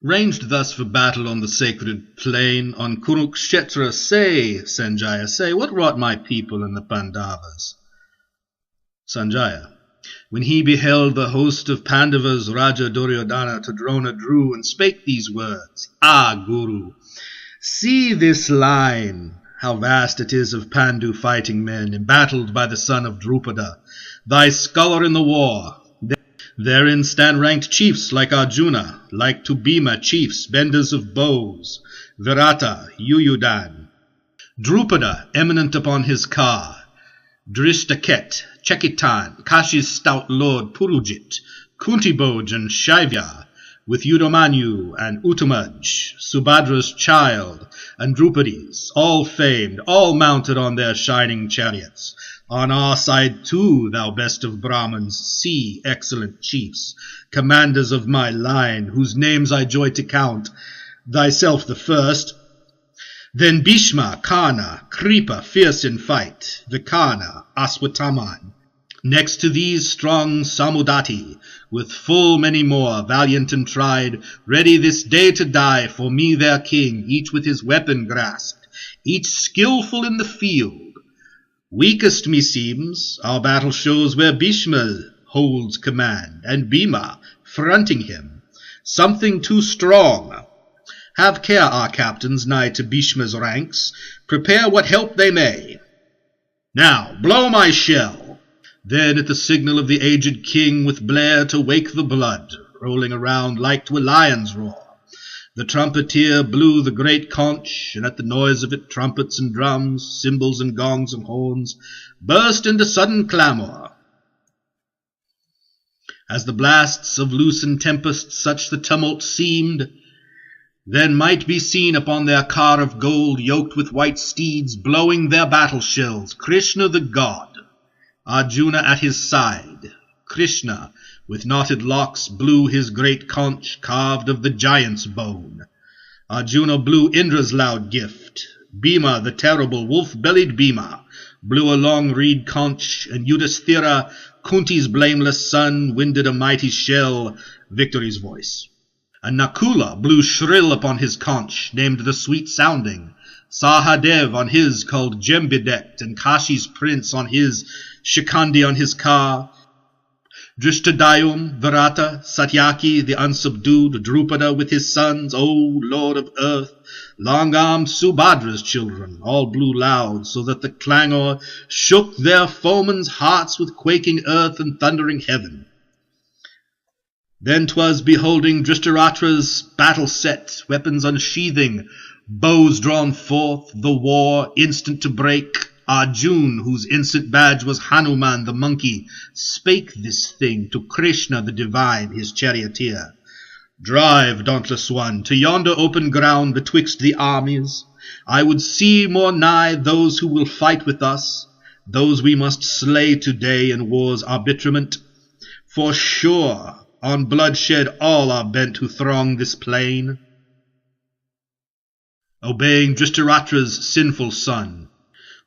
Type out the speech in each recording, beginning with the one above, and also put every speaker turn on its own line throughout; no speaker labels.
Ranged thus for battle on the sacred plain, on Kurukshetra, say, Sanjaya, say, what wrought my people and the Pandavas? Sanjaya, when he beheld the host of Pandavas, Raja Duryodhana to Drona drew, and spake these words, Ah, Guru, see this line, how vast it is of Pandu fighting men, embattled by the son of Drupada, thy scholar in the war. Therein stand ranked chiefs like Arjuna, like to Bhima chiefs, benders of bows, Virata, Yuyudhan, Drupada, eminent upon his car, Drishtaket, Chekitan, Kashi's stout lord Purujit, Kuntiboj and Shaivya, with Udamanyu and Uttamaj, Subhadra's child, and Drupadi's, all famed, all mounted on their shining chariots. On our side too, thou best of Brahmins, see, excellent chiefs, commanders of my line, whose names I joy to count, thyself the first, then Bhishma, Karna, Kripa, fierce in fight, Vikarna, Aswathaman. Next to these strong Samudati, with full many more, valiant and tried, ready this day to die for me their king, each with his weapon grasped, each skillful in the field. Weakest, meseems, our battle shows where Bhishma holds command, and Bhima fronting him, something too strong. Have care, our captains, nigh to Bhishma's ranks, prepare what help they may. Now, blow my shell. Then at the signal of the aged king, with blare to wake the blood, rolling around like to a lion's roar, the trumpeter blew the great conch, and at the noise of it trumpets and drums, cymbals and gongs and horns, burst into sudden clamour. As the blasts of loosened tempest such the tumult seemed, then might be seen upon their car of gold, yoked with white steeds, blowing their battle shells, Krishna the god, Arjuna at his side. Krishna, with knotted locks, blew his great conch, carved of the giant's bone. Arjuna blew Indra's loud gift. Bhima, the terrible wolf-bellied Bhima, blew a long reed conch, and Yudhisthira, Kunti's blameless son, winded a mighty shell, victory's voice. And Nakula blew shrill upon his conch, named the sweet-sounding. Sahadev on his called Gem-bedecked, and Kashi's prince on his, Shikandi on his car. Drishtadayum, Virata, Satyaki, the unsubdued, Drupada with his sons, O Lord of earth, long-armed Subhadra's children, all blew loud, so that the clangor shook their foemen's hearts with quaking earth and thundering heaven. Then 'twas beholding Drishtaratra's battle set, weapons unsheathing, bows drawn forth, the war instant to break. Arjun, whose instant badge was Hanuman the monkey, spake this thing to Krishna the divine, his charioteer. Drive, dauntless one, to yonder open ground betwixt the armies. I would see more nigh those who will fight with us, those we must slay today in war's arbitrament. For sure, on bloodshed all are bent who throng this plain. Obeying Drishtaratra's sinful son,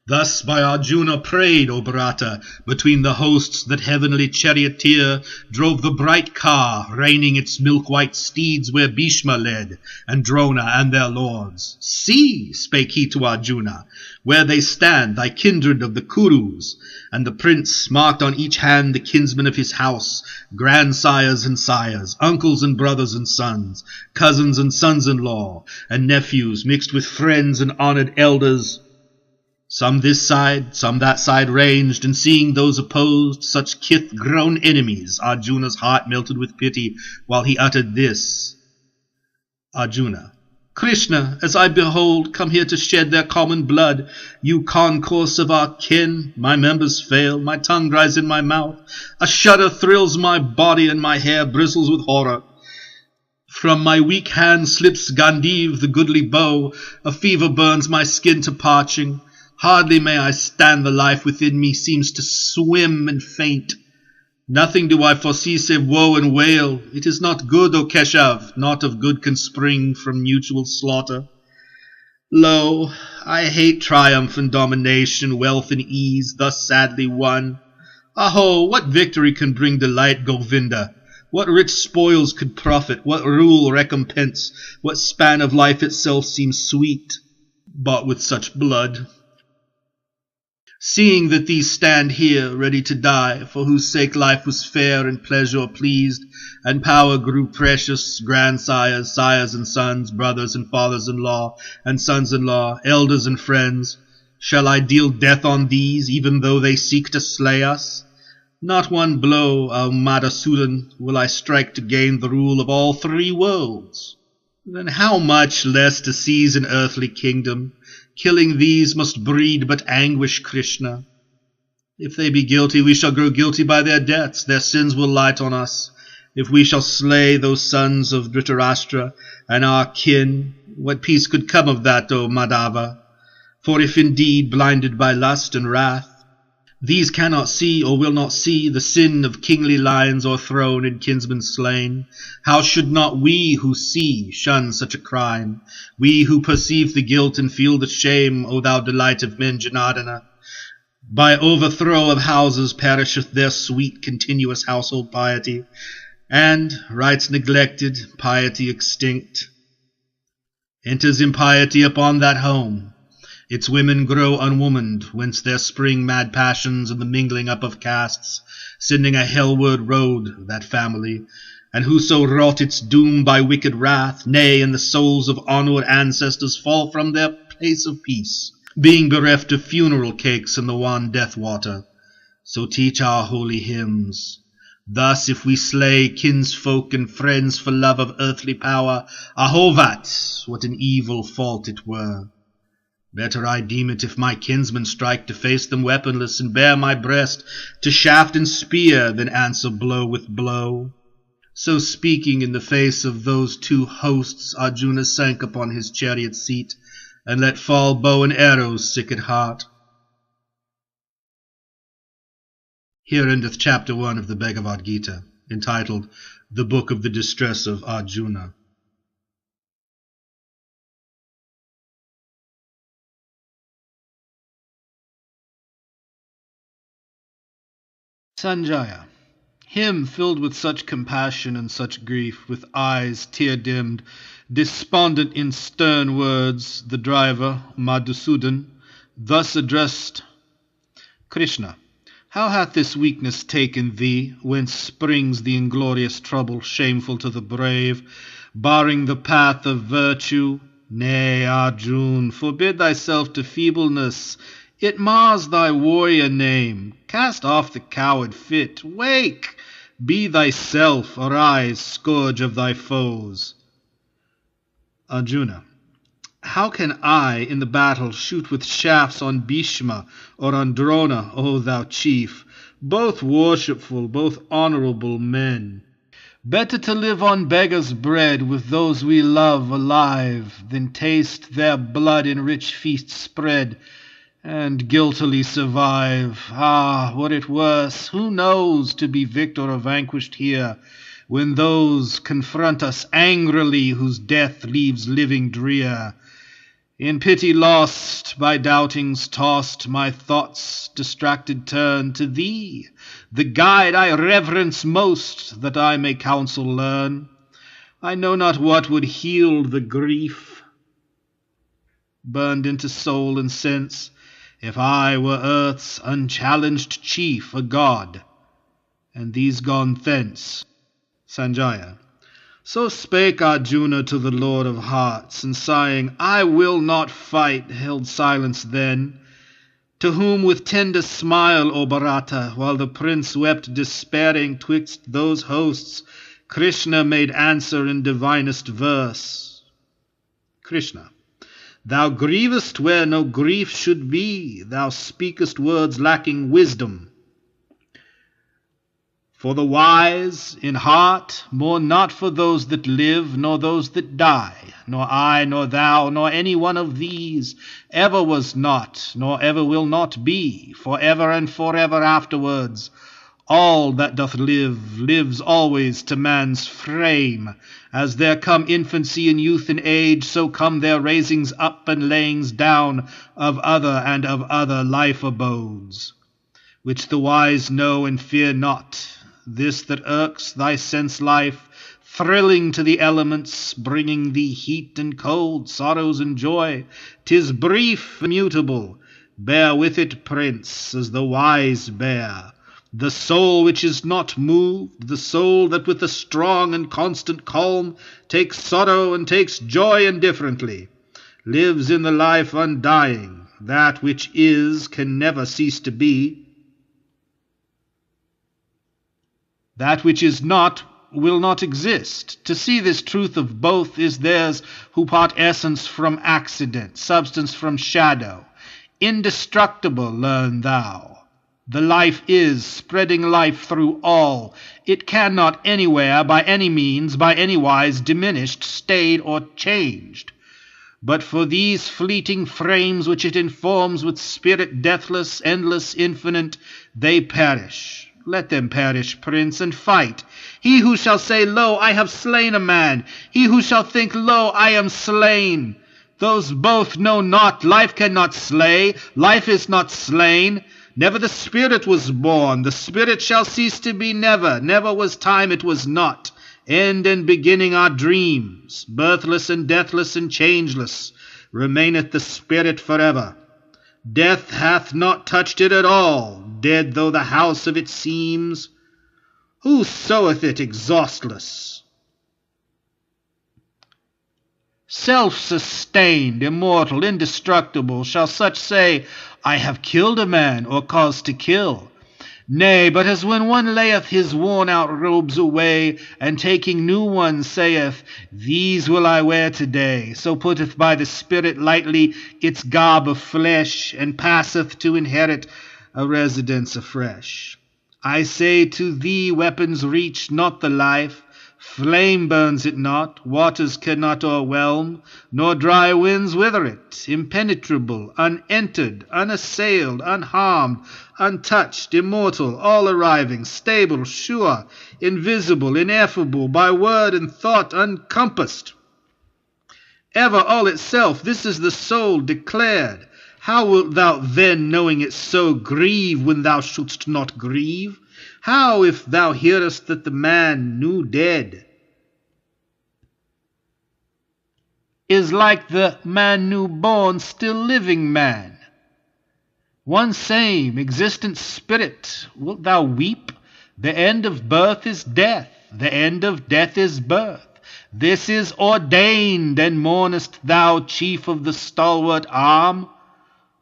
thus by Arjuna prayed, O Bharata, between the hosts that heavenly charioteer drove the bright car, reining its milk-white steeds where Bhishma led, and Drona and their lords. See, spake he to Arjuna, where they stand, thy kindred of the Kurus, and the prince marked on each hand the kinsmen of his house, grandsires and sires, uncles and brothers and sons, cousins and sons-in-law, and nephews mixed with friends and honored elders. Some this side, some that side ranged, and seeing those opposed, such kith grown enemies, Arjuna's heart melted with pity, while he uttered this. Arjuna, Krishna, as I behold, come here to shed their common blood, you concourse of our kin, my members fail, my tongue dries in my mouth, a shudder thrills my body, and my hair bristles with horror. From my weak hand slips Gandiv, the goodly bow, a fever burns my skin to parching. Hardly may I stand, the life within me seems to swim and faint. Nothing do I foresee save woe and wail. It is not good, O Keshav, naught of good can spring from mutual slaughter. Lo, I hate triumph and domination, wealth and ease, thus sadly won. Aho, what victory can bring delight, Govinda? What rich spoils could profit? What rule recompense? What span of life itself seems sweet, bought with such blood? Seeing that these stand here, ready to die, for whose sake life was fair and pleasure pleased, and power grew precious, grandsires, sires and sons, brothers and fathers-in-law, and sons-in-law, elders and friends, shall I deal death on these, even though they seek to slay us? Not one blow, O Madhusudan, will I strike to gain the rule of all three worlds. Then how much less to seize an earthly kingdom? Killing these must breed but anguish, Krishna. If they be guilty, we shall grow guilty by their deaths. Their sins will light on us. If we shall slay those sons of Dhritarashtra and our kin, what peace could come of that, O Madhava? For if indeed, blinded by lust and wrath, these cannot see or will not see the sin of kingly lions o'erthrown and kinsmen slain, how should not we who see shun such a crime, we who perceive the guilt and feel the shame, O thou delight of men, Janardana? By overthrow of houses perisheth their sweet continuous household piety, and, rights neglected, piety extinct. Enters impiety upon that home. Its women grow unwomaned, whence there spring mad passions and the mingling up of castes, sending a hellward road, that family, and whoso wrought its doom by wicked wrath, nay, and the souls of onward ancestors fall from their place of peace, being bereft of funeral cakes and the wan death water. So teach our holy hymns. Thus if we slay kinsfolk and friends for love of earthly power, ahovat, what an evil fault it were! Better I deem it if my kinsmen strike to face them weaponless and bare my breast to shaft and spear than answer blow with blow. So speaking in the face of those two hosts, Arjuna sank upon his chariot seat and let fall bow and arrows sick at heart. Here endeth chapter 1 of the Bhagavad Gita, entitled The Book of the Distress of Arjuna. Sanjaya, him filled with such compassion and such grief, with eyes tear-dimmed, despondent in stern words, the driver, Madhusudan, thus addressed: Krishna, how hath this weakness taken thee, whence springs the inglorious trouble, shameful to the brave, barring the path of virtue? Nay, Arjun, forbid thyself to feebleness. It mars thy warrior name. Cast off the coward fit. Wake! Be thyself. Arise, scourge of thy foes. Arjuna, how can I in the battle shoot with shafts on Bhishma or on Drona, O thou chief, both worshipful, both honorable men? Better to live on beggar's bread with those we love alive, than taste their blood in rich feasts spread, and guiltily survive. Ah, were it worse, who knows, to be victor or vanquished here, when those confront us angrily whose death leaves living drear. In pity lost, by doubtings tossed, my thoughts distracted turn to thee, the guide I reverence most, that I may counsel learn. I know not what would heal the grief burned into soul and sense, if I were earth's unchallenged chief, a god, and these gone thence. Sanjaya, so spake Arjuna to the Lord of Hearts, and sighing, I will not fight, held silence then. To whom with tender smile, O Bharata, while the prince wept despairing twixt those hosts, Krishna made answer in divinest verse. Krishna, thou grievest where no grief should be, thou speakest words lacking wisdom. For the wise in heart mourn not for those that live, nor those that die, nor I, nor thou, nor any one of these ever was not, nor ever will not be, for ever and forever afterwards. All that doth live, lives always to man's frame. As there come infancy and youth and age, so come their raisings up and layings down of other and of other life abodes, which the wise know and fear not. this that irks thy sense-life, thrilling to the elements, bringing thee heat and cold, sorrows and joy. 'Tis brief, immutable. Bear with it, prince, as the wise bear. The soul which is not moved, the soul that with a strong and constant calm takes sorrow and takes joy indifferently, lives in the life undying. That which is can never cease to be. That which is not will not exist. To see this truth of both is theirs who part essence from accident, substance from shadow. Indestructible, learn thou. The life is, spreading life through all. It cannot anywhere, by any means, by any wise, diminished, stayed, or changed. But for these fleeting frames which it informs with spirit deathless, endless, infinite, they perish. Let them perish, prince, and fight. He who shall say, Lo, I have slain a man. He who shall think, Lo, I am slain. Those both know not. Life cannot slay. Life is not slain. Never the spirit was born. The spirit shall cease to be never. Never was time, it was not. End and beginning are dreams. Birthless and deathless and changeless remaineth the spirit forever. Death hath not touched it at all, dead though the house of it seems. Who soweth it exhaustless? Self-sustained, immortal, indestructible, shall such say, I have killed a man, or cause to kill? Nay, but as when one layeth his worn-out robes away, and taking new ones saith, These will I wear today, so putteth by the Spirit lightly its garb of flesh, and passeth to inherit a residence afresh. I say to thee, weapons reach not the life, flame burns it not, waters cannot o'erwhelm, nor dry winds wither it, impenetrable, unentered, unassailed, unharmed, untouched, immortal, all arriving, stable, sure, invisible, ineffable, by word and thought uncompassed. Ever all itself, this is the soul declared. How wilt thou then, knowing it so, grieve when thou shouldst not grieve? How if thou hearest that the man new dead is like the man new born, still living man? One same existent spirit, wilt thou weep? The end of birth is death, the end of death is birth. This is ordained, and mournest thou, chief of the stalwart arm?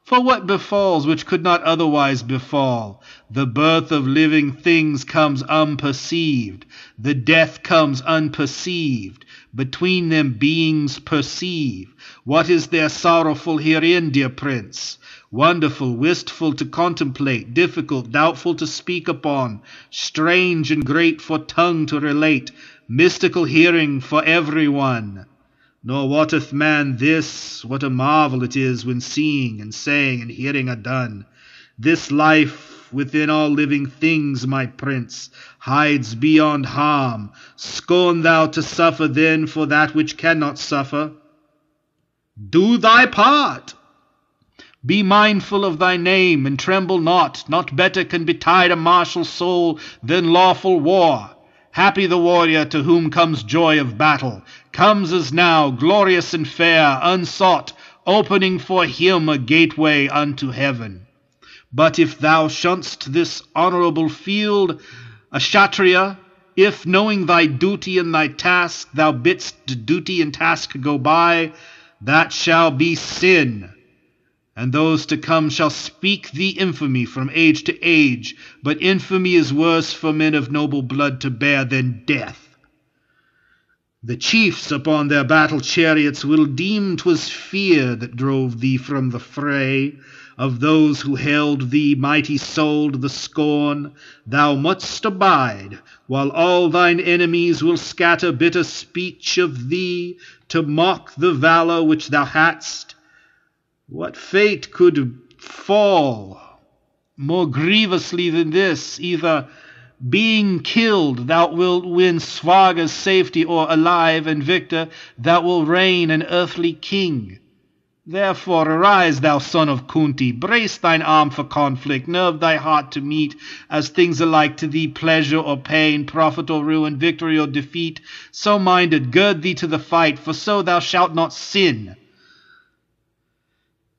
For what befalls which could not otherwise befall? The birth of living things comes unperceived, the death comes unperceived. Between them beings perceive. What is there sorrowful herein, dear prince? Wonderful, wistful to contemplate, difficult, doubtful to speak upon, strange and great for tongue to relate, mystical hearing for every one. Nor wotteth man this, what a marvel it is when seeing and saying and hearing are done. This life within all living things, my prince, hides beyond harm. Scorn thou to suffer then for that which cannot suffer. Do thy part. Be mindful of thy name, and tremble not. Not better can betide a martial soul than lawful war. Happy the warrior to whom comes joy of battle, comes as now, glorious and fair, unsought, opening for him a gateway unto heaven. But if thou shunst this honorable field, a Kshatriya, if, knowing thy duty and thy task, thou bidst duty and task go by, that shall be sin. And those to come shall speak thee infamy from age to age, but infamy is worse for men of noble blood to bear than death. The chiefs upon their battle chariots will deem 'twas fear that drove thee from the fray. Of those who held thee mighty-souled, the scorn thou must abide, while all thine enemies will scatter bitter speech of thee, to mock the valor which thou hadst. What fate could fall more grievously than this? Either being killed thou wilt win Svarga's safety, or alive and victor thou wilt reign an earthly king. Therefore arise, thou son of Kunti, brace thine arm for conflict, nerve thy heart to meet, as things alike to thee, pleasure or pain, profit or ruin, victory or defeat. So minded, gird thee to the fight, for so thou shalt not sin.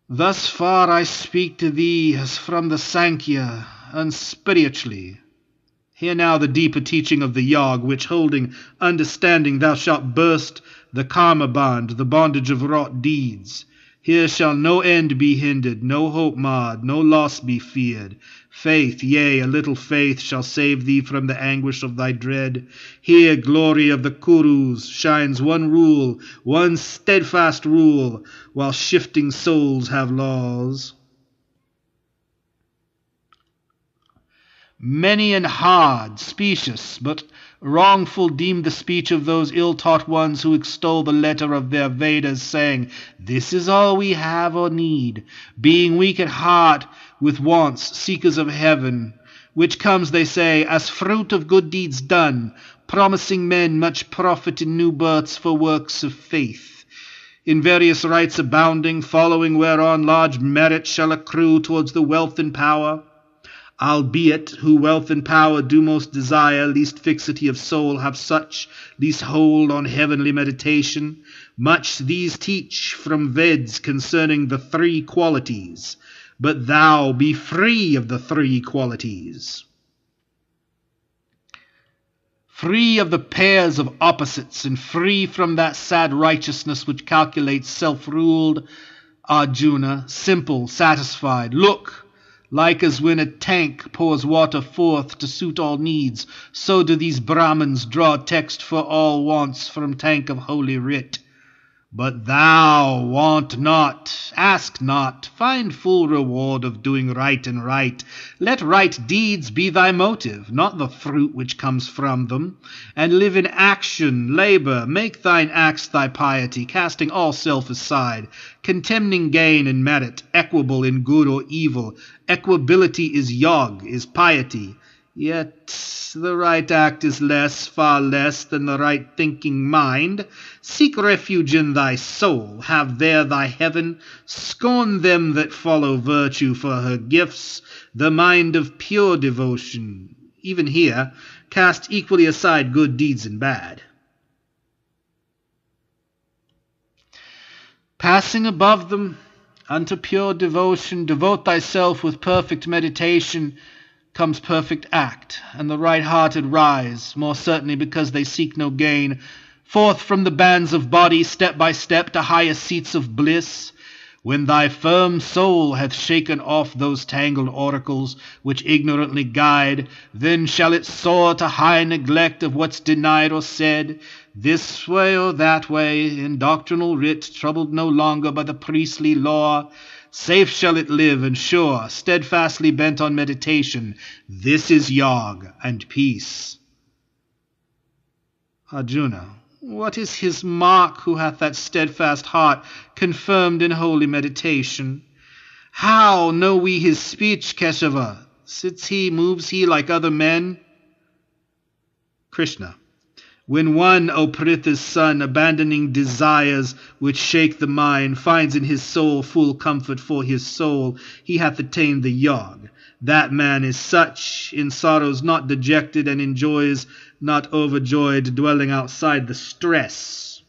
Thus far I speak to thee as from the Sankhya, unspiritually. Hear now the deeper teaching of the Yog, which holding understanding thou shalt burst the karma bond, the bondage of wrought deeds. Here shall no end be hindered, no hope marred, no loss be feared. Faith, yea, a little faith shall save thee from the anguish of thy dread. Here, glory of the Kurus, shines one rule, one steadfast rule, while shifting souls have laws. Many and hard, specious, but wrongful deem the speech of those ill-taught ones who extol the letter of their Vedas, saying, this is all we have or need, being weak at heart with wants, seekers of heaven, which comes, they say, as fruit of good deeds done, promising men much profit in new births for works of faith, in various rites abounding, following whereon large merit shall accrue towards the wealth and power. Albeit, who wealth and power do most desire, least fixity of soul have such, least hold on heavenly meditation. Much these teach from Veds concerning the three qualities, but thou be free of the three qualities. Free of the pairs of opposites, and free from that sad righteousness which calculates self-ruled. Arjuna, simple, satisfied, look, like as when a tank pours water forth to suit all needs, so do these Brahmins draw text for all wants from tank of holy writ. But thou want not, ask not, find full reward of doing right and right. Let right deeds be thy motive, not the fruit which comes from them. And live in action, labour, make thine acts thy piety, casting all self aside, contemning gain and merit, equable in good or evil. Equability is yog, is piety. Yet the right act is less, far less than the right thinking mind. Seek refuge in thy soul, have there thy heaven. Scorn them that follow virtue for her gifts, the mind of pure devotion. Even here, cast equally aside good deeds and bad. Passing above them, unto pure devotion, devote thyself with perfect meditation, comes perfect act, and the right-hearted rise, more certainly because they seek no gain, forth from the bands of body, step by step, to higher seats of bliss. When thy firm soul hath shaken off those tangled oracles which ignorantly guide, then shall it soar to high neglect of what's denied or said, this way or that way, in doctrinal writ, troubled no longer by the priestly law. Safe shall it live, and sure, steadfastly bent on meditation. This is yog and peace. Arjuna, what is his mark who hath that steadfast heart confirmed in holy meditation? How know we his speech, Keshava? Sits he, moves he like other men? Krishna, when one, O Pritha's son, abandoning desires which shake the mind, finds in his soul full comfort for his soul, he hath attained the yog. That man is such, in sorrows not dejected, and in joys not overjoyed, dwelling outside the stress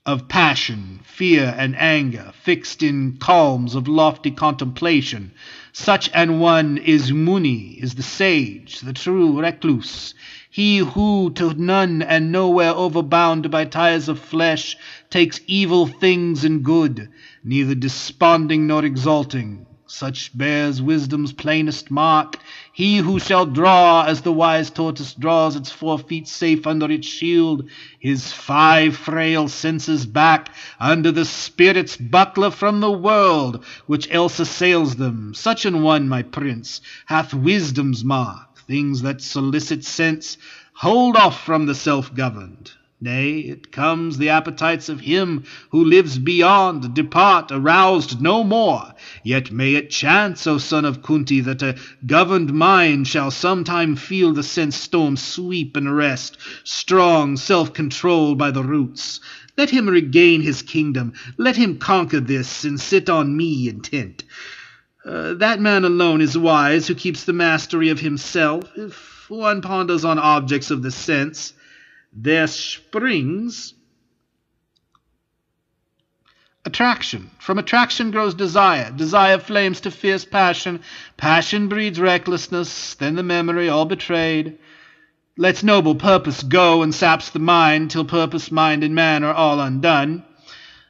of passion, fear, and anger, fixed in calms of lofty contemplation. Such an one is Muni, is the sage, the true recluse, he who, to none and nowhere overbound by ties of flesh, takes evil things and good, neither desponding nor exalting. Such bears wisdom's plainest mark, he who shall draw, as the wise tortoise draws its 4 feet safe under its shield, his 5 frail senses back under the spirit's buckler from the world, which else assails them. Such an one, my prince, hath wisdom's mark. Things that solicit sense hold off from the self-governed. Nay, it comes the appetites of him who lives beyond depart aroused no more. Yet may it chance, O son of Kunti, that a governed mind shall sometime feel the sense storm sweep and rest, strong, self-controlled by the roots. Let him regain his kingdom, let him conquer this, and sit on me intent. That man alone is wise who keeps the mastery of himself. If one ponders on objects of the sense, there springs attraction. From attraction grows desire. Desire flames to fierce passion. Passion breeds recklessness. Then the memory, all betrayed, lets noble purpose go and saps the mind, till purpose, mind, and man are all undone.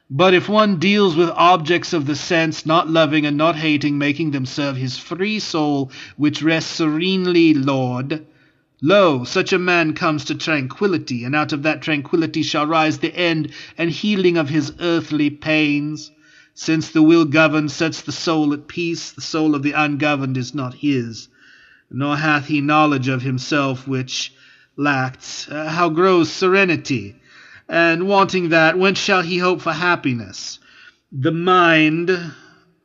But if one deals with objects of the sense, not loving and not hating, making them serve his free soul, which rests serenely, Lord, lo, such a man comes to tranquillity, and out of that tranquillity shall rise the end and healing of his earthly pains. Since the will governed sets the soul at peace, the soul of the ungoverned is not his, nor hath he knowledge of himself which lacked. How grows serenity? And wanting that, whence shall he hope for happiness? The mind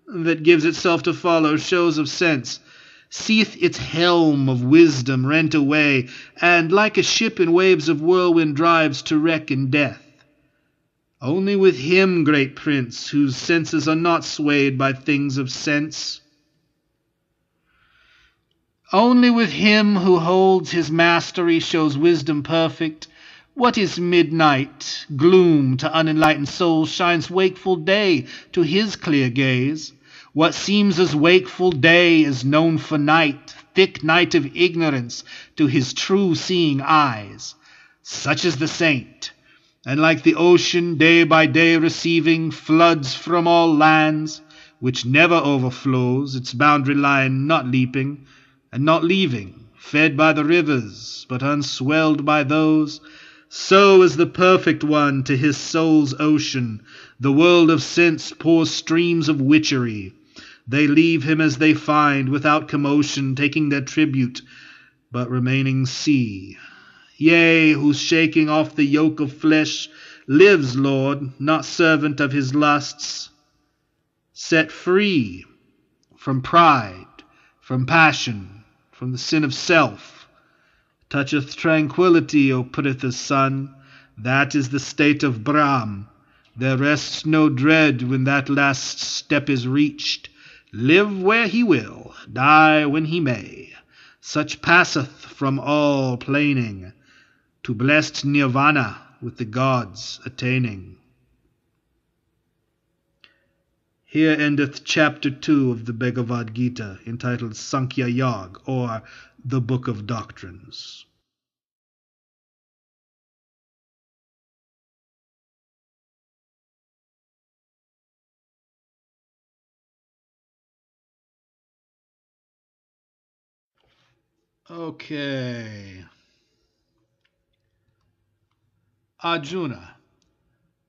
that gives itself to follow shows of sense seeth its helm of wisdom rent away, and like a ship in waves of whirlwind drives to wreck and death. Only with him, great prince, whose senses are not swayed by things of sense, only with him who holds his mastery shows wisdom perfect. What is midnight? Gloom to unenlightened souls shines wakeful day to his clear gaze. What seems as wakeful day is known for night, thick night of ignorance to his true seeing eyes. Such is the saint, and like the ocean day by day receiving floods from all lands, which never overflows, its boundary line not leaping and not leaving, fed by the rivers, but unswelled by those, so is the perfect one to his soul's ocean. The world of sense pours streams of witchery. They leave him as they find, without commotion, taking their tribute, but remaining sea. Yea, whose shaking off the yoke of flesh lives, Lord, not servant of his lusts, set free from pride, from passion, from the sin of self, toucheth tranquillity, O Pritha's son. That is the state of Brahm. There rests no dread when that last step is reached. Live where he will, die when he may. Such passeth from all plaining, to blessed nirvana with the gods attaining. Here endeth chapter 2 of the Bhagavad Gita, entitled Sankhya Yog, or the Book of Doctrines. Okay. Arjuna,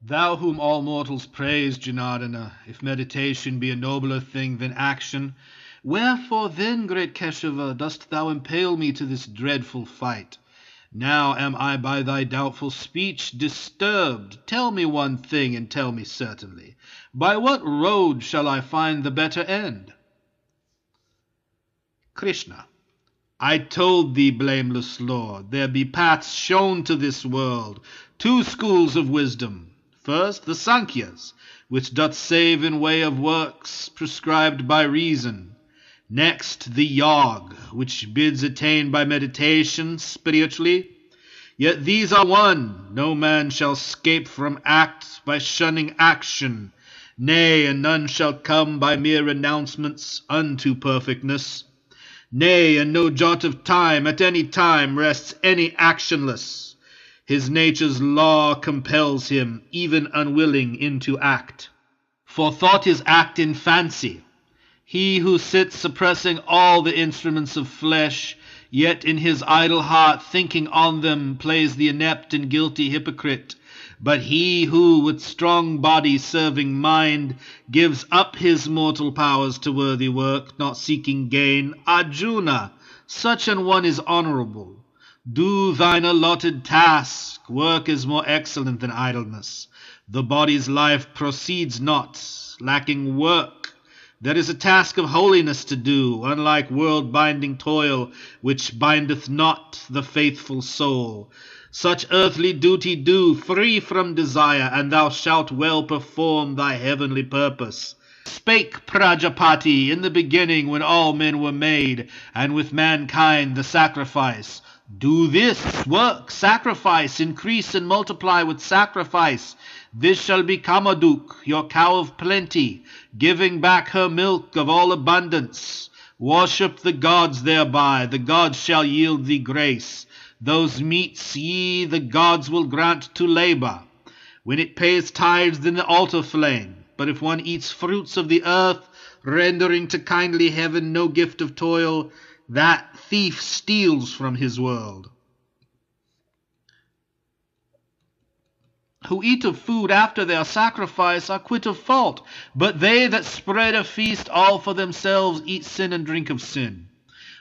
thou whom all mortals praise, Janardana, if meditation be a nobler thing than action, wherefore then, great Keshava, dost thou impale me to this dreadful fight? Now am I by thy doubtful speech disturbed. Tell me one thing, and tell me certainly, by what road shall I find the better end? Krishna, I told thee, blameless Lord, there be paths shown to this world, 2 schools of wisdom. First, the Sankhyas, which doth save in way of works prescribed by reason. Next, the Yog, which bids attain by meditation spiritually. Yet these are one. No man shall scape from act by shunning action. Nay, and none shall come by mere renouncements unto perfectness. Nay, and no jot of time at any time rests any actionless. His nature's law compels him, even unwilling, into act. For thought is act in fancy. He who sits suppressing all the instruments of flesh, yet in his idle heart thinking on them, plays the inept and guilty hypocrite. But he who, with strong body serving mind, gives up his mortal powers to worthy work, not seeking gain, Arjuna, such an one is honorable. Do thine allotted task. Work is more excellent than idleness. The body's life proceeds not, lacking work. There is a task of holiness to do, unlike world-binding toil, which bindeth not the faithful soul. Such earthly duty do, free from desire, and thou shalt well perform thy heavenly purpose. Spake Prajapati in the beginning, when all men were made, and with mankind the sacrifice. Do this, work, sacrifice, increase and multiply with sacrifice. This shall be Kamaduk, your cow of plenty, giving back her milk of all abundance. Worship the gods thereby, the gods shall yield thee grace. Those meats ye the gods will grant to labor, when it pays tithes in the altar flame. But if one eats fruits of the earth, rendering to kindly heaven no gift of toil, that thief steals from his world. Who eat of food after their sacrifice are quit of fault, but they that spread a feast all for themselves eat sin and drink of sin.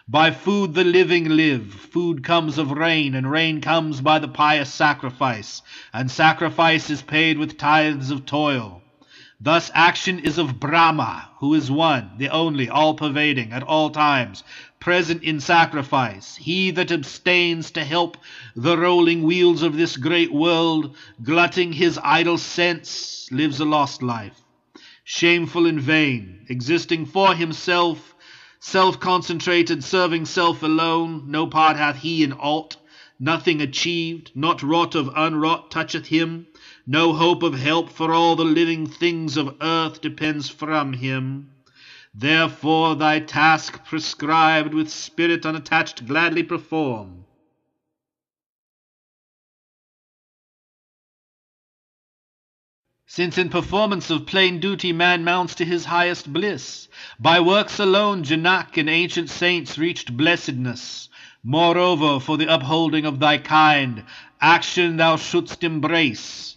By food the living live. Food comes of rain, and rain comes by the pious sacrifice, and sacrifice is paid with tithes of toil. Thus action is of Brahma, who is one, the only, all-pervading, at all times, present in sacrifice. He that abstains to help the rolling wheels of this great world, glutting his idle sense, lives a lost life, shameful and vain, existing for himself, self-concentrated, serving self alone. No part hath he in aught, nothing achieved, not wrought of unwrought toucheth him. No hope of help, for all the living things of earth depends from him. Therefore thy task prescribed with spirit unattached gladly perform. Since in performance of plain duty man mounts to his highest bliss, by works alone Janak and ancient saints reached blessedness. Moreover, for the upholding of thy kind, action thou shouldst embrace.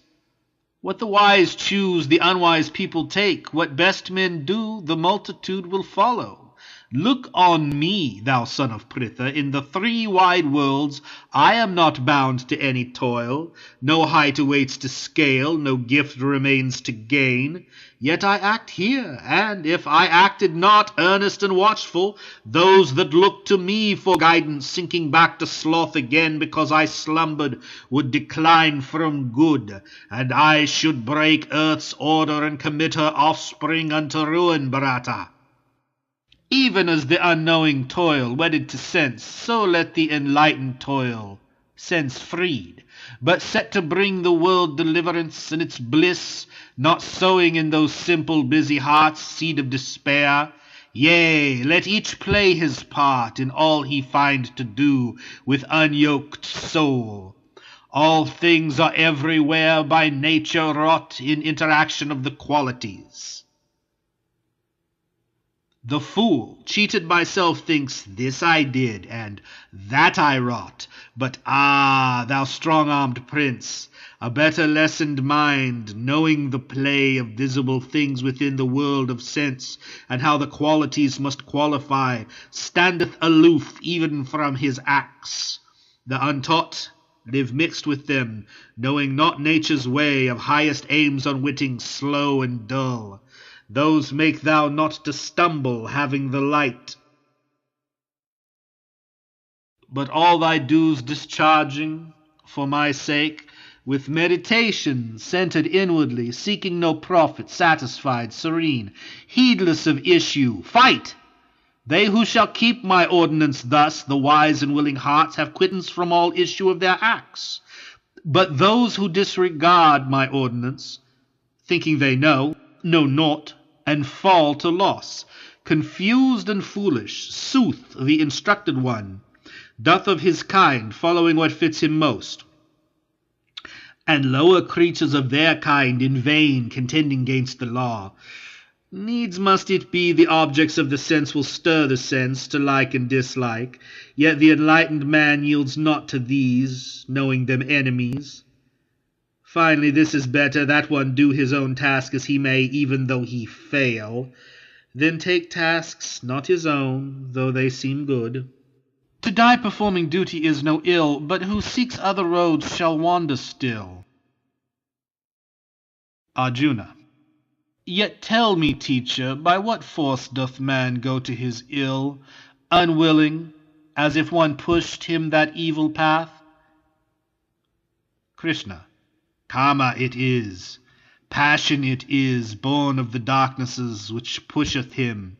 What the wise choose, the unwise people take. What best men do, the multitude will follow. Look on me, thou son of Pritha. In the 3 wide worlds I am not bound to any toil. No height awaits to scale, no gift remains to gain. Yet I act here, and if I acted not, earnest and watchful, those that look to me for guidance, sinking back to sloth again because I slumbered, would decline from good, and I should break earth's order and commit her offspring unto ruin, Bharata. Even as the unknowing toil, wedded to sense, so let the enlightened toil, sense freed, but set to bring the world deliverance and its bliss, not sowing in those simple busy hearts seed of despair. Yea, let each play his part in all he find to do with unyoked soul. All things are everywhere by nature wrought in interaction of the qualities. The fool, cheated by self, thinks, this I did, and that I wrought. But thou strong-armed prince, a better lessoned mind, knowing the play of visible things within the world of sense, and how the qualities must qualify, standeth aloof even from his acts. The untaught live mixed with them, knowing not nature's way, of highest aims unwitting, slow and dull. Those make thou not to stumble, having the light, but all thy dues discharging, for my sake, with meditation centered inwardly, seeking no profit, satisfied, serene, heedless of issue. Fight! They who shall keep my ordinance thus, the wise and willing hearts, have quittance from all issue of their acts. But those who disregard my ordinance, thinking they know naught, and fall to loss, confused and foolish, sooth the instructed one, doth of his kind, following what fits him most, and lower creatures of their kind in vain contending against the law. Needs must it be the objects of the sense will stir the sense to like and dislike, yet the enlightened man yields not to these, knowing them enemies. Finally, this is better, that one do his own task as he may, even though he fail, then take tasks not his own, though they seem good. To die performing duty is no ill, but who seeks other roads shall wander still. Arjuna. Yet tell me, teacher, by what force doth man go to his ill, unwilling, as if one pushed him that evil path? Krishna. Karma it is, passion it is, born of the darknesses which pusheth him.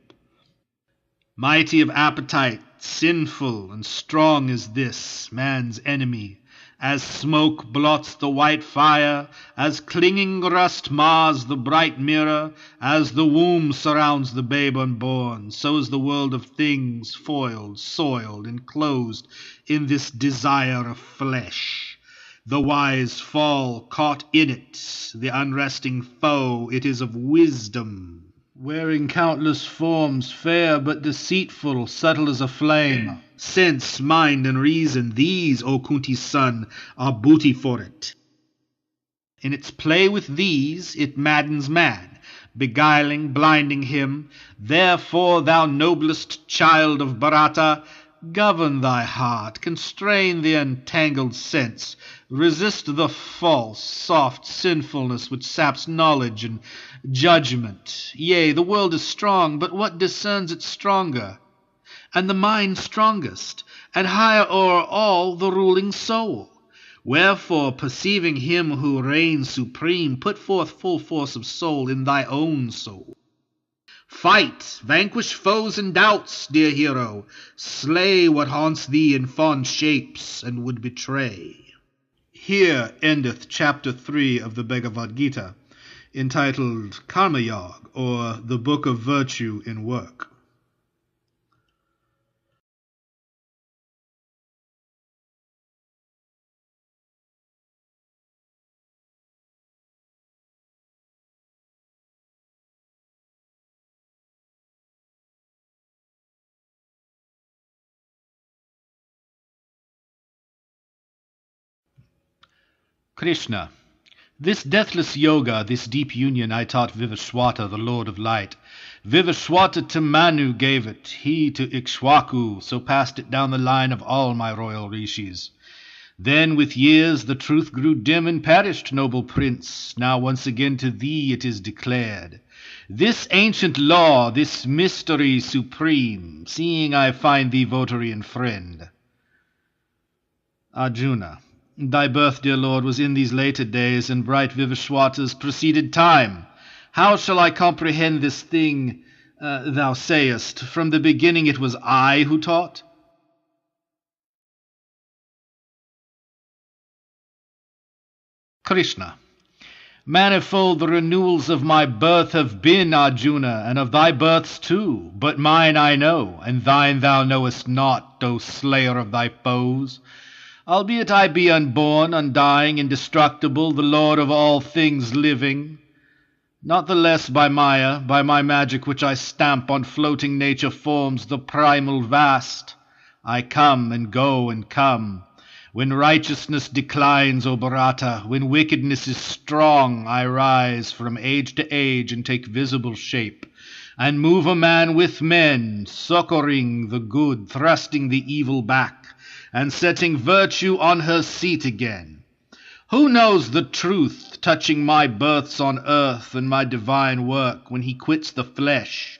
Mighty of appetite, sinful and strong is this, man's enemy. As smoke blots the white fire, as clinging rust mars the bright mirror, as the womb surrounds the babe unborn, so is the world of things foiled, soiled, enclosed in this desire of flesh. The wise fall caught in it, the unresting foe, it is of wisdom. Wearing countless forms, fair but deceitful, subtle as a flame. Sense, mind, and reason, these, O Kunti's son, are booty for it. In its play with these, it maddens man, beguiling, blinding him. Therefore, thou noblest child of Bharata, govern thy heart, constrain the entangled sense, resist the false, soft sinfulness which saps knowledge and judgment. Yea, the world is strong, but what discerns it stronger? And the mind strongest, and higher o'er all the ruling soul. Wherefore, perceiving him who reigns supreme, put forth full force of soul in thy own soul. Fight, vanquish foes and doubts, dear hero. Slay what haunts thee in fond shapes and would betray. Here endeth chapter 3 of the Bhagavad Gita, entitled Karma Yoga, or the Book of Virtue in Work. Krishna. This deathless yoga, this deep union I taught Vivaswata, the Lord of Light. Vivaswata to Manu gave it, he to Ikshwaku, so passed it down the line of all my royal rishis. Then with years the truth grew dim and perished, noble prince. Now once again to thee it is declared. This ancient law, this mystery supreme, seeing I find thee votary and friend. Arjuna. Thy birth, dear Lord, was in these later days, and bright Vivaswata's preceded time. How shall I comprehend this thing thou sayest? From the beginning it was I who taught? Krishna. Manifold the renewals of my birth have been, Arjuna, and of thy births too. But mine I know, and thine thou knowest not, O slayer of thy foes. Albeit I be unborn, undying, indestructible, the Lord of all things living, not the less by Maya, by my magic which I stamp on floating nature forms, the primal vast, I come and go and come. When righteousness declines, O Bharata, when wickedness is strong, I rise from age to age and take visible shape, and move a man with men, succouring the good, thrusting the evil back, and setting virtue on her seat again. Who knows the truth touching my births on earth and my divine work, when he quits the flesh,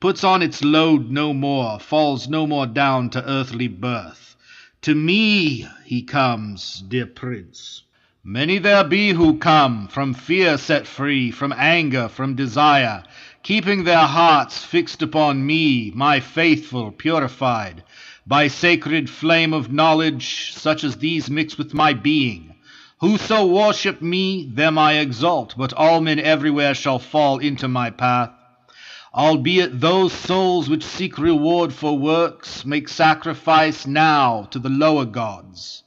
puts on its load no more, falls no more down to earthly birth? To me he comes, dear prince. Many there be who come, from fear set free, from anger, from desire, keeping their hearts fixed upon me, my faithful, purified, by sacred flame of knowledge, such as these mix with my being. Whoso worship me, them I exalt, but all men everywhere shall fall into my path. Albeit those souls which seek reward for works make sacrifice now to the lower gods.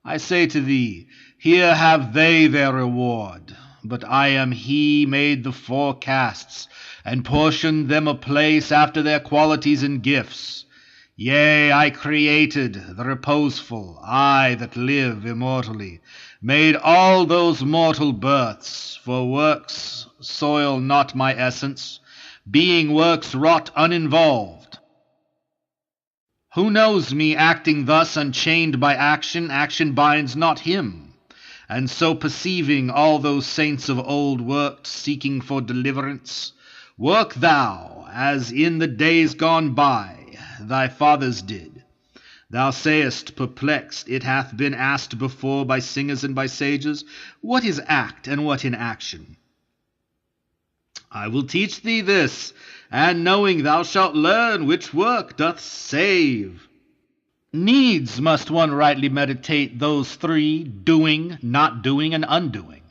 I say to thee, here have they their reward. But I am he made the four castes, and portioned them a place after their qualities and gifts. Yea, I created the reposeful, I that live immortally, made all those mortal births, for works soil not my essence, being works wrought uninvolved. Who knows me acting thus unchained by action? Action binds not him. And so perceiving all those saints of old worked, seeking for deliverance, work thou, as in the days gone by thy fathers did. Thou sayest, perplexed, it hath been asked before by singers and by sages, what is act and what inaction? I will teach thee this, and knowing thou shalt learn which work doth save. Needs must one rightly meditate those three, doing, not doing, and undoing.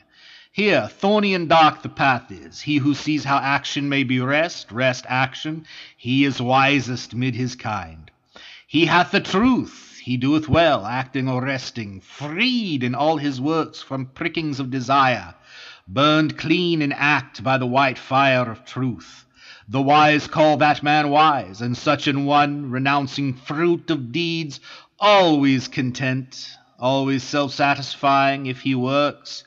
Here, thorny and dark the path is. He who sees how action may be rest, rest action, he is wisest mid his kind. He hath the truth, he doeth well, acting or resting, freed in all his works from prickings of desire, burned clean in act by the white fire of truth. The wise call that man wise, and such an one, renouncing fruit of deeds, always content, always self-satisfying if he works,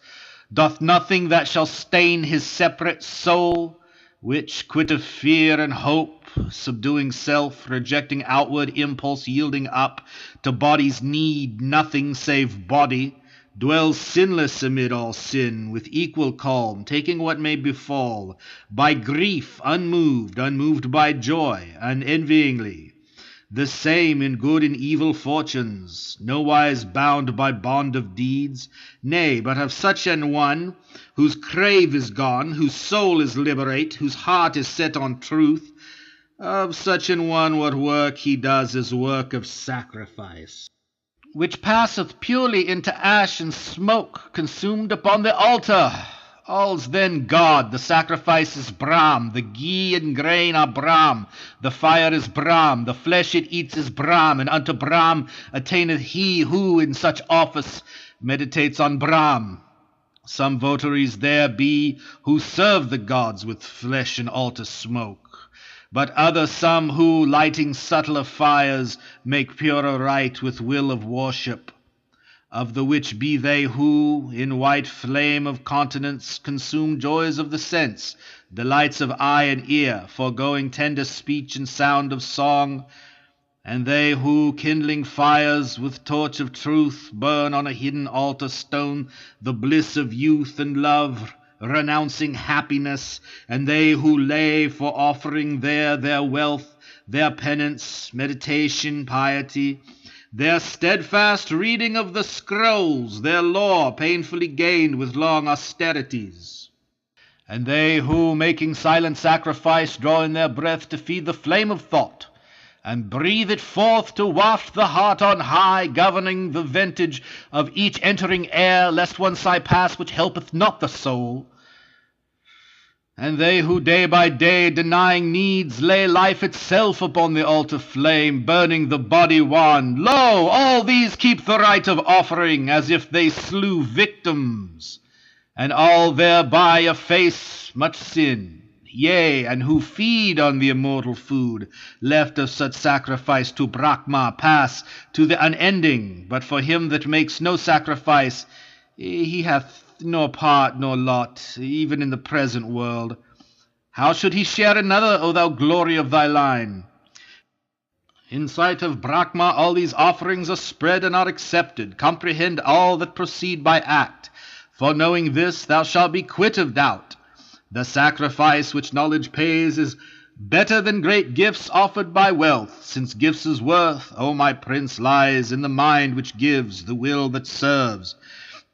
doth nothing that shall stain his separate soul, which, quit of fear and hope, subduing self, rejecting outward impulse, yielding up to body's need, nothing save body, dwells sinless amid all sin, with equal calm, taking what may befall, by grief unmoved, unmoved by joy, unenvyingly, the same in good and evil fortunes, nowise bound by bond of deeds, nay, but of such an one, whose crave is gone, whose soul is liberate, whose heart is set on truth, of such an one what work he does is work of sacrifice, which passeth purely into ash and smoke, consumed upon the altar. All's then God, the sacrifice is Brahm, the ghee and grain are Brahm, the fire is Brahm, the flesh it eats is Brahm, and unto Brahm attaineth he who in such office meditates on Brahm. Some votaries there be who serve the gods with flesh and altar smoke, but other some who, lighting subtler fires, make purer rite with will of worship. Of the which be they who, in white flame of continence, consume joys of the sense, delights of eye and ear, foregoing tender speech and sound of song, and they who, kindling fires with torch of truth, burn on a hidden altar stone the bliss of youth and love, renouncing happiness, and they who lay for offering there their wealth, their penance, meditation, piety, their steadfast reading of the scrolls, their lore painfully gained with long austerities, and they who, making silent sacrifice, draw in their breath to feed the flame of thought, and breathe it forth to waft the heart on high, governing the vintage of each entering air, lest one sigh pass which helpeth not the soul. And they who day by day, denying needs, lay life itself upon the altar flame, burning the body wan. Lo, all these keep the rite of offering, as if they slew victims, and all thereby efface much sin. Yea, and who feed on the immortal food, left of such sacrifice to Brahma, pass to the unending. But for him that makes no sacrifice, he hath nor part nor lot, even in the present world. How should he share another, O thou glory of thy line? In sight of Brahma all these offerings are spread and are accepted. Comprehend all that proceed by act, for knowing this thou shalt be quit of doubt. The sacrifice which knowledge pays is better than great gifts offered by wealth, since gifts' worth, O my prince, lies in the mind which gives, the will that serves.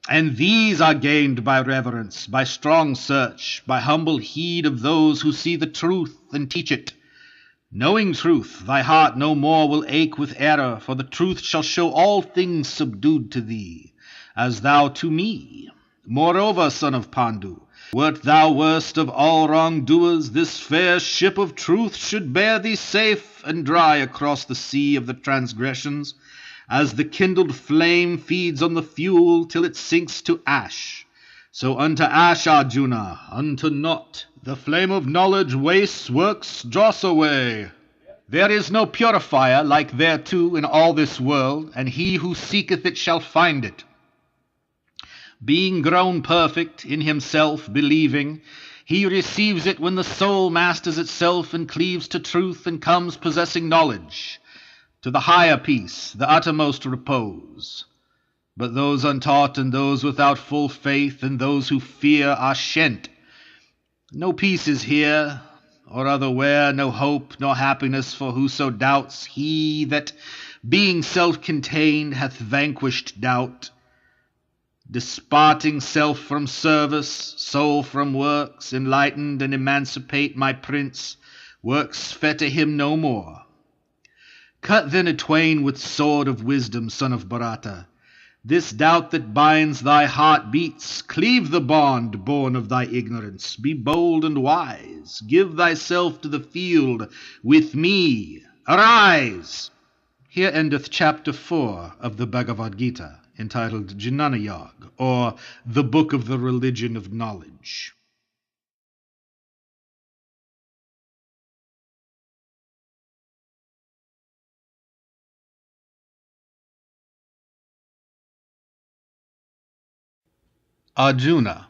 And these are gained by reverence, by strong search, by humble heed of those who see the truth and teach it. Knowing truth, thy heart no more will ache with error, for the truth shall show all things subdued to thee, as thou to me. Moreover, son of Pandu, wert thou worst of all wrongdoers, this fair ship of truth should bear thee safe and dry across the sea of the transgressions, as the kindled flame feeds on the fuel till it sinks to ash. So unto ash, Arjuna, unto naught, the flame of knowledge wastes works dross away. There is no purifier like thereto in all this world, and he who seeketh it shall find it. Being grown perfect, in himself believing, he receives it when the soul masters itself and cleaves to truth and comes possessing knowledge. to the higher peace, the uttermost repose. But those untaught and those without full faith and those who fear are shent. No peace is here, or otherwhere, no hope, nor happiness for whoso doubts. He that, being self-contained, hath vanquished doubt, disparting self from service, soul from works, enlightened and emancipate my prince, works fetter him no more. Cut then a twain with sword of wisdom, son of Bharata. This doubt that binds thy heart beats, cleave the bond born of thy ignorance. Be bold and wise, give thyself to the field with me. Arise! Here endeth chapter 4 of the Bhagavad Gita, entitled Jnana-yog, or the Book of the Religion of Knowledge. Arjuna.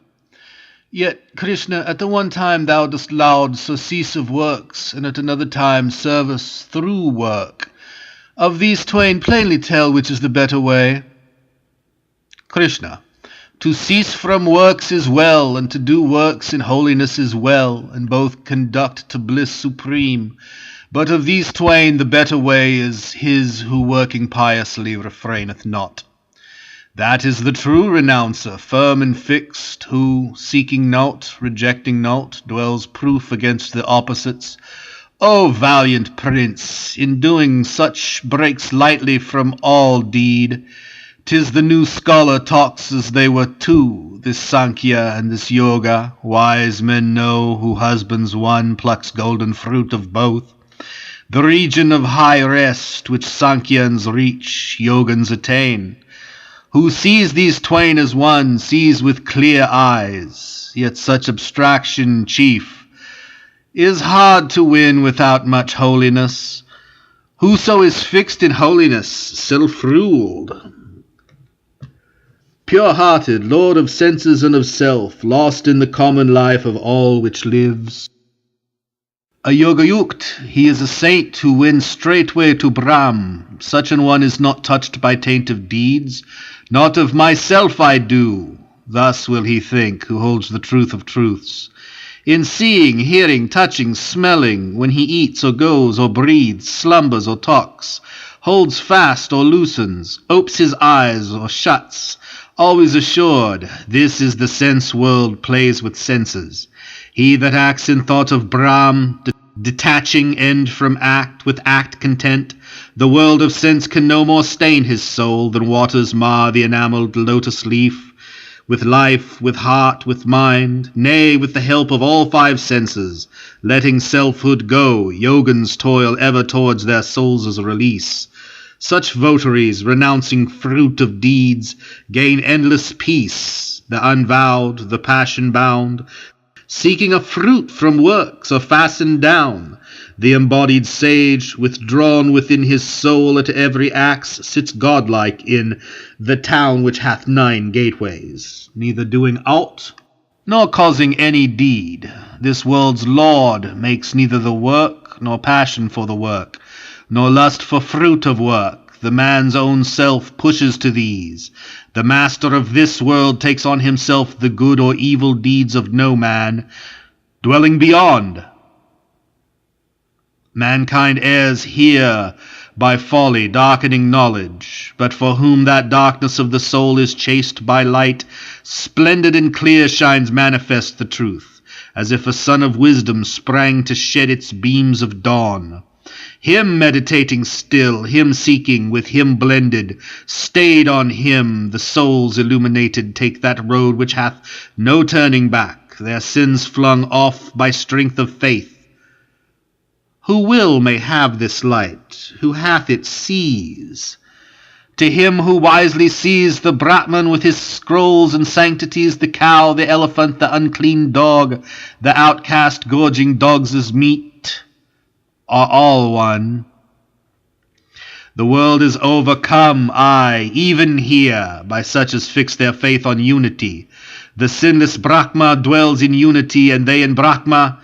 Yet, Krishna, at the one time thou dost laud surcease of works, and at another time service through work. Of these twain plainly tell which is the better way. Krishna. To cease from works is well, and to do works in holiness is well, and both conduct to bliss supreme. But of these twain the better way is his who working piously refraineth not. That is the true renouncer, firm and fixed, who, seeking naught, rejecting naught, dwells proof against the opposites. O valiant prince, in doing such breaks lightly from all deed. 'Tis the new scholar talks as they were two, this Sankhya and this Yoga. Wise men know who husbands one plucks golden fruit of both. The region of high rest which Sankhyans reach, Yogans attain. Who sees these twain as one, sees with clear eyes. Yet such abstraction, chief, is hard to win without much holiness. Whoso is fixed in holiness, self-ruled, pure-hearted, lord of senses and of self, lost in the common life of all which lives. A yoga-yukt, he is a saint who wins straightway to Brahm. Such an one is not touched by taint of deeds. Not of myself I do, thus will he think, who holds the truth of truths. In seeing, hearing, touching, smelling, when he eats or goes or breathes, slumbers or talks, holds fast or loosens, opes his eyes or shuts, always assured, this is the sense world plays with senses. He that acts in thought of Brahm, detaching end from act, with act content, the world of sense can no more stain his soul than waters mar the enamelled lotus leaf. With life, with heart, with mind, nay, with the help of all five senses, letting selfhood go, yogans toil ever towards their souls' release. Such votaries, renouncing fruit of deeds, gain endless peace, the unvowed, the passion-bound, seeking a fruit from works or fastened down. The embodied sage, withdrawn within his soul at every axe, sits godlike in the town which hath 9 gateways, neither doing aught, nor causing any deed. This world's lord makes neither the work, nor passion for the work, nor lust for fruit of work. The man's own self pushes to these. The master of this world takes on himself the good or evil deeds of no man, dwelling beyond. Mankind errs here by folly, darkening knowledge, but for whom that darkness of the soul is chased by light, splendid and clear shines manifest the truth, as if a sun of wisdom sprang to shed its beams of dawn. Him meditating still, him seeking, with him blended, stayed on him, the souls illuminated take that road which hath no turning back, their sins flung off by strength of faith. Who will may have this light, who hath it sees. To him who wisely sees the Brahman with his scrolls and sanctities, the cow, the elephant, the unclean dog, the outcast gorging dogs' meat, are all one. The world is overcome, aye, even here, by such as fix their faith on unity. The sinless Brahma dwells in unity, and they in Brahma,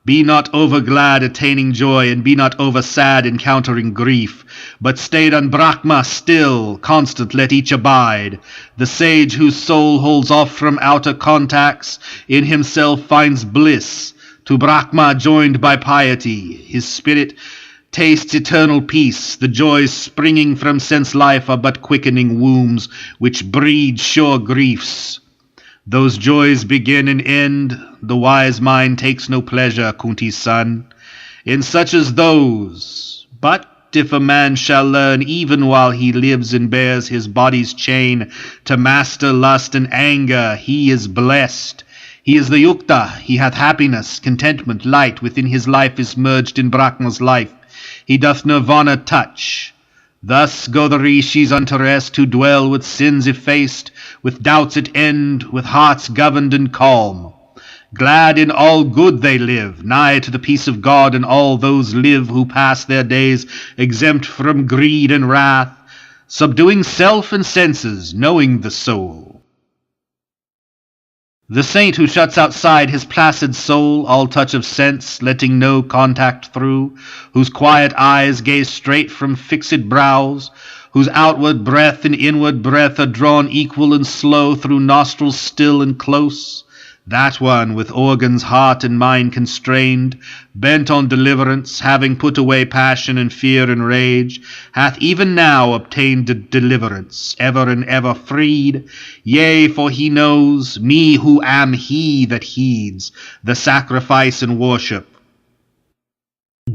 Be not over glad attaining joy, and be not over sad encountering grief, but stayed on Brahma still, constant let each abide. The sage whose soul holds off from outer contacts, in himself finds bliss, to Brahma joined by piety. His spirit tastes eternal peace. The joys springing from sense life are but quickening wombs, which breed sure griefs. Those joys begin and end. The wise mind takes no pleasure, Kunti's son, in such as those. But if a man shall learn, even while he lives and bears his body's chain, to master lust and anger, he is blessed. He is the yukta. He hath happiness, contentment, light within his life is merged in Brahma's life. He doth nirvana touch. Thus go the rishis unto rest, who dwell with sins effaced, with doubts at end, with hearts governed and calm. Glad in all good they live, nigh to the peace of God, and all those live who pass their days exempt from greed and wrath, subduing self and senses, knowing the soul. The saint who shuts outside his placid soul all touch of sense, letting no contact through, whose quiet eyes gaze straight from fixed brows, whose outward breath and inward breath are drawn equal and slow through nostrils still and close, that one with organs, heart, and mind constrained, bent on deliverance, having put away passion and fear and rage, hath even now obtained deliverance, ever and ever freed. Yea, for he knows me who am he that heeds the sacrifice and worship,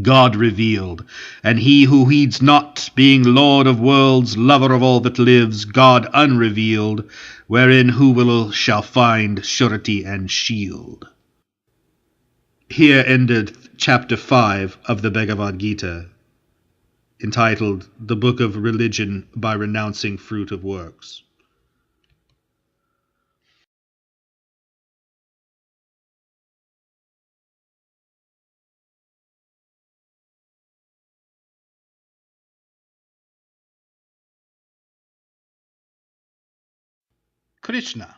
God revealed, and he who heeds not, being Lord of worlds, lover of all that lives, God unrevealed, wherein who shall find surety and shield. Here ended chapter 5 of the Bhagavad Gita, entitled The Book of Religion by Renouncing Fruit of Works. Krishna,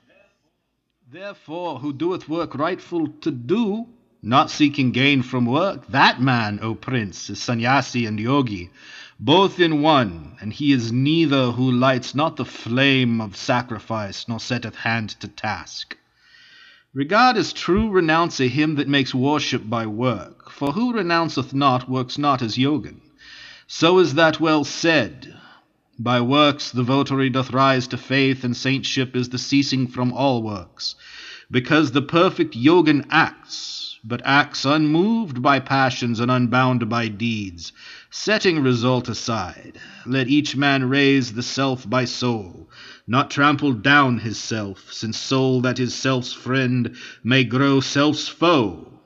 therefore, who doeth work rightful to do, not seeking gain from work, that man, O prince, is sannyasi and yogi, both in one, and he is neither who lights not the flame of sacrifice, nor setteth hand to task. Regard as true renounce a him that makes worship by work, for who renounceth not works not as yogin. So is that well said. By works the votary doth rise to faith, and saintship is the ceasing from all works. Because the perfect yogin acts, but acts unmoved by passions and unbound by deeds. Setting result aside, let each man raise the self by soul, not trample down his self, since soul that is self's friend may grow self's foe.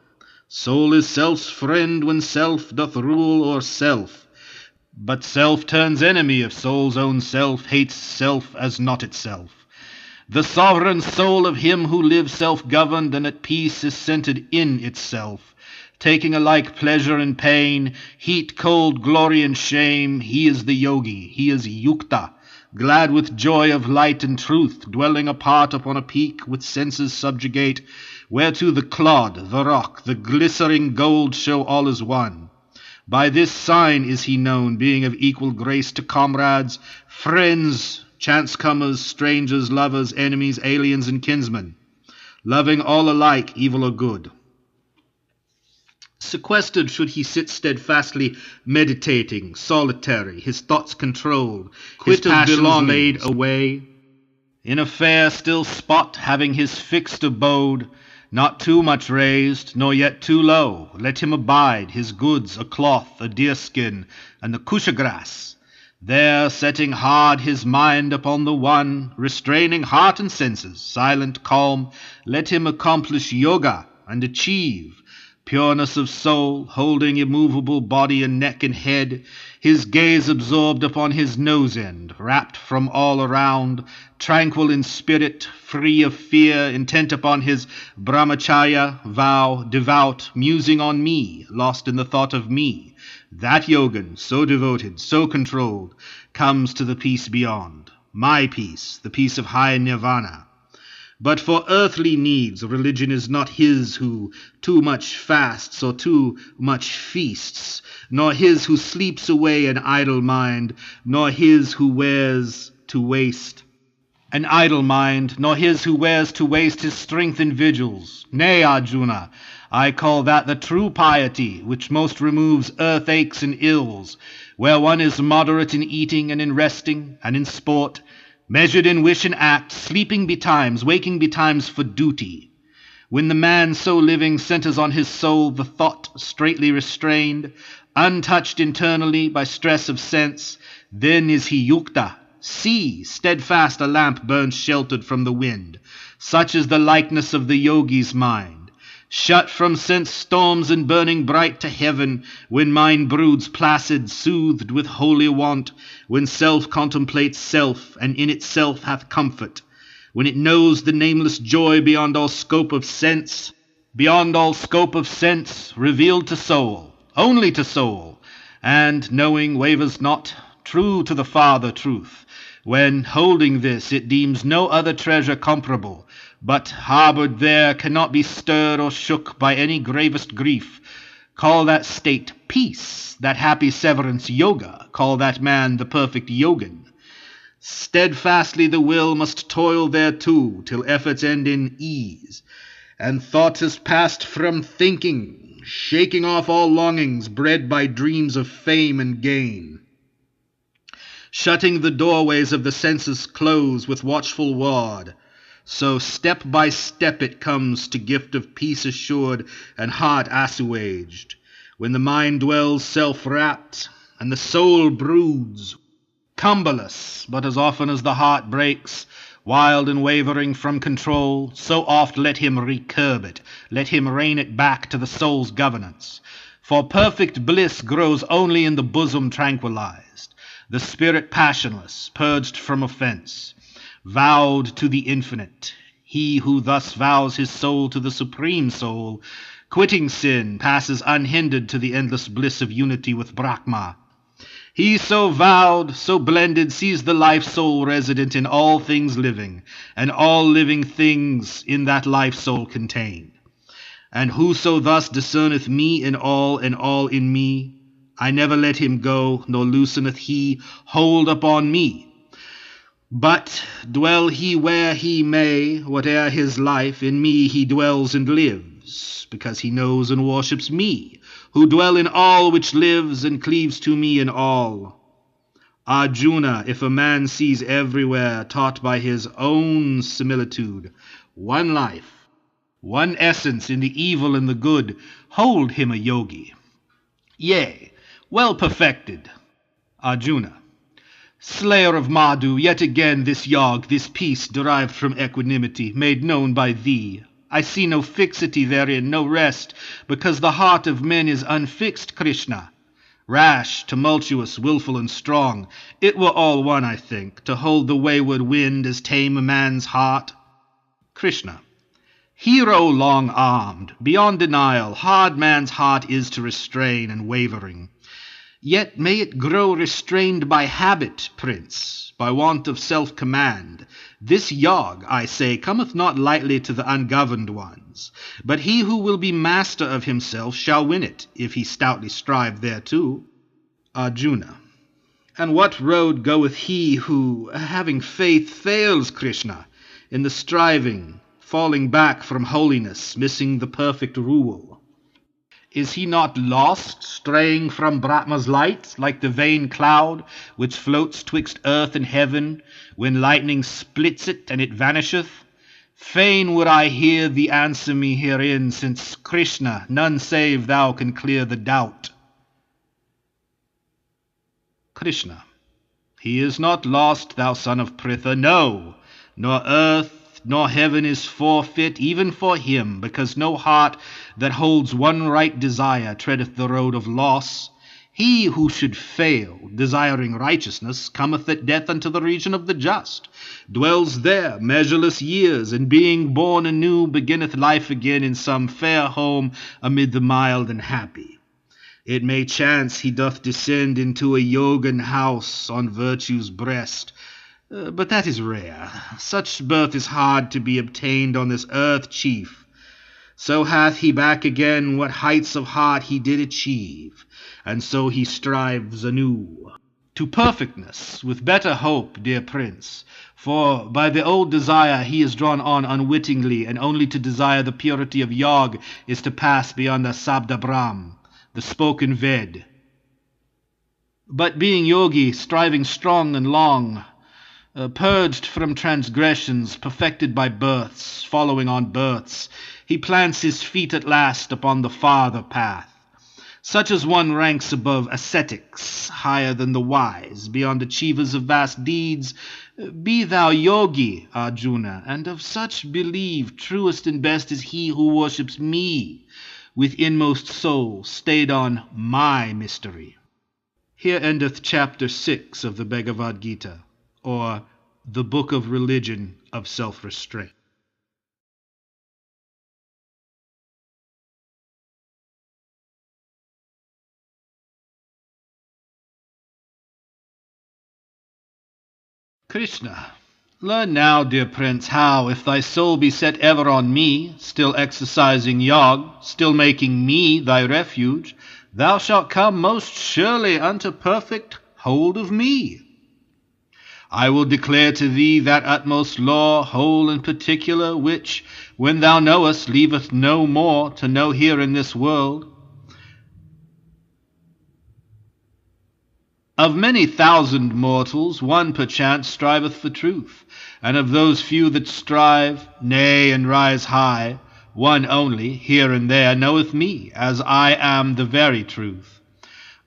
Soul is self's friend when self doth rule o'er self. But self turns enemy if soul's own self hates self as not itself. The sovereign soul of him who lives self-governed and at peace is centered in itself, taking alike pleasure and pain, heat, cold, glory, and shame. He is the yogi, he is yukta, glad with joy of light and truth, dwelling apart upon a peak with senses subjugate, whereto the clod, the rock, the glistering gold show all as one. By this sign is he known, being of equal grace to comrades, friends, chance-comers, strangers, lovers, enemies, aliens, and kinsmen, loving all alike, evil or good. Sequestered should he sit steadfastly meditating, solitary, his thoughts controlled, his passions laid away, in a fair still spot having his fixed abode, not too much raised, nor yet too low. Let him abide, his goods, a cloth, a deerskin, and the kusha grass. There setting hard his mind upon the one, restraining heart and senses, silent, calm, let him accomplish yoga and achieve pureness of soul, holding immovable body and neck and head, his gaze absorbed upon his nose end, rapt from all around, tranquil in spirit, free of fear, intent upon his brahmacharya vow, devout, musing on me, lost in the thought of me. That yogin, so devoted, so controlled, comes to the peace beyond. My peace, the peace of high nirvana. But for earthly needs, religion is not his who too much fasts or too much feasts, nor his who sleeps away an idle mind, nor his who wears to waste an idle mind, nor his who wears to waste his strength in vigils. Nay, Arjuna, I call that the true piety, which most removes earth aches and ills, where one is moderate in eating and in resting and in sport, measured in wish and act, sleeping betimes, waking betimes for duty. When the man so living centers on his soul the thought straitly restrained, untouched internally by stress of sense, then is he yukta. See, steadfast a lamp burns sheltered from the wind. Such is the likeness of the yogi's mind, shut from sense storms and burning bright to heaven, when mind broods placid, soothed with holy want, when self contemplates self, and in itself hath comfort, when it knows the nameless joy beyond all scope of sense, revealed to soul, only to soul, and, knowing, wavers not, true to the Father truth, when, holding this, it deems no other treasure comparable, but, harboured there, cannot be stirred or shook by any gravest grief. Call that state peace, that happy severance yoga, call that man the perfect yogin. Steadfastly the will must toil thereto, till efforts end in ease, and thought is passed from thinking, shaking off all longings bred by dreams of fame and gain. Shutting the doorways of the senses close with watchful ward, so step by step it comes to gift of peace assured and heart assuaged, when the mind dwells self-wrapped and the soul broods, cumberless, but as often as the heart breaks, wild and wavering from control, so oft let him recurb it, let him rein it back to the soul's governance. For perfect bliss grows only in the bosom tranquilized, the spirit passionless, purged from offense, vowed to the infinite. He who thus vows his soul to the supreme soul, quitting sin, passes unhindered to the endless bliss of unity with Brahma. He so vowed, so blended, sees the life soul resident in all things living, and all living things in that life soul contained. And whoso thus discerneth me in all, and all in me, I never let him go, nor looseneth he hold upon me. But dwell he where he may, whate'er his life, in me he dwells and lives, because he knows and worships me, who dwell in all which lives, and cleaves to me in all. Arjuna, if a man sees everywhere, taught by his own similitude, one life, one essence in the evil and the good, hold him a yogi. Yea, well perfected. Arjuna, slayer of Madhu, yet again this yog, this peace derived from equanimity, made known by thee. I see no fixity therein, no rest, because the heart of men is unfixed, Krishna. Rash, tumultuous, willful, and strong, it were all one, I think, to hold the wayward wind as tame a man's heart. Krishna, hero long-armed, beyond denial, hard man's heart is to restrain and wavering. Yet may it grow restrained by habit, prince, by want of self-command. This yog, I say, cometh not lightly to the ungoverned ones, but he who will be master of himself shall win it, if he stoutly strive thereto. Arjuna, and what road goeth he who, having faith, fails, Krishna, in the striving, falling back from holiness, missing the perfect rule? Is he not lost, straying from Brahma's light, like the vain cloud, which floats twixt earth and heaven, when lightning splits it, and it vanisheth? Fain would I hear thee answer me herein, since, Krishna, none save thou can clear the doubt. Krishna, he is not lost, thou son of Pritha, no, nor earth, nor heaven is forfeit even for him, because no heart that holds one right desire treadeth the road of loss. He who should fail, desiring righteousness, cometh at death unto the region of the just, dwells there measureless years, and being born anew, beginneth life again in some fair home amid the mild and happy. It may chance he doth descend into a yogan house on virtue's breast, But that is rare. Such birth is hard to be obtained on this earth, chief. So hath he back again what heights of heart he did achieve, and so he strives anew to perfectness, with better hope, dear prince. For by the old desire he is drawn on unwittingly, and only to desire the purity of Yog is to pass beyond the Sabda Brahm, the spoken Ved. But being yogi, striving strong and long, purged from transgressions, perfected by births, following on births, he plants his feet at last upon the farther path. Such as one ranks above ascetics, higher than the wise, beyond achievers of vast deeds. Be thou yogi, Arjuna, and of such believe truest and best is he who worships me, with inmost soul stayed on my mystery. Here endeth chapter 6 of the Bhagavad Gita, or the Book of Religion of Self-Restraint. Krishna, learn now, dear prince, how, if thy soul be set ever on me, still exercising Yog, still making me thy refuge, thou shalt come most surely unto perfect hold of me. I will declare to thee that utmost law, whole and particular, which, when thou knowest, leaveth no more to know here in this world. Of many thousand mortals, one perchance striveth for truth, and of those few that strive, nay, and rise high, one only, here and there, knoweth me, as I am the very truth.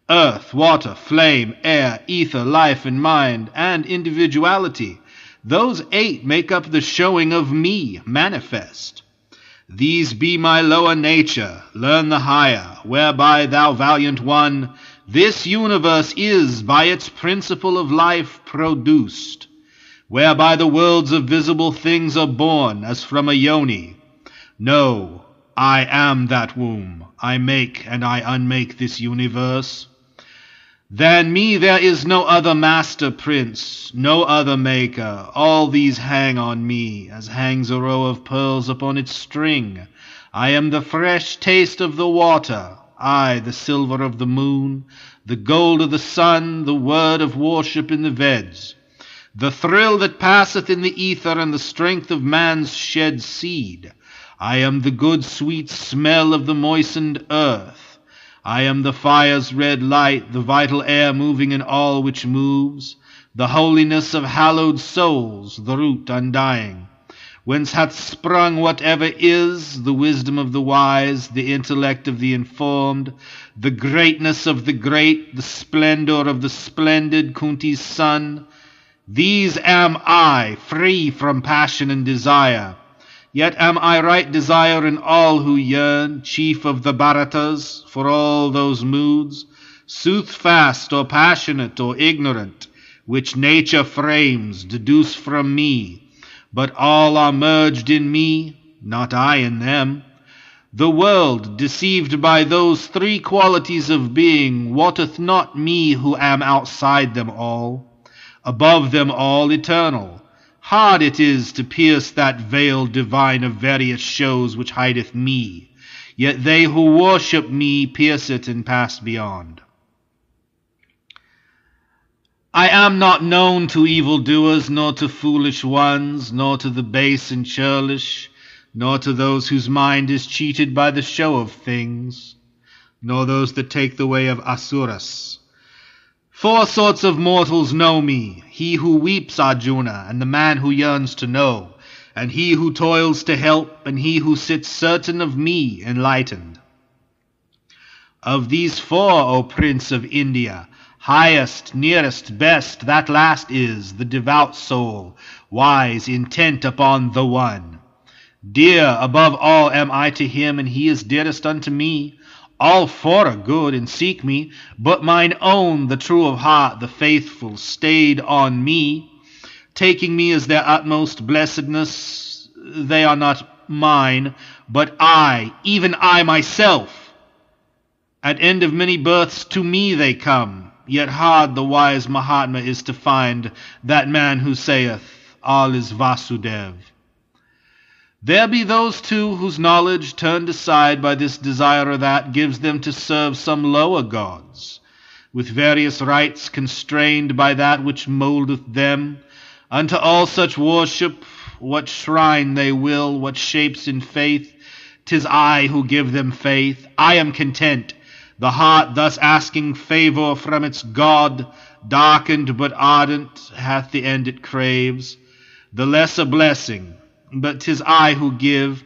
Earth, water, flame, air, ether, life and mind, and individuality, those 8 make up the showing of me manifest. These be my lower nature, learn the higher, whereby thou valiant one, this universe is by its principle of life produced, whereby the worlds of visible things are born, as from a yoni. Know, I am that womb, I make and I unmake this universe. Than me there is no other master, prince, no other maker. All these hang on me, as hangs a row of pearls upon its string. I am the fresh taste of the water, I the silver of the moon, the gold of the sun, the word of worship in the Veds, the thrill that passeth in the ether, and the strength of man's shed seed. I am the good sweet smell of the moistened earth. I am the fire's red light, the vital air moving in all which moves, the holiness of hallowed souls, the root undying, whence hath sprung whatever is, the wisdom of the wise, the intellect of the informed, the greatness of the great, the splendor of the splendid, Kunti's son. These am I, free from passion and desire. Yet am I right desire in all who yearn, chief of the Bharatas, for all those moods, soothfast or passionate or ignorant, which nature frames, deduce from me, but all are merged in me, not I in them. The world, deceived by those 3 qualities of being, wotteth not me who am outside them all, above them all eternal. Hard it is to pierce that veil divine of various shows which hideth me, yet they who worship me pierce it and pass beyond. I am not known to evildoers, nor to foolish ones, nor to the base and churlish, nor to those whose mind is cheated by the show of things, nor those that take the way of asuras. 4 sorts of mortals know me, he who weeps, Arjuna, and the man who yearns to know, and he who toils to help, and he who sits certain of me, enlightened. Of these 4, O Prince of India, highest, nearest, best, that last is, the devout soul, wise, intent upon the one. Dear above all am I to him, and he is dearest unto me. All 4 are good and seek me, but mine own, the true of heart, the faithful, stayed on me, taking me as their utmost blessedness. They are not mine, but I, even I myself. At end of many births to me they come, yet hard the wise Mahatma is to find that man who saith, all is Vasudev. There be those too whose knowledge, turned aside by this desire or that, gives them to serve some lower gods, with various rites constrained by that which mouldeth them, unto all such worship, what shrine they will, what shapes in faith. 'Tis I who give them faith. I am content, the heart thus asking favour from its God, darkened but ardent, hath the end it craves. The less a blessing, but 'tis I who give,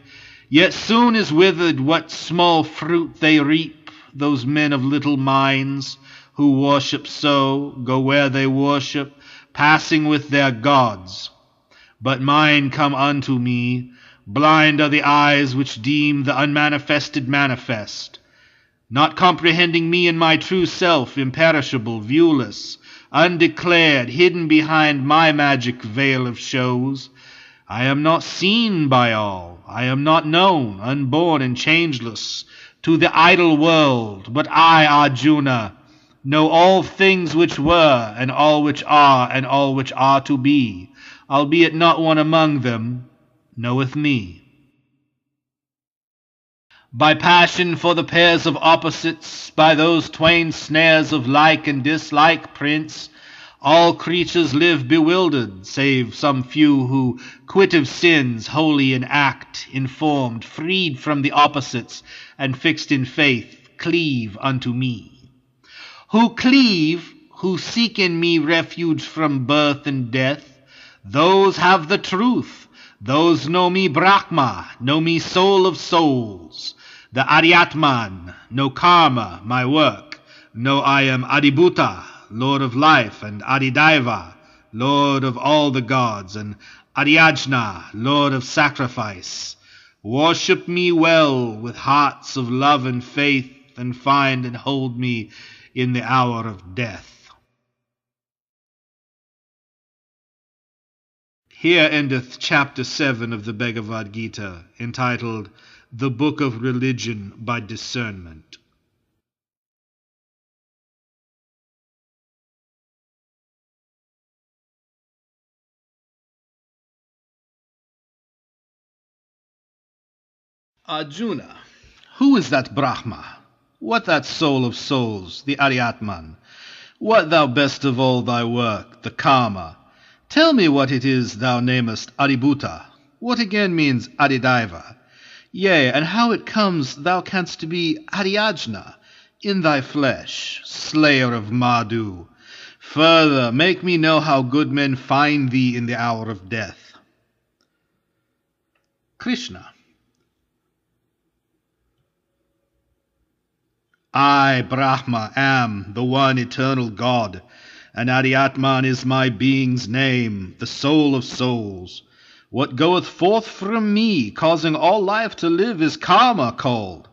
yet soon is withered what small fruit they reap. Those men of little minds, who worship so, go where they worship, passing with their gods. But mine come unto me, blind are the eyes which deem the unmanifested manifest, not comprehending me and my true self, imperishable, viewless, undeclared, hidden behind my magic veil of shows. I am not seen by all, I am not known, unborn and changeless, to the idle world, but I, Arjuna, know all things which were, and all which are, and all which are to be, albeit not one among them knoweth me. By passion for the pairs of opposites, by those twain snares of like and dislike, Prince, all creatures live bewildered, save some few who, quit of sins, holy in act, informed, freed from the opposites, and fixed in faith, cleave unto me. Who cleave, who seek in me refuge from birth and death, those have the truth. Those know me Brahma, know me soul of souls, the Aryatman, know karma, my work, know I am Adibhuta, Lord of life, and Adidaiva, Lord of all the gods, and Aryajna, Lord of sacrifice. Worship me well with hearts of love and faith, and find and hold me in the hour of death. Here endeth chapter 7 of the Bhagavad Gita, entitled The Book of Religion by Discernment. Arjuna, who is that Brahma? What that soul of souls, the Aryatman? What thou best of all thy work, the karma? Tell me what it is thou namest Adibhuta. What again means Adidaiva? Yea, and how it comes thou canst to be Aryajna in thy flesh, slayer of Madhu. Further, make me know how good men find thee in the hour of death. Krishna. I, Brahma, am the one eternal God, and Aryatman is my being's name, the soul of souls. What goeth forth from me, causing all life to live, is karma called.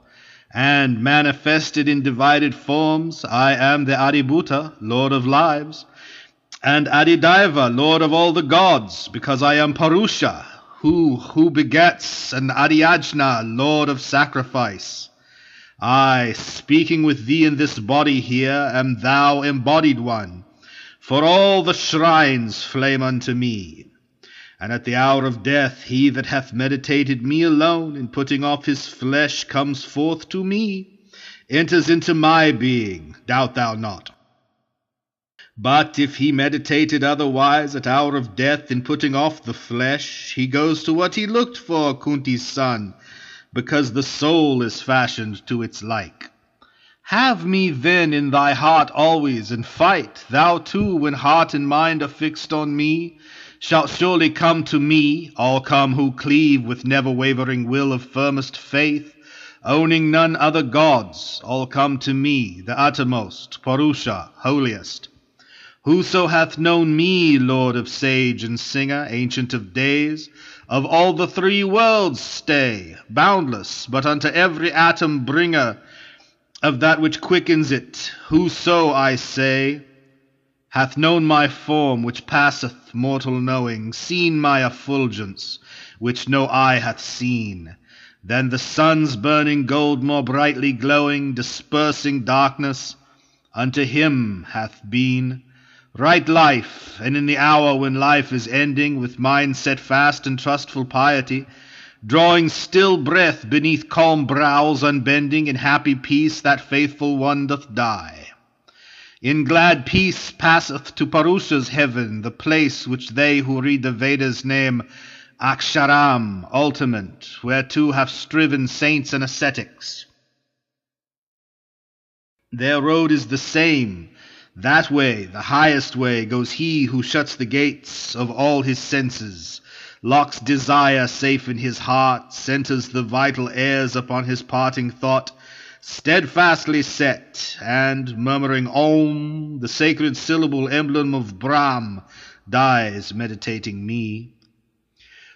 And manifested in divided forms, I am the Adibhuta, Lord of lives, and Adidaiva, Lord of all the gods, because I am Purusha, who begets, and Aryajna, Lord of sacrifice. I, speaking with thee in this body here, am thou embodied one. For all the shrines flame unto me. And at the hour of death, he that hath meditated me alone, in putting off his flesh, comes forth to me, enters into my being, doubt thou not. But if he meditated otherwise, at hour of death, in putting off the flesh, he goes to what he looked for, Kunti's son, because the soul is fashioned to its like. Have me then in thy heart always, and fight. Thou too, when heart and mind are fixed on me, shalt surely come to me, all come who cleave with never-wavering will of firmest faith, owning none other gods, all come to me, the uttermost, Purusha, holiest. Whoso hath known me, Lord of sage and singer, ancient of days, of all the three worlds stay, boundless, but unto every atom bringer of that which quickens it, whoso, I say, hath known my form, which passeth mortal knowing, seen my effulgence, which no eye hath seen, than the sun's burning gold more brightly glowing, dispersing darkness, unto him hath been right life, and in the hour when life is ending, with mind set fast in trustful piety, drawing still breath beneath calm brows unbending, in happy peace that faithful one doth die. In glad peace passeth to Purusha's heaven, the place which they who read the Vedas name Aksharam, ultimate, whereto have striven saints and ascetics. Their road is the same. That way, the highest way, goes he who shuts the gates of all his senses, locks desire safe in his heart, centers the vital airs upon his parting thought, steadfastly set, and, murmuring Om, the sacred syllable emblem of Brahm, dies meditating me.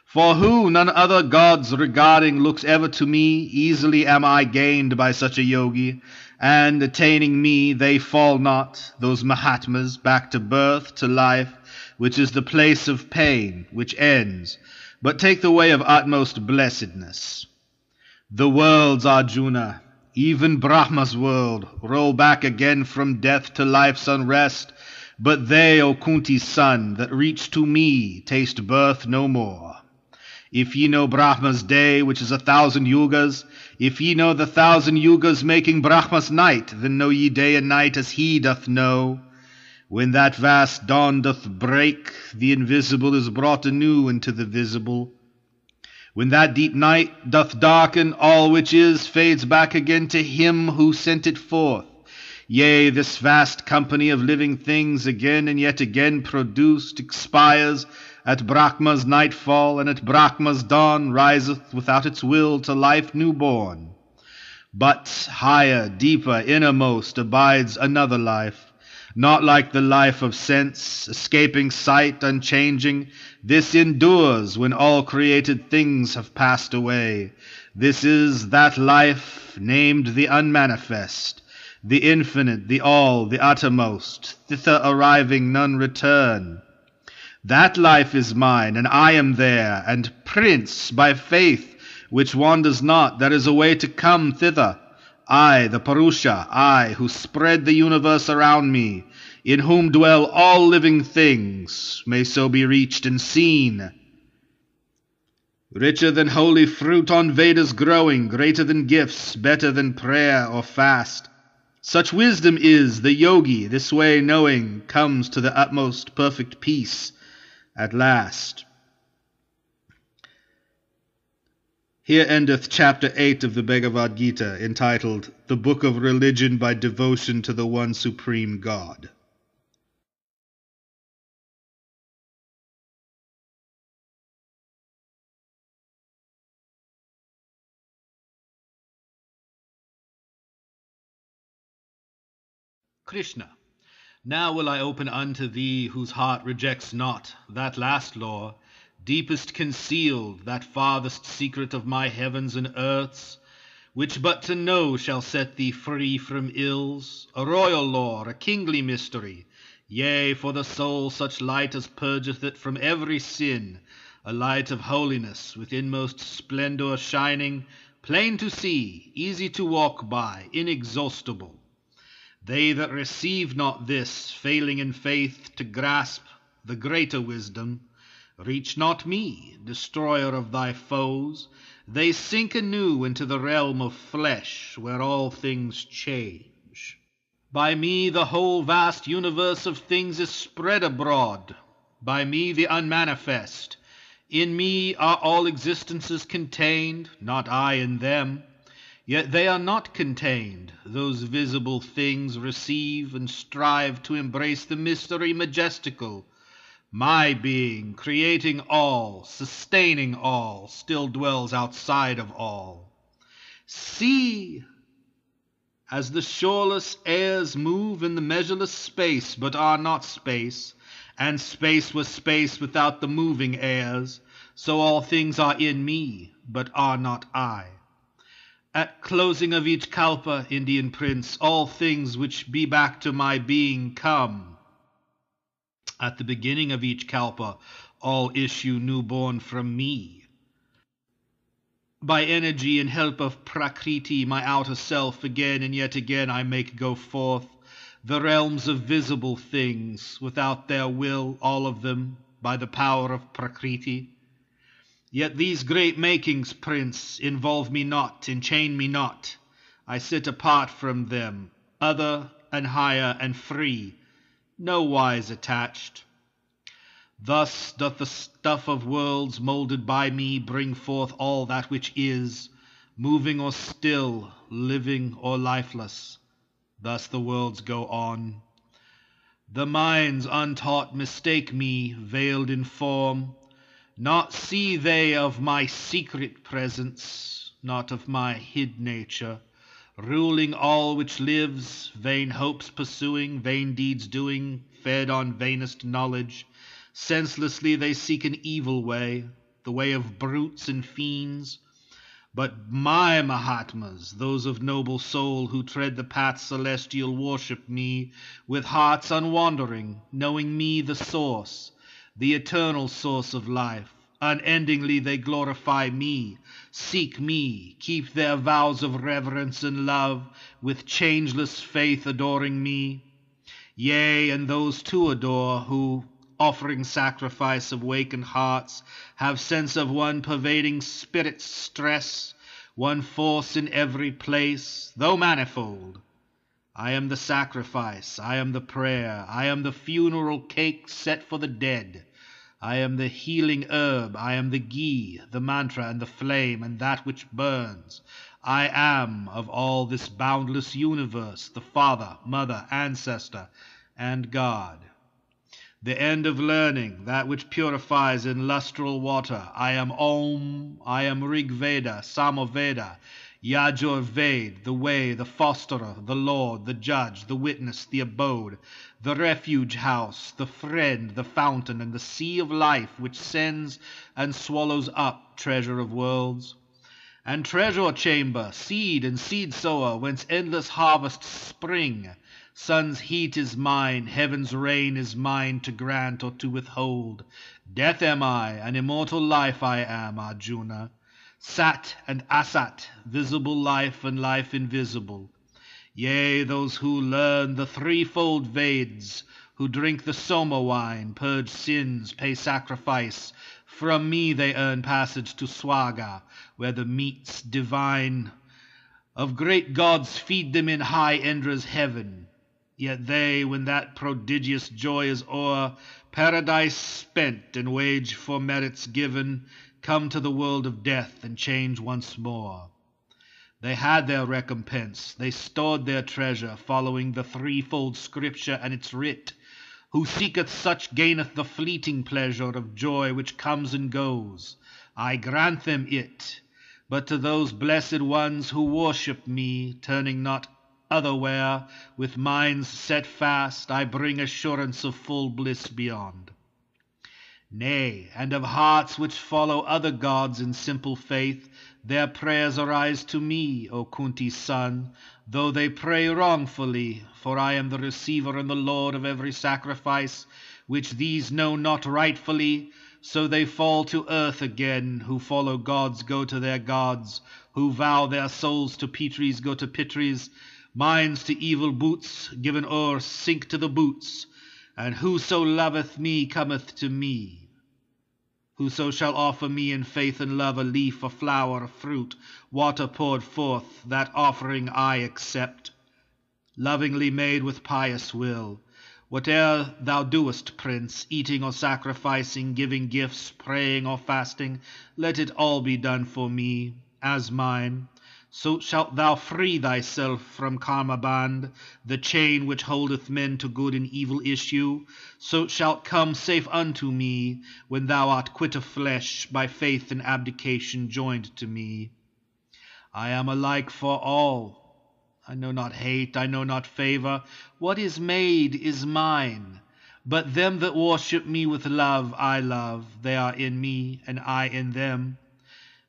For who, none other gods regarding, looks ever to me, easily am I gained by such a yogi, and, attaining me, they fall not, those Mahatmas, back to birth, to life, which is the place of pain, which ends, but take the way of utmost blessedness. The worlds, Arjuna, even Brahma's world, roll back again from death to life's unrest, but they, O Kunti's son, that reach to me, taste birth no more. If ye know Brahma's day, which is 1,000 yugas, if ye know the 1,000 yugas making Brahma's night, then know ye day and night as he doth know. When that vast dawn doth break, the invisible is brought anew into the visible. When that deep night doth darken, all which is fades back again to him who sent it forth. Yea, this vast company of living things, again and yet again produced, expires at Brahma's nightfall, and at Brahma's dawn riseth without its will to life newborn. But higher, deeper, innermost abides another life, not like the life of sense, escaping sight, unchanging. This endures when all created things have passed away. This is that life named the unmanifest, the infinite, the all, the uttermost, thither arriving none return. That life is mine, and I am there, and prince by faith, which wanders not, there is a way to come thither. I, the Purusha, I, who spread the universe around me, in whom dwell all living things, may so be reached and seen. Richer than holy fruit on Vedas growing, greater than gifts, better than prayer or fast. Such wisdom is, the yogi, this way knowing, comes to the utmost perfect peace at last. Here endeth chapter 8 of the Bhagavad Gita, entitled The Book of Religion by Devotion to the One Supreme God. Krishna, now will I open unto thee, whose heart rejects not, that last law, deepest concealed, that farthest secret of my heavens and earths, which but to know shall set thee free from ills, a royal lore, a kingly mystery, yea, for the soul such light as purgeth it from every sin, a light of holiness, with inmost splendour shining, plain to see, easy to walk by, inexhaustible. They that receive not this, failing in faith to grasp the greater wisdom, reach not me, destroyer of thy foes. They sink anew into the realm of flesh, where all things change. By me the whole vast universe of things is spread abroad, by me the unmanifest. In me are all existences contained, not I in them. Yet they are not contained. Those visible things receive and strive to embrace the mystery majestical. My being, creating all, sustaining all, still dwells outside of all. See, as the shoreless airs move in the measureless space, but are not space, and space was space without the moving airs, so all things are in me, but are not I. At closing of each kalpa, Indian prince, all things which be back to my being come. At the beginning of each kalpa, all issue newborn from me. By energy and help of Prakriti, my outer self, again and yet again I make go forth. the realms of visible things, without their will, all of them, by the power of Prakriti. Yet these great makings, Prince, involve me not, enchain me not. I sit apart from them, other and higher and free, no wise attached. Thus doth the stuff of worlds moulded by me bring forth all that which is, moving or still, living or lifeless. Thus the worlds go on. The minds untaught mistake me, veiled in form. Not see they of my secret presence, not of my hid nature, ruling all which lives, vain hopes pursuing, vain deeds doing, fed on vainest knowledge. Senselessly they seek an evil way, the way of brutes and fiends. But my Mahatmas, those of noble soul who tread the path celestial, worship me with hearts unwandering, knowing me the source, the eternal source of life. Unendingly they glorify me, seek me, keep their vows of reverence and love, with changeless faith adoring me. Yea, and those too adore, who, offering sacrifice of wakened hearts, have sense of one pervading spirit's stress, one force in every place, though manifold. I am the sacrifice, I am the prayer, I am the funeral cake set for the dead. I am the healing herb, I am the ghee, the mantra and the flame, and that which burns. I am of all this boundless universe, the father, mother, ancestor, and God. The end of learning, that which purifies in lustral water. I am Om, I am Rig Veda, Samaveda, Yajur Ved, the way, the fosterer, the Lord, the judge, the witness, the abode, the refuge house, the friend, the fountain, and the sea of life which sends and swallows up treasure of worlds. And treasure chamber, seed and seed sower, whence endless harvests spring. Sun's heat is mine, heaven's rain is mine to grant or to withhold. Death am I, and immortal life I am, Arjuna. Sat and Asat, visible life and life invisible. Yea, those who learn the threefold Veds, who drink the Soma wine, purge sins, pay sacrifice, from me they earn passage to Swaga, where the meats divine of great gods feed them in high Indra's heaven. Yet they, when that prodigious joy is o'er, paradise spent and wage for merits given, come to the world of death and change once more. They had their recompense, they stored their treasure, following the threefold scripture and its writ. Who seeketh such gaineth the fleeting pleasure of joy which comes and goes. I grant them it. But to those blessed ones who worship me, turning not otherwhere, with minds set fast, I bring assurance of full bliss beyond. Nay, and of hearts which follow other gods in simple faith, their prayers arise to me, O Kunti's son, though they pray wrongfully, for I am the receiver and the Lord of every sacrifice, which these know not rightfully, so they fall to earth again. Who follow gods go to their gods, who vow their souls to Pitris go to Pitris, minds to evil boots given o'er sink to the boots, and whoso loveth me cometh to me. Whoso shall offer me in faith and love a leaf, a flower, a fruit, water poured forth, that offering I accept, lovingly made with pious will. Whate'er thou doest, Prince, eating or sacrificing, giving gifts, praying or fasting, let it all be done for me, as mine. So shalt thou free thyself from karma band, the chain which holdeth men to good and evil issue. So shalt come safe unto me, when thou art quit of flesh, by faith and abdication joined to me. I am alike for all. I know not hate, I know not favor. What is made is mine. But them that worship me with love I love. They are in me, and I in them.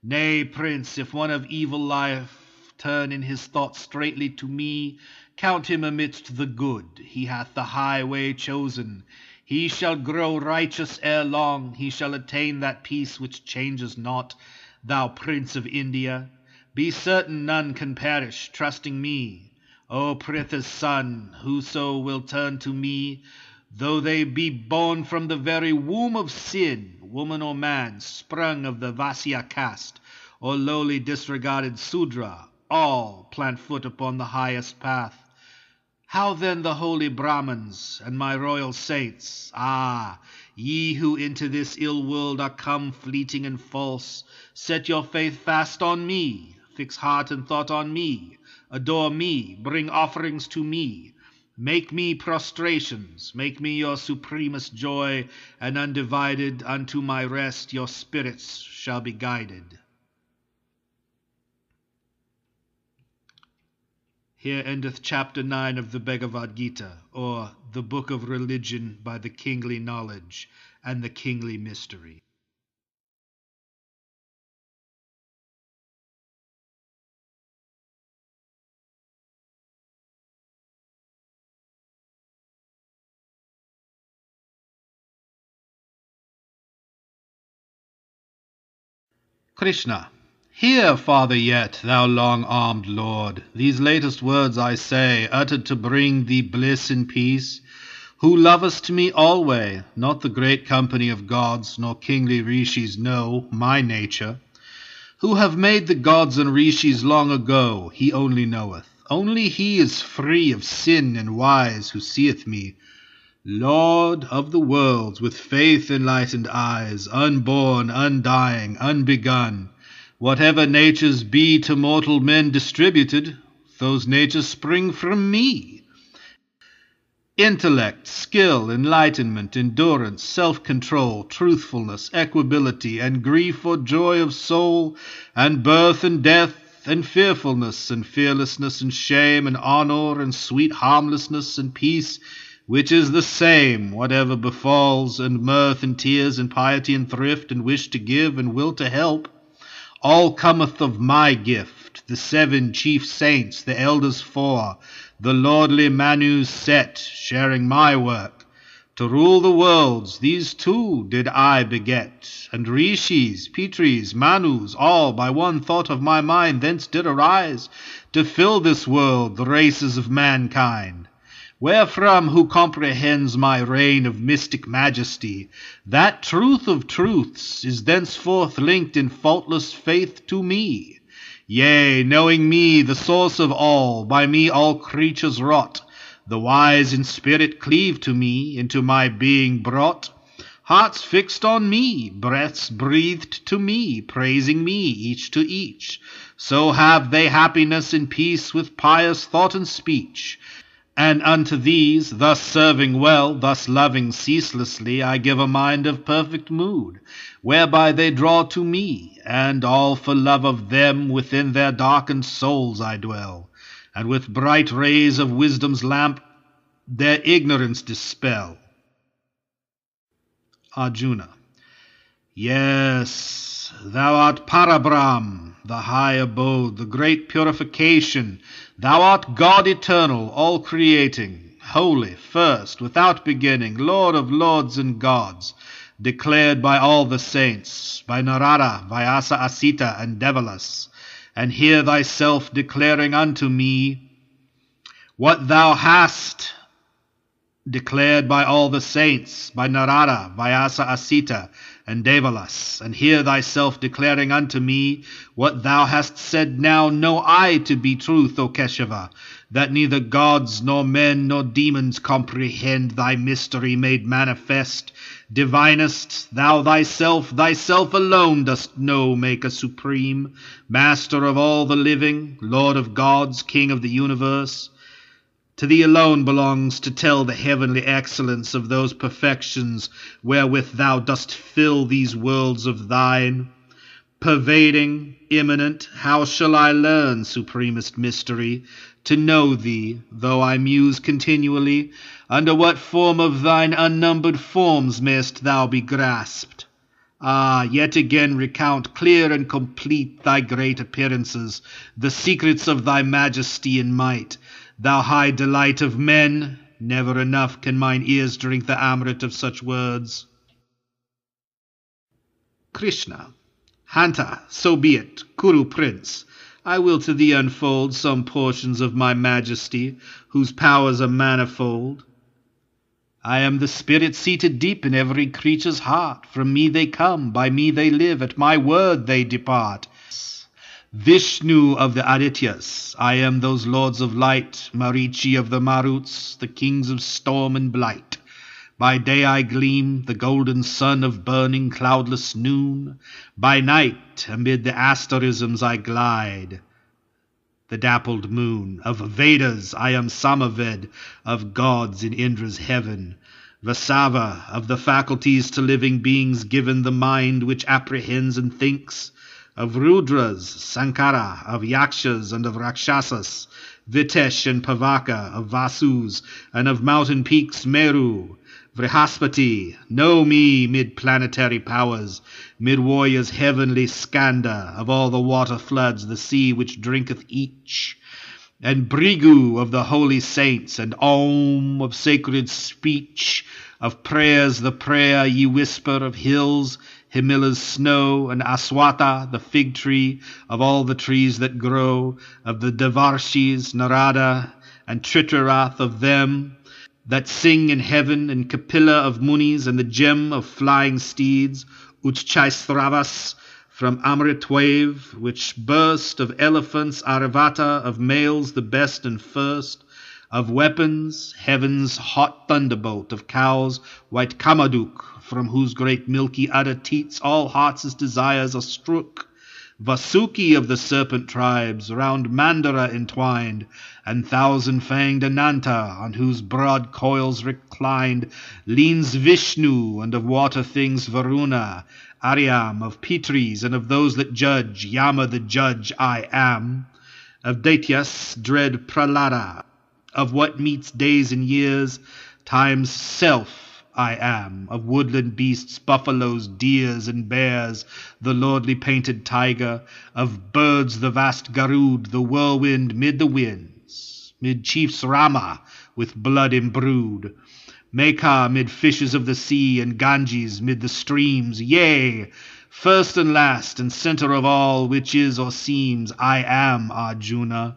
Nay, Prince, if one of evil life turn in his thoughts straightly to me, count him amidst the good. He hath the high way chosen. He shall grow righteous ere long. He shall attain that peace which changes not. Thou Prince of India, be certain none can perish, trusting me. O Pritha's son, whoso will turn to me, though they be born from the very womb of sin, woman or man, sprung of the Vasya caste, or lowly disregarded Sudra, all plant foot upon the highest path. How then the holy Brahmins and my royal saints? Ah, ye who into this ill world are come fleeting and false, set your faith fast on me, fix heart and thought on me, adore me, bring offerings to me, make me prostrations, make me your supremest joy, and undivided unto my rest your spirits shall be guided. Here endeth chapter 9 of the Bhagavad Gita, or the Book of Religion by the Kingly Knowledge and the Kingly Mystery. Krishna. Hear, Father, yet, thou long-armed Lord, these latest words I say, uttered to bring thee bliss and peace, who lovest me alway, not the great company of gods, nor kingly rishis know my nature, who have made the gods and rishis long ago, he only knoweth. Only he is free of sin and wise who seeth me, Lord of the worlds, with faith-enlightened eyes, unborn, undying, unbegun. Whatever natures be to mortal men distributed, those natures spring from me. Intellect, skill, enlightenment, endurance, self-control, truthfulness, equability, and grief or joy of soul, and birth and death, and fearfulness, and fearlessness, and shame, and honor, and sweet harmlessness, and peace, which is the same, whatever befalls, and mirth, and tears, and piety, and thrift, and wish to give, and will to help, all cometh of my gift, the 7 chief saints, the elders 4, the lordly Manus set, sharing my work. To rule the worlds, these 2 did I beget, and Rishis, Pitris, Manus, all by one thought of my mind thence did arise, to fill this world, the races of mankind. Wherefrom who comprehends my reign of mystic majesty, that truth of truths is thenceforth linked in faultless faith to me. Yea, knowing me, the source of all, by me all creatures wrought, the wise in spirit cleave to me, into my being brought, hearts fixed on me, breaths breathed to me, praising me each to each. So have they happiness and peace with pious thought and speech. And unto these, thus serving well, thus loving ceaselessly, I give a mind of perfect mood, whereby they draw to me, and all for love of them within their darkened souls I dwell, and with bright rays of wisdom's lamp their ignorance dispel. Arjuna. Yes, thou art Parabrahm, the high abode, the great purification. Thou art God eternal, all-creating, holy, first, without beginning, Lord of lords and gods, declared by all the saints, by Narada, Vyasa, Asita, and Devalas, and hear thyself declaring unto me what thou hast, declared by all the saints, by Narada, Vyasa, Asita, and Devalas, and hear thyself declaring unto me what thou hast said now know I to be truth, O Keshava, that neither gods nor men nor demons comprehend thy mystery made manifest. Divinest, thou thyself alone dost know, Maker supreme, Master of all the living, Lord of gods, King of the universe. To thee alone belongs to tell the heavenly excellence of those perfections wherewith thou dost fill these worlds of thine. Pervading, immanent, how shall I learn, supremest mystery, to know thee, though I muse continually? Under what form of thine unnumbered forms mayst thou be grasped? Ah, yet again recount clear and complete thy great appearances, the secrets of thy majesty and might. Thou high delight of men, never enough can mine ears drink the amrit of such words. Krishna. Hanta, so be it, Kuru Prince. I will to thee unfold some portions of my majesty, whose powers are manifold. I am the spirit seated deep in every creature's heart. From me they come, by me they live, at my word they depart. Vishnu of the Adityas, I am those lords of light, Marichi of the Maruts, the kings of storm and blight. By day I gleam, the golden sun of burning cloudless noon. By night, amid the asterisms I glide, the dappled moon. Of Vedas I am Samaved, of gods in Indra's heaven. Vasava, of the faculties to living beings given, the mind which apprehends and thinks. Of Rudras, Sankara, of Yakshas and of Rakshasas. Vitesh and Pavaka, of Vasus, and of mountain peaks Meru. Vrihaspati, know me mid planetary powers, mid warriors heavenly Skanda, of all the water floods, the sea which drinketh each. And Brigu of the holy saints, and Om of sacred speech, of prayers the prayer ye whisper, of hills, Himila's snow, and Aswata, the fig tree, of all the trees that grow, of the Devarshis, Narada, and Trittarath, of them that sing in heaven, and Kapila of Munis, and the gem of flying steeds, Uchchaisravas, from Amrit wave, which burst, of elephants, Aravata, of males the best and first, of weapons, heaven's hot thunderbolt, of cows, white Kamaduk, from whose great milky udder teats all hearts' desires are strook. Vasuki of the serpent tribes, round Mandara entwined, and thousand-fanged Ananta, on whose broad coils reclined, leans Vishnu, and of water things Varuna, Aryam, of Pitris, and of those that judge, Yama the judge I am. Of Daityas, dread Pralada, of what meets days and years, time's self I am. Of woodland beasts, buffaloes, deers, and bears, the lordly painted tiger. Of birds the vast Garud, the whirlwind mid the winds, mid chiefs Rama, with blood imbrued. Meka mid fishes of the sea, and Ganges mid the streams. Yea, first and last, and center of all which is or seems, I am Arjuna.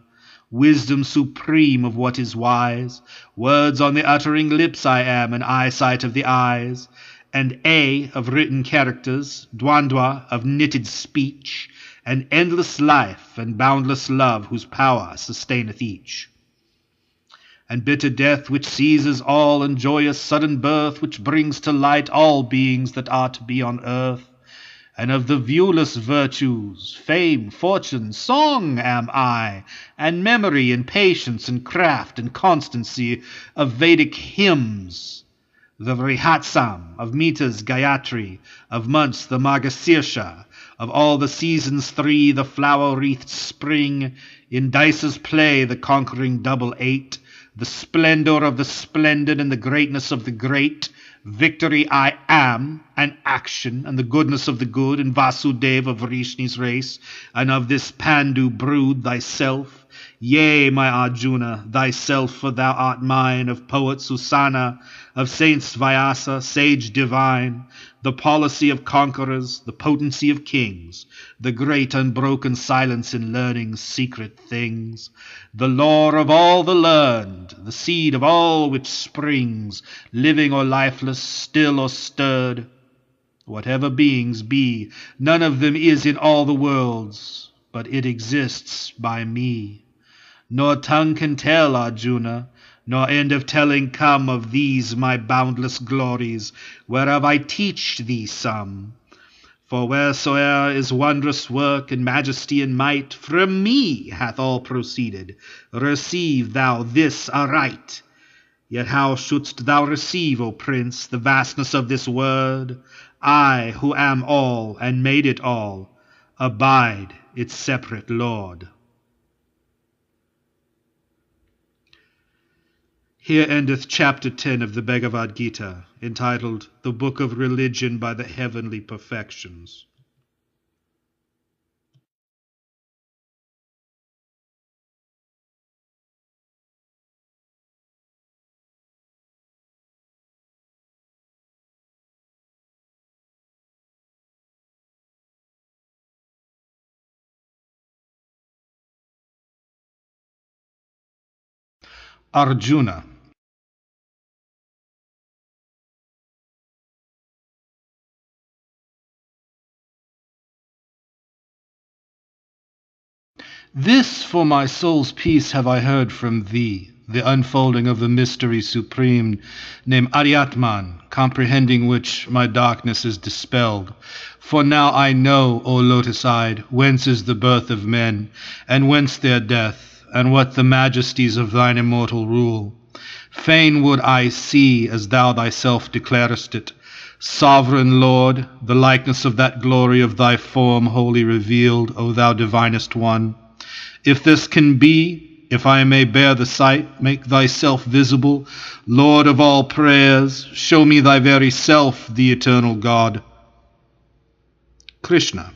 Wisdom supreme of what is wise, words on the uttering lips I am, and eyesight of the eyes, and A of written characters, Dwandwa of knitted speech, and endless life and boundless love whose power sustaineth each. And bitter death which seizes all, and joyous sudden birth which brings to light all beings that are to be on earth. And of the viewless virtues, fame, fortune, song am I, and memory, and patience, and craft, and constancy, of Vedic hymns, the Vrihatsam, of Mita's Gayatri, of months the Margasirsha, of all the seasons three, the flower-wreathed spring, in Dice's play the conquering double eight, the splendor of the splendid, and the greatness of the great, victory I am, and action, and the goodness of the good, and Vasudeva of Vrishni's race, and of this Pandu brood thyself. Yea, my Arjuna, thyself, for thou art mine, of poets Usana, of saints Vyasa, sage divine, the policy of conquerors, the potency of kings, the great unbroken silence in learning's secret things, the lore of all the learned, the seed of all which springs, living or lifeless, still or stirred. Whatever beings be, none of them is in all the worlds, but it exists by me. Nor tongue can tell, Arjuna, nor end of telling come of these my boundless glories, whereof I teach thee some. For wheresoe'er is wondrous work, and majesty and might, from me hath all proceeded. Receive thou this aright. Yet how shouldst thou receive, O Prince, the vastness of this word? I, who am all, and made it all, abide its separate Lord. Here endeth chapter 10 of the Bhagavad Gita, entitled The Book of Religion by the Heavenly Perfections. Arjuna. This for my soul's peace have I heard from thee, the unfolding of the mystery supreme, named Aryatman, comprehending which my darkness is dispelled. For now I know, O lotus-eyed, whence is the birth of men, and whence their death, and what the majesties of thine immortal rule. Fain would I see, as thou thyself declarest it, Sovereign Lord, the likeness of that glory of thy form wholly revealed, O thou divinest one. If this can be, if I may bear the sight, make thyself visible, Lord of all prayers, show me thy very self, the eternal God. Krishna.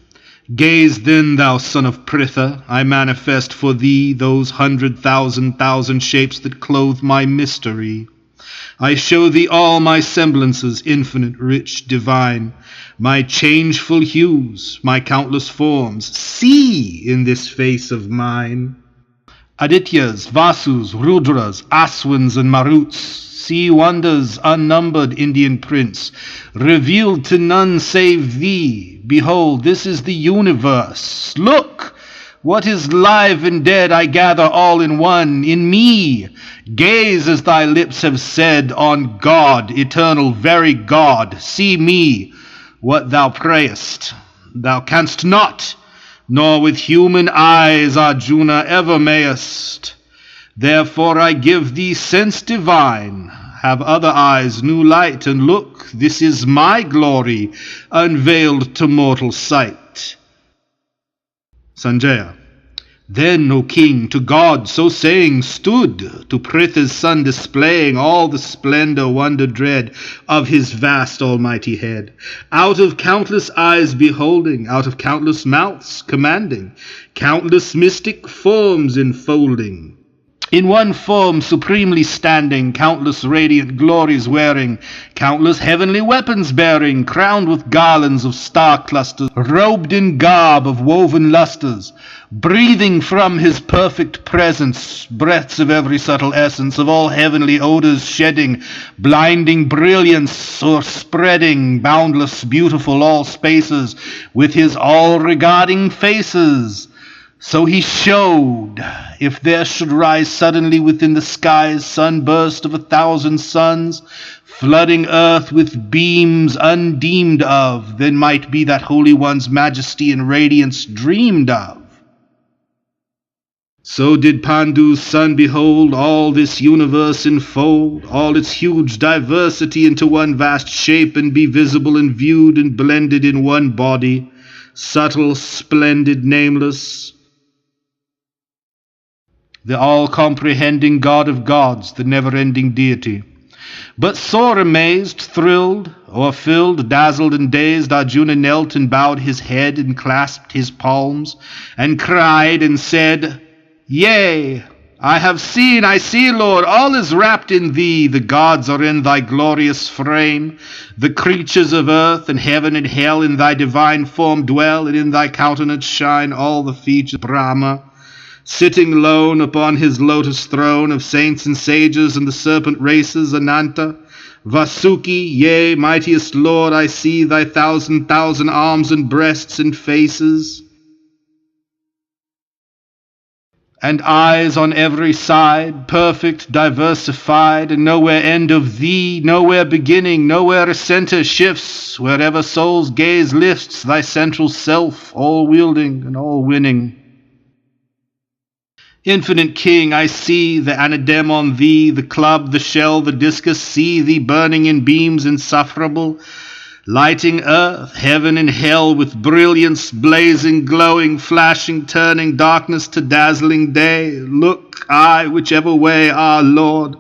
Gaze then, thou son of Pritha, I manifest for thee those 100,000 shapes that clothe my mystery. I show thee all my semblances, infinite, rich, divine, my changeful hues, my countless forms. See in this face of mine. Adityas, Vasus, Rudras, Aswins, and Maruts, see wonders unnumbered, Indian prince, revealed to none save thee. Behold, this is the universe. Look! What is live and dead I gather all in one, in me. Gaze as thy lips have said on God, eternal, very God. See me, what thou prayest. Thou canst not, nor with human eyes, Arjuna, ever mayest. Therefore I give thee sense divine. Have other eyes, new light, and look, this is my glory, unveiled to mortal sight. Sanjaya. Then, O king, to God so saying stood, to Pritha's son displaying all the splendor, wonder, dread of his vast almighty head. Out of countless eyes beholding, out of countless mouths commanding, countless mystic forms enfolding. In one form supremely standing, countless radiant glories wearing, countless heavenly weapons bearing, crowned with garlands of star clusters, robed in garb of woven lustres, breathing from his perfect presence breaths of every subtle essence, of all heavenly odors shedding, blinding brilliance o'erspreading, boundless, beautiful all spaces, with his all-regarding faces. So he showed, if there should rise suddenly within the skies sunburst of 1,000 suns, flooding earth with beams undeemed of, then might be that Holy One's majesty and radiance dreamed of. So did Pandu's son behold all this universe enfold, all its huge diversity into one vast shape, and be visible and viewed and blended in one body, subtle, splendid, nameless, the all-comprehending God of gods, the never-ending deity. But sore amazed, thrilled, o'erfilled, dazzled and dazed, Arjuna knelt and bowed his head and clasped his palms, and cried and said, Yea, I see, Lord, all is wrapped in thee, the gods are in thy glorious frame, the creatures of earth and heaven and hell in thy divine form dwell, and in thy countenance shine all the features of Brahma, sitting lone upon his lotus throne of saints and sages and the serpent races, Ananta, Vasuki, yea, mightiest Lord, I see thy thousand arms and breasts and faces, and eyes on every side, perfect, diversified, and nowhere end of thee, nowhere beginning, nowhere a center shifts, wherever soul's gaze lifts, thy central self, all wielding and all winning. Infinite King, I see the anadem on thee, the club, the shell, the discus, see thee burning in beams insufferable, lighting earth, heaven, and hell with brilliance, blazing, glowing, flashing, turning darkness to dazzling day. Look, I, whichever way, our Lord,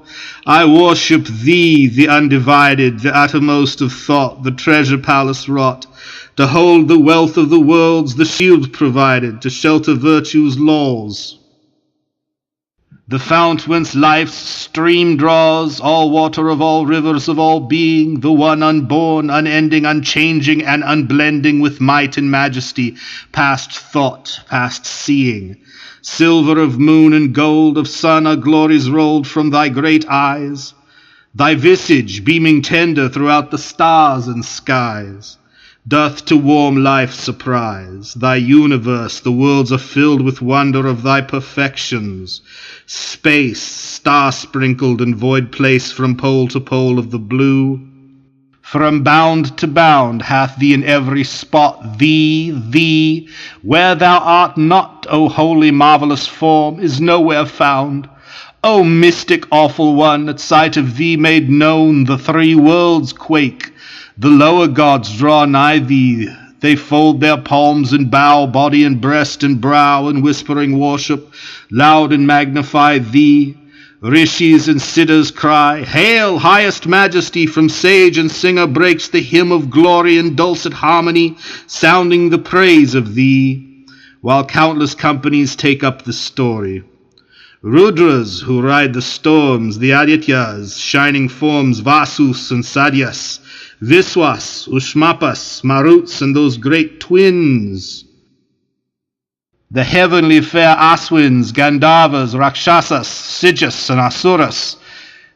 I worship thee, the undivided, the uttermost of thought, the treasure palace wrought, to hold the wealth of the worlds, the shield provided, to shelter virtue's laws, the fount whence life's stream draws, all water of all rivers of all being, the one unborn, unending, unchanging, and unblending with might and majesty, past thought, past seeing. Silver of moon and gold of sun are glories rolled from thy great eyes, thy visage beaming tender throughout the stars and skies, doth to warm life surprise. Thy universe, the worlds are filled with wonder of thy perfections. Space, star-sprinkled and void place from pole to pole of the blue. From bound to bound hath thee in every spot thee, where thou art not, O holy marvelous form, is nowhere found. O mystic awful one, at sight of thee made known, the three worlds quake. The lower gods draw nigh thee, they fold their palms and bow, body and breast and brow, in whispering worship, loud and magnify thee. Rishis and siddhas cry, Hail, highest majesty! From sage and singer breaks the hymn of glory in dulcet harmony, sounding the praise of thee, while countless companies take up the story. Rudras who ride the storms, the Adityas, shining forms, Vasus and Sadyas, Viswas, Ushmapas, Maruts, and those great twins. The heavenly fair Aswins, Gandharvas, Rakshasas, Sijas, and Asuras.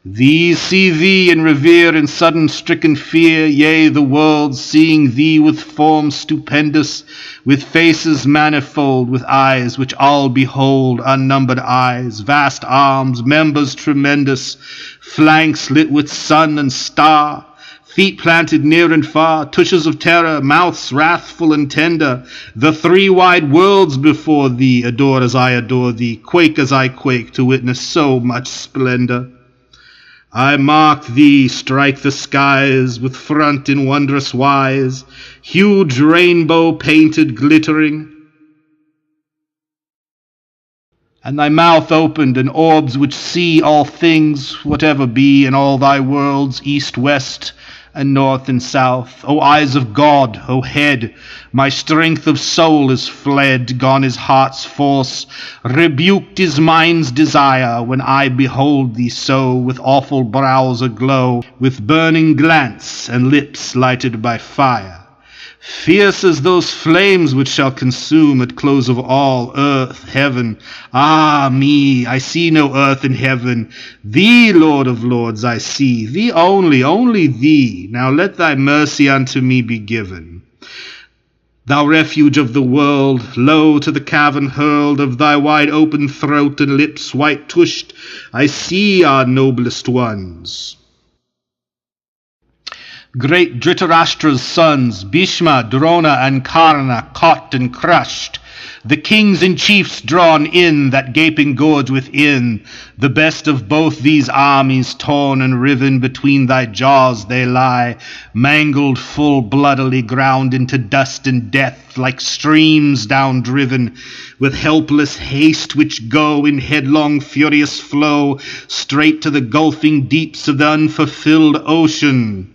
These see thee and revere in sudden stricken fear, yea, the world seeing thee with forms stupendous, with faces manifold, with eyes which all behold, unnumbered eyes, vast arms, members tremendous, flanks lit with sun and star, feet planted near and far, tushes of terror, mouths wrathful and tender, the three wide worlds before thee adore as I adore thee, quake as I quake to witness so much splendor. I mark thee strike the skies with front in wondrous wise, huge rainbow painted glittering, and thy mouth opened, and orbs which see all things, whatever be, in all thy worlds, east, west, and north and south. O eyes of God, O head, my strength of soul is fled, gone is heart's force, rebuked is mind's desire, when I behold thee so, with awful brows aglow, with burning glance, and lips lighted by fire. Fierce as those flames which shall consume at close of all, earth, heaven. Ah me, I see no earth and heaven. Thee, Lord of lords, I see, thee only thee. Now let thy mercy unto me be given. Thou refuge of the world, low to the cavern hurled, of thy wide open throat and lips white tushed, I see our noblest ones. Great Dhritarashtra's sons, Bhishma, Drona, and Karna, caught and crushed. The kings and chiefs drawn in, that gaping gorge within. The best of both these armies, torn and riven, between thy jaws they lie, mangled full bloodily, ground into dust and death, like streams down driven, with helpless haste which go in headlong furious flow, straight to the gulfing deeps of the unfulfilled ocean.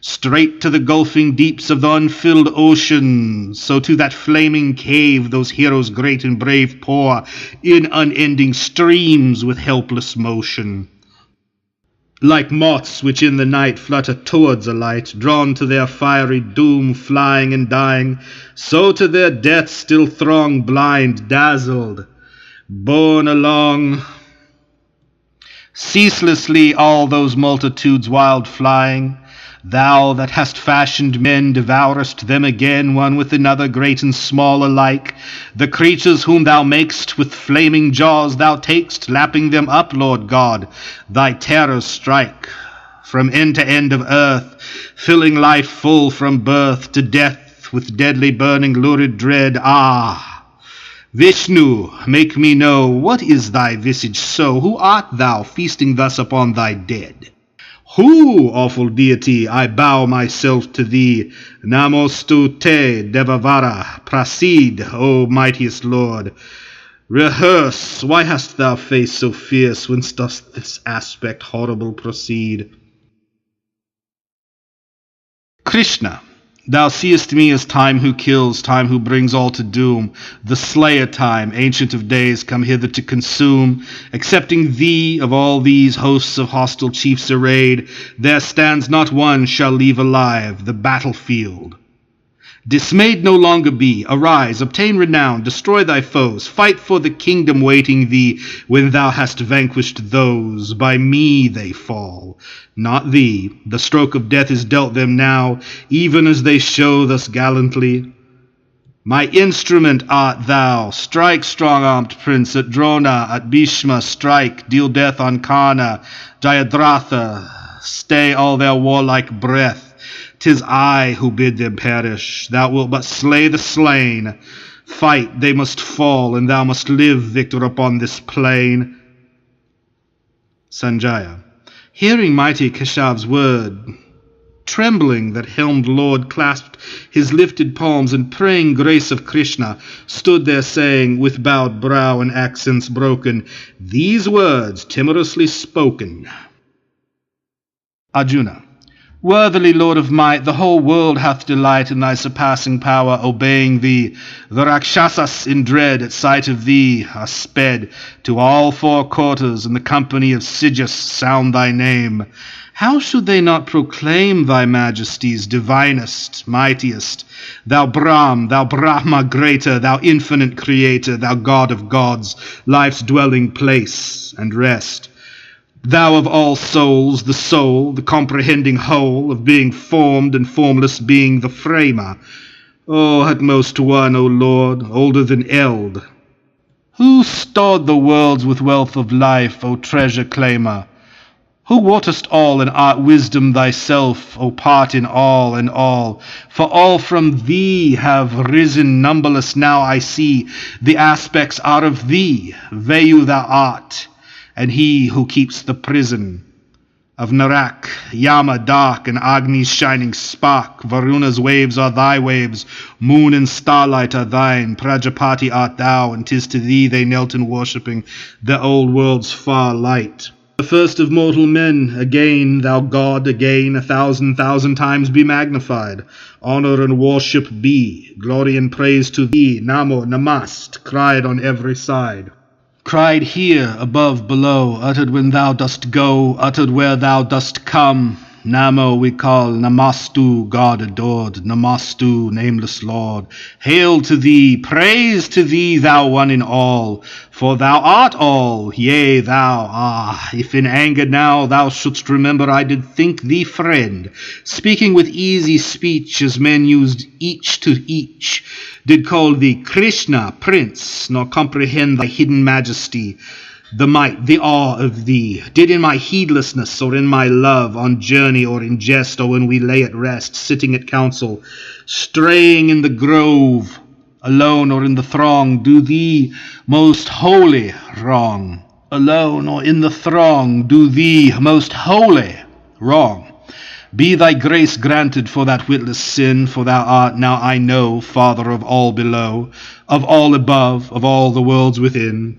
Straight to the gulfing deeps of the unfilled ocean, so to that flaming cave those heroes great and brave pour in unending streams with helpless motion. Like moths which in the night flutter towards a light, drawn to their fiery doom, flying and dying, so to their death still throng, blind, dazzled, borne along. Ceaselessly all those multitudes wild flying, thou that hast fashioned men devourest them again, one with another, great and small alike. The creatures whom thou makest with flaming jaws thou takest, lapping them up, Lord God. Thy terrors strike from end to end of earth, filling life full from birth to death with deadly burning lurid dread. Ah, Vishnu, make me know, what is thy visage so? Who art thou, feasting thus upon thy dead? Who, awful deity, I bow myself to thee. Namostu te, Devavara, proceed, O mightiest Lord. Rehearse, why hast thou face so fierce, whence doth this aspect horrible proceed? Krishna, Thou seest me as time who kills, time who brings all to doom, the slayer time, ancient of days, come hither to consume. Excepting thee, of all these hosts of hostile chiefs arrayed, there stands not one shall leave alive the battlefield. Dismayed no longer be, arise, obtain renown, destroy thy foes, fight for the kingdom waiting thee, when thou hast vanquished those, by me they fall, not thee. The stroke of death is dealt them now, even as they show thus gallantly. My instrument art thou, strike, strong-armed prince, at Drona, at Bhishma, strike, deal death on Karna, Jayadratha, stay all their warlike breath. 'Tis I who bid them perish, thou wilt but slay the slain. Fight, they must fall, and thou must live, victor, upon this plain. Sanjaya, hearing mighty Keshav's word, trembling that helmed lord clasped his lifted palms, and praying grace of Krishna, stood there saying, with bowed brow and accents broken, these words timorously spoken. Arjuna, worthily, Lord of might, the whole world hath delight in thy surpassing power, obeying thee. The Rakshasas in dread at sight of thee are sped to all four quarters, and the company of Sijas sound thy name. How should they not proclaim thy majesties, divinest, mightiest, thou Brahm, thou Brahma greater, thou infinite creator, thou God of gods, life's dwelling place and rest. Thou of all souls, the soul, the comprehending whole, of being formed and formless being the framer. O utmost one, O Lord, older than eld. Who stored the worlds with wealth of life, O treasure claimer? Who wottest all and art wisdom thyself, O part in all and all? For all from thee have risen numberless, now I see, the aspects are of thee, Vayu thou art, and he who keeps the prison of Narak, Yama dark, and Agni's shining spark. Varuna's waves are thy waves, moon and starlight are thine, Prajapati art thou, and 'tis to thee they knelt in worshipping the old world's far light. The first of mortal men, again, thou God, again, 1,000,000 times be magnified. Honor and worship be, glory and praise to thee, Namo, Namast, cried on every side. Cried here, above, below, uttered when thou dost go, uttered where thou dost come. Namo we call, Namastu, God adored, Namastu, nameless Lord. Hail to thee, praise to thee, thou one in all, for thou art all, yea, thou, if in anger now thou shouldst remember I did think thee friend, speaking with easy speech as men used each to each, did call thee Krishna, prince, nor comprehend thy hidden majesty, the might, the awe of thee, did in my heedlessness or in my love, on journey or in jest, or when we lay at rest, sitting at council, straying in the grove, alone or in the throng, do thee most holy wrong. Alone or in the throng, do thee most holy wrong. Be thy grace granted for that witless sin, for thou art, now I know, Father of all below, of all above, of all the worlds within.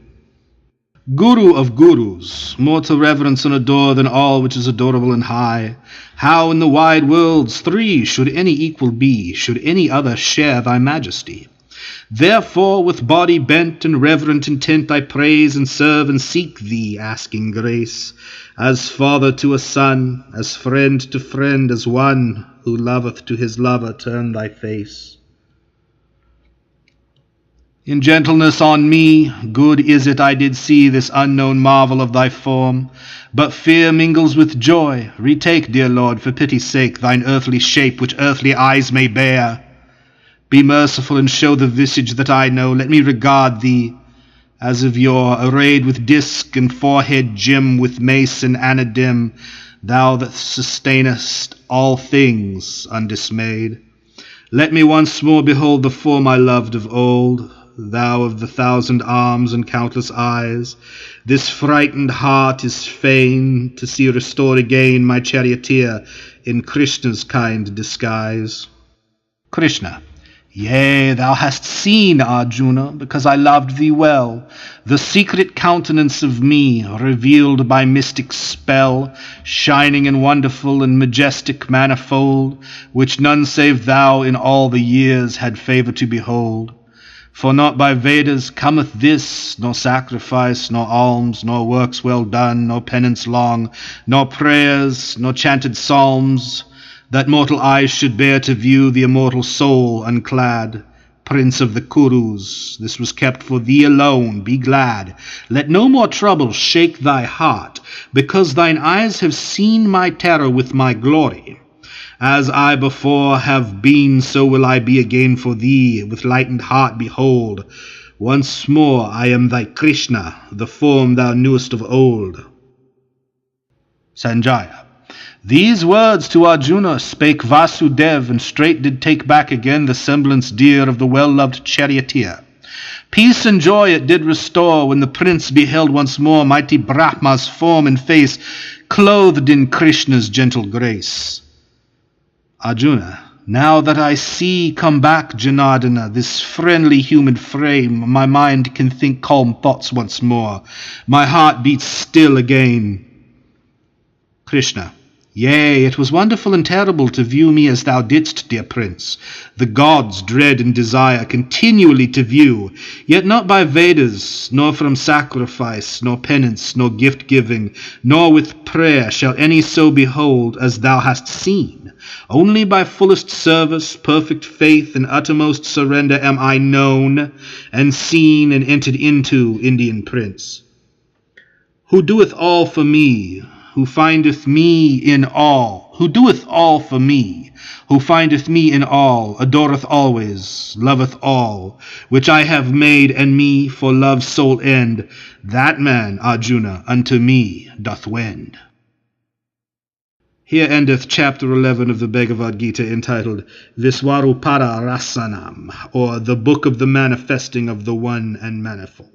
Guru of gurus, more to reverence and adore than all which is adorable and high. How in the wide worlds three should any equal be, should any other share thy majesty? Therefore with body bent and reverent intent I praise and serve and seek thee, asking grace, as father to a son, as friend to friend, as one who loveth to his lover turn thy face. In gentleness on me, good is it I did see this unknown marvel of thy form, but fear mingles with joy. Retake, dear Lord, for pity's sake, thine earthly shape, which earthly eyes may bear. Be merciful and show the visage that I know. Let me regard thee, as of yore, arrayed with disk and forehead gem, with mace and anadim, thou that sustainest all things undismayed. Let me once more behold the form I loved of old, thou of the 1,000 arms and countless eyes. This frightened heart is fain to see restored again my charioteer in Krishna's kind disguise. Krishna, Yea, thou hast seen, Arjuna, because I loved thee well, the secret countenance of me, revealed by mystic spell, shining and wonderful and majestic manifold, which none save thou in all the years had favour to behold. For not by Vedas cometh this, nor sacrifice, nor alms, nor works well done, nor penance long, nor prayers, nor chanted psalms, that mortal eyes should bear to view the immortal soul unclad. Prince of the Kurus, this was kept for thee alone, be glad. Let no more trouble shake thy heart, because thine eyes have seen my terror with my glory. As I before have been, so will I be again for thee. With lightened heart behold, once more I am thy Krishna, the form thou knewest of old. Sanjaya. These words to Arjuna spake Vasudev, and straight did take back again the semblance dear of the well-loved charioteer. Peace and joy it did restore when the prince beheld once more mighty Brahma's form and face, clothed in Krishna's gentle grace. Arjuna, now that I see come back Janardana, this friendly human frame, my mind can think calm thoughts once more. My heart beats still again. Krishna. Yea, it was wonderful and terrible to view me as thou didst, dear prince. The gods dread and desire continually to view, yet not by Vedas, nor from sacrifice, nor penance, nor gift-giving, nor with prayer shall any so behold as thou hast seen. Only by fullest service, perfect faith, and uttermost surrender am I known, and seen, and entered into, Indian prince. Who doeth all for me, who findeth me in all, who doeth all for me, who findeth me in all, adoreth always, loveth all, which I have made and me for love's sole end, that man, Arjuna, unto me doth wend. Here endeth chapter 11 of the Bhagavad Gita, entitled Viswarupara Rasanam, or the Book of the Manifesting of the One and Manifold.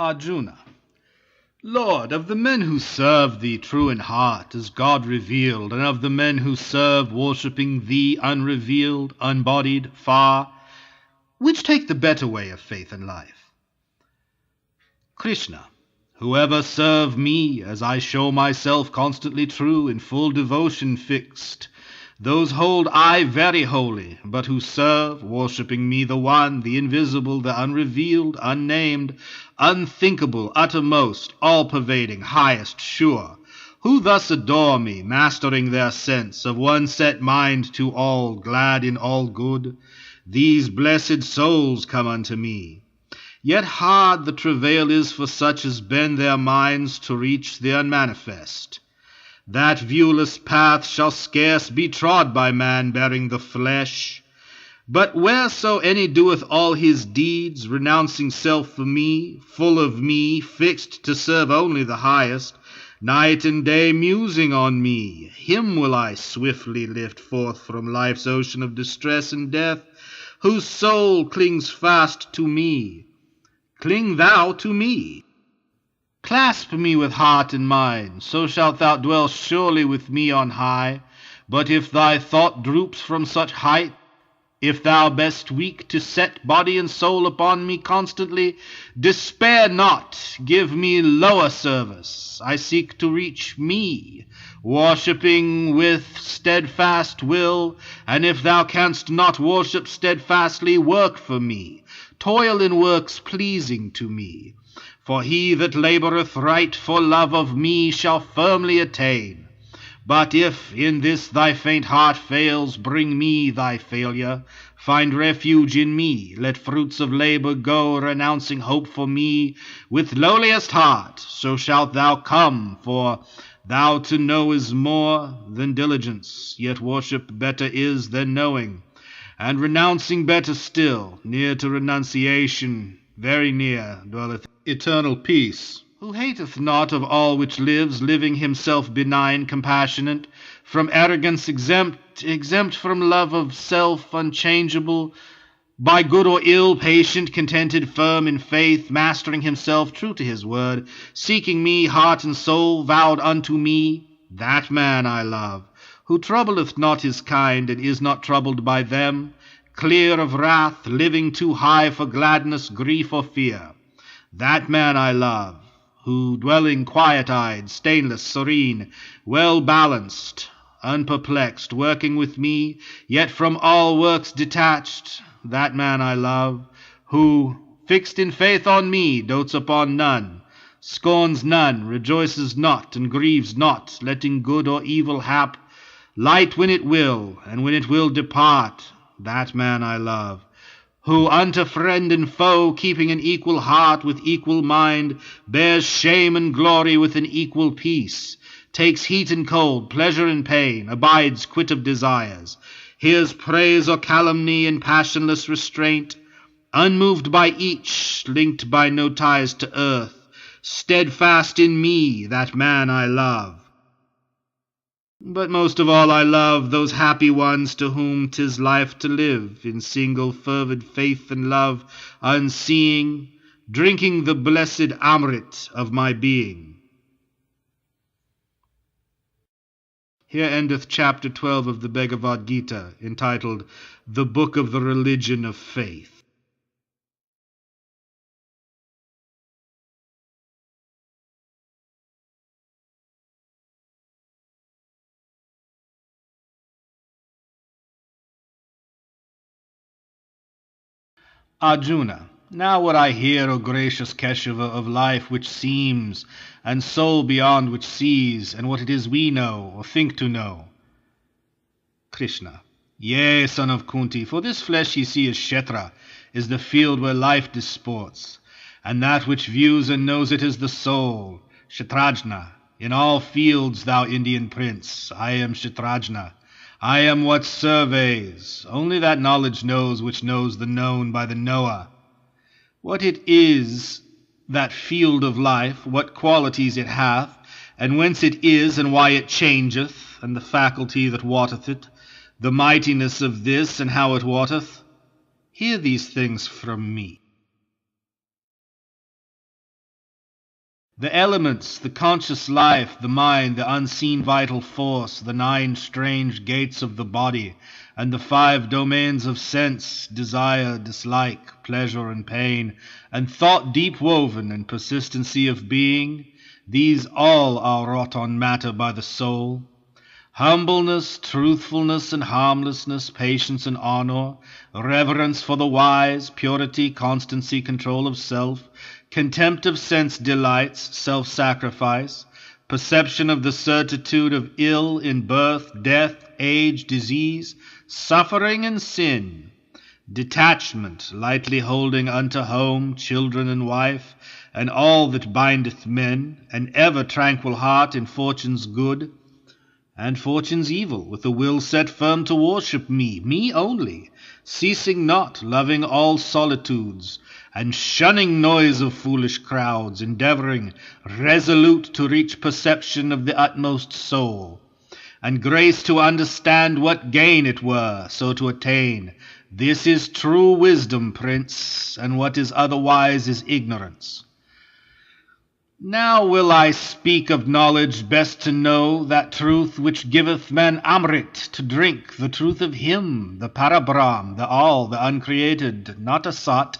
Arjuna. Lord, of the men who serve thee true in heart, as God revealed, and of the men who serve worshipping thee unrevealed, unbodied, far, which take the better way of faith and life? Krishna. Whoever serve me, as I show myself constantly true, in full devotion fixed, those hold I very holy, but who serve, worshipping me the one, the invisible, the unrevealed, unnamed, unthinkable, uttermost, all-pervading, highest, sure, who thus adore me, mastering their sense, of one set mind to all, glad in all good, these blessed souls come unto me. Yet hard the travail is for such as bend their minds to reach the unmanifest. That viewless path shall scarce be trod by man bearing the flesh. But whereso any doeth all his deeds, renouncing self for me, full of me, fixed to serve only the highest, night and day musing on me, him will I swiftly lift forth from life's ocean of distress and death, whose soul clings fast to me. Cling thou to me. Clasp me with heart and mind, so shalt thou dwell surely with me on high. But if thy thought droops from such height, if thou best weak to set body and soul upon me constantly, despair not, give me lower service. I seek to reach me, worshipping with steadfast will, and if thou canst not worship steadfastly, work for me, toil in works pleasing to me. For he that laboureth right for love of me shall firmly attain. But if in this thy faint heart fails, bring me thy failure. Find refuge in me, let fruits of labour go, renouncing hope for me. With lowliest heart, so shalt thou come, for thou to know is more than diligence, yet worship better is than knowing. And renouncing better still, near to renunciation, very near, dwelleth eternal peace. Who hateth not of all which lives, living himself benign, compassionate, from arrogance exempt from love of self, unchangeable, by good or ill, patient, contented, firm in faith, mastering himself, true to his word, seeking me, heart and soul, vowed unto me, that man I love, who troubleth not his kind, and is not troubled by them, clear of wrath, living too high for gladness, grief, or fear. That man I love, who, dwelling quiet-eyed, stainless, serene, well-balanced, unperplexed, working with me, yet from all works detached, that man I love, who, fixed in faith on me, dotes upon none, scorns none, rejoices not, and grieves not, letting good or evil hap, light when it will, and when it will depart, that man I love, who unto friend and foe, keeping an equal heart with equal mind, bears shame and glory with an equal peace, takes heat and cold, pleasure and pain, abides quit of desires, hears praise or calumny in passionless restraint, unmoved by each, linked by no ties to earth, steadfast in me, that man I love. But most of all I love those happy ones to whom 'tis life to live in single fervid faith and love, unseeing, drinking the blessed Amrit of my being. Here endeth chapter 12 of the Bhagavad Gita, entitled The Book of the Religion of Faith. Arjuna, now would I hear, O gracious Keshava, of life which seems, and soul beyond which sees, and what it is we know, or think to know. Krishna, yea, son of Kunti, for this flesh ye see is Kshetra, is the field where life disports, and that which views and knows it is the soul, Kshetrajna. In all fields, thou Indian prince, I am Kshetrajna. I am what surveys, only that knowledge knows which knows the known by the knower. What it is, that field of life, what qualities it hath, and whence it is, and why it changeth, and the faculty that wotteth it, the mightiness of this, and how it wotteth, hear these things from me. The elements, the conscious life, the mind, the unseen vital force, the 9 strange gates of the body, and the 5 domains of sense, desire, dislike, pleasure and pain, and thought deep woven, and persistency of being, these all are wrought on matter by the soul. Humbleness, truthfulness and harmlessness, patience and honor, reverence for the wise, purity, constancy, control of self, contempt of sense delights, self-sacrifice, perception of the certitude of ill in birth, death, age, disease, suffering and sin, detachment, lightly holding unto home, children and wife, and all that bindeth men, an ever tranquil heart in fortune's good, and fortune's evil, with a will set firm to worship me only, ceasing not, loving all solitudes, and shunning noise of foolish crowds, endeavouring, resolute to reach perception of the utmost soul, and grace to understand what gain it were, so to attain. This is true wisdom, prince, and what is otherwise is ignorance. Now will I speak of knowledge best to know, that truth which giveth man Amrit to drink, the truth of him, the Parabrahm, the all, the uncreated, not Asat,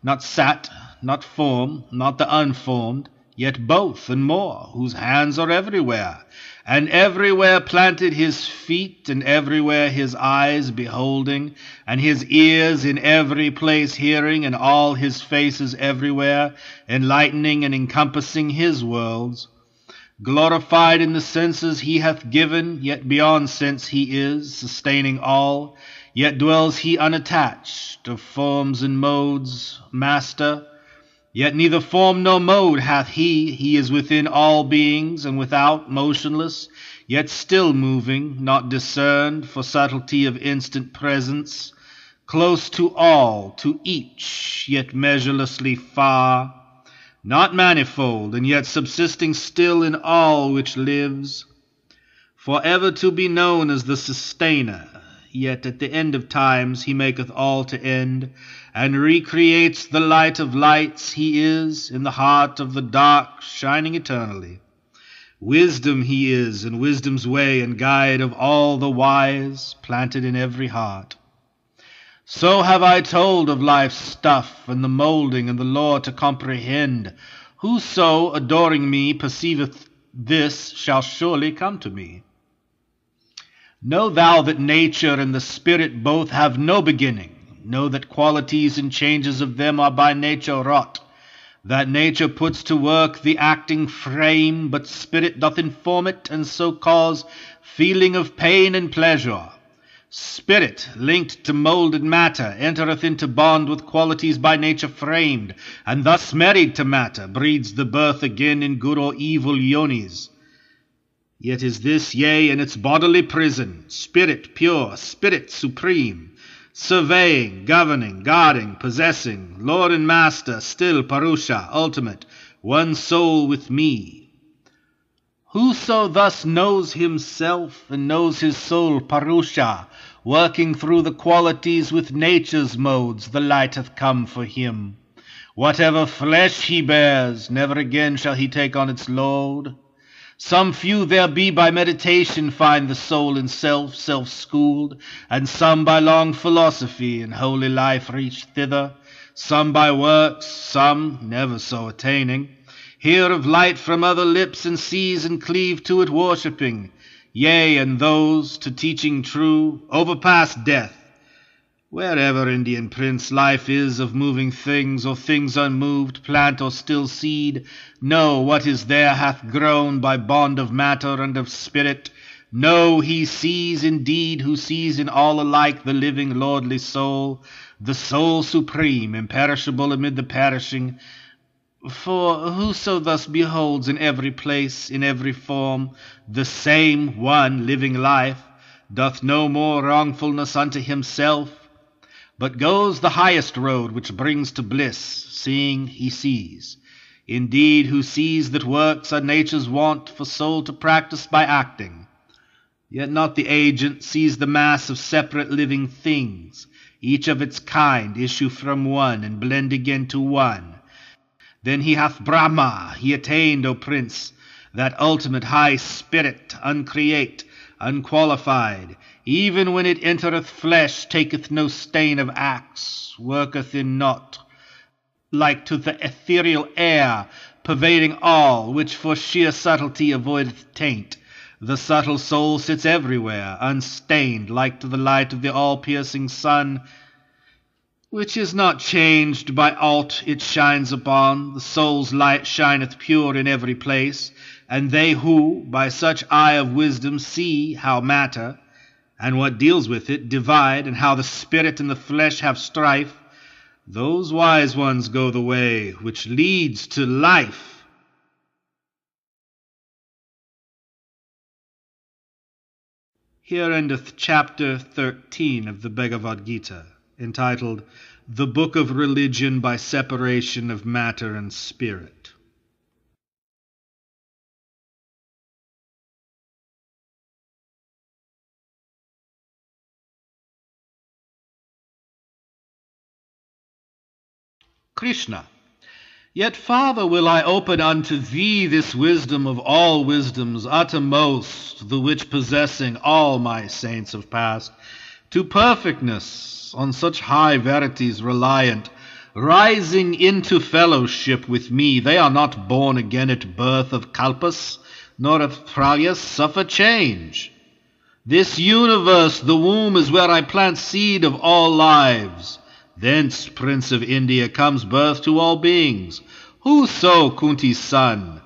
not Sat, not form, not the unformed, yet both and more, whose hands are everywhere, and everywhere planted his feet, and everywhere his eyes beholding, and his ears in every place hearing, and all his faces everywhere, enlightening and encompassing his worlds. Glorified in the senses he hath given, yet beyond sense he is, sustaining all, yet dwells he unattached, of forms and modes, master, yet neither form nor mode hath he is within all beings, and without, motionless, yet still moving, not discerned, for subtlety of instant presence, close to all, to each, yet measurelessly far, not manifold, and yet subsisting still in all which lives, forever to be known as the sustainer, yet at the end of times he maketh all to end, and recreates the light of lights. He is in the heart of the dark, shining eternally. Wisdom he is, and wisdom's way, and guide of all the wise, planted in every heart. So have I told of life's stuff, and the moulding, and the law to comprehend. Whoso, adoring me, perceiveth this, shall surely come to me. Know thou that nature and the spirit both have no beginning. Know that qualities and changes of them are by nature wrought. That nature puts to work the acting frame, but spirit doth inform it, and so cause feeling of pain and pleasure. Spirit, linked to moulded matter, entereth into bond with qualities by nature framed, and thus married to matter, breeds the birth again in good or evil yonis. Yet is this, yea, in its bodily prison, spirit pure, spirit supreme, surveying, governing, guarding, possessing, Lord and Master, still Purusha, ultimate, one soul with me. Whoso thus knows himself and knows his soul Purusha, working through the qualities with nature's modes, the light hath come for him. Whatever flesh he bears, never again shall he take on its load. Some few there be by meditation find the soul in self, self-schooled, and some by long philosophy and holy life reach thither, some by works, some never so attaining, hear of light from other lips and seize and cleave to it worshipping, yea, and those, to teaching true, overpass death. Wherever, Indian prince, life is of moving things, or things unmoved, plant or still seed, know what is there hath grown by bond of matter and of spirit. Know he sees indeed who sees in all alike the living lordly soul, the soul supreme, imperishable amid the perishing. For whoso thus beholds in every place, in every form, the same one living life, doth no more wrongfulness unto himself, but goes the highest road which brings to bliss, seeing he sees. Indeed, who sees that works are nature's wont for soul to practice by acting, yet not the agent, sees the mass of separate living things, each of its kind issue from one and blend again to one. Then he hath Brahma, he attained, O prince, that ultimate high spirit, uncreate, unqualified, even when it entereth flesh, taketh no stain of acts, worketh in naught, like to the ethereal air, pervading all, which for sheer subtlety avoideth taint. The subtle soul sits everywhere, unstained, like to the light of the all-piercing sun, which is not changed by aught it shines upon. The soul's light shineth pure in every place, and they who, by such eye of wisdom, see how matter, and what deals with it, divide, and how the spirit and the flesh have strife, those wise ones go the way which leads to life. Here endeth chapter 13 of the Bhagavad Gita, entitled The Book of Religion by Separation of Matter and Spirit. Krishna. Yet farther will I open unto thee this wisdom of all wisdoms, uttermost, the which possessing all my saints have passed, to perfectness, on such high verities reliant, rising into fellowship with me, they are not born again at birth of kalpas, nor of pralyas suffer change. This universe, the womb, is where I plant seed of all lives. Thence, Prince of India, comes birth to all beings. Whoso, Kunti's son?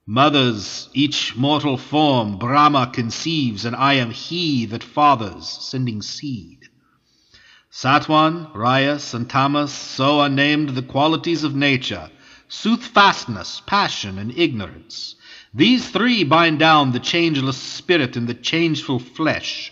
Mothers, each mortal form, Brahma conceives, and I am he that fathers, sending seed. Satwan, Rajas, and Tamas, so are named the qualities of nature, soothfastness, passion, and ignorance. These three bind down the changeless spirit and the changeful flesh,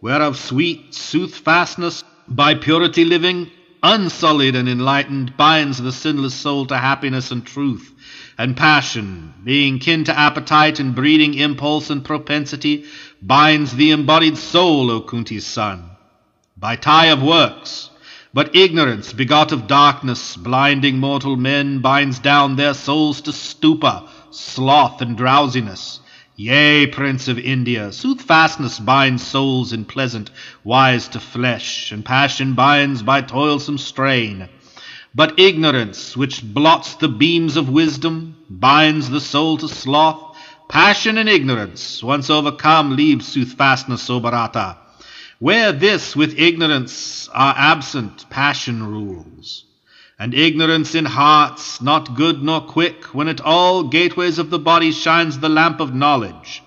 whereof sweet soothfastness By purity living, unsullied and enlightened, binds the sinless soul to happiness and truth. And passion, being kin to appetite and breeding impulse and propensity, binds the embodied soul, O Kunti's son. By tie of works, but ignorance, begot of darkness, blinding mortal men, binds down their souls to stupor, sloth, and drowsiness. Yea, Prince of India, soothfastness binds souls in pleasant wise to flesh, and passion binds by toilsome strain. But ignorance, which blots the beams of wisdom, binds the soul to sloth. Passion and ignorance, once overcome, leave soothfastness, O Bharata. Where this with ignorance are absent, passion rules. And ignorance in hearts, not good nor quick, when at all gateways of the body shines the lamp of knowledge.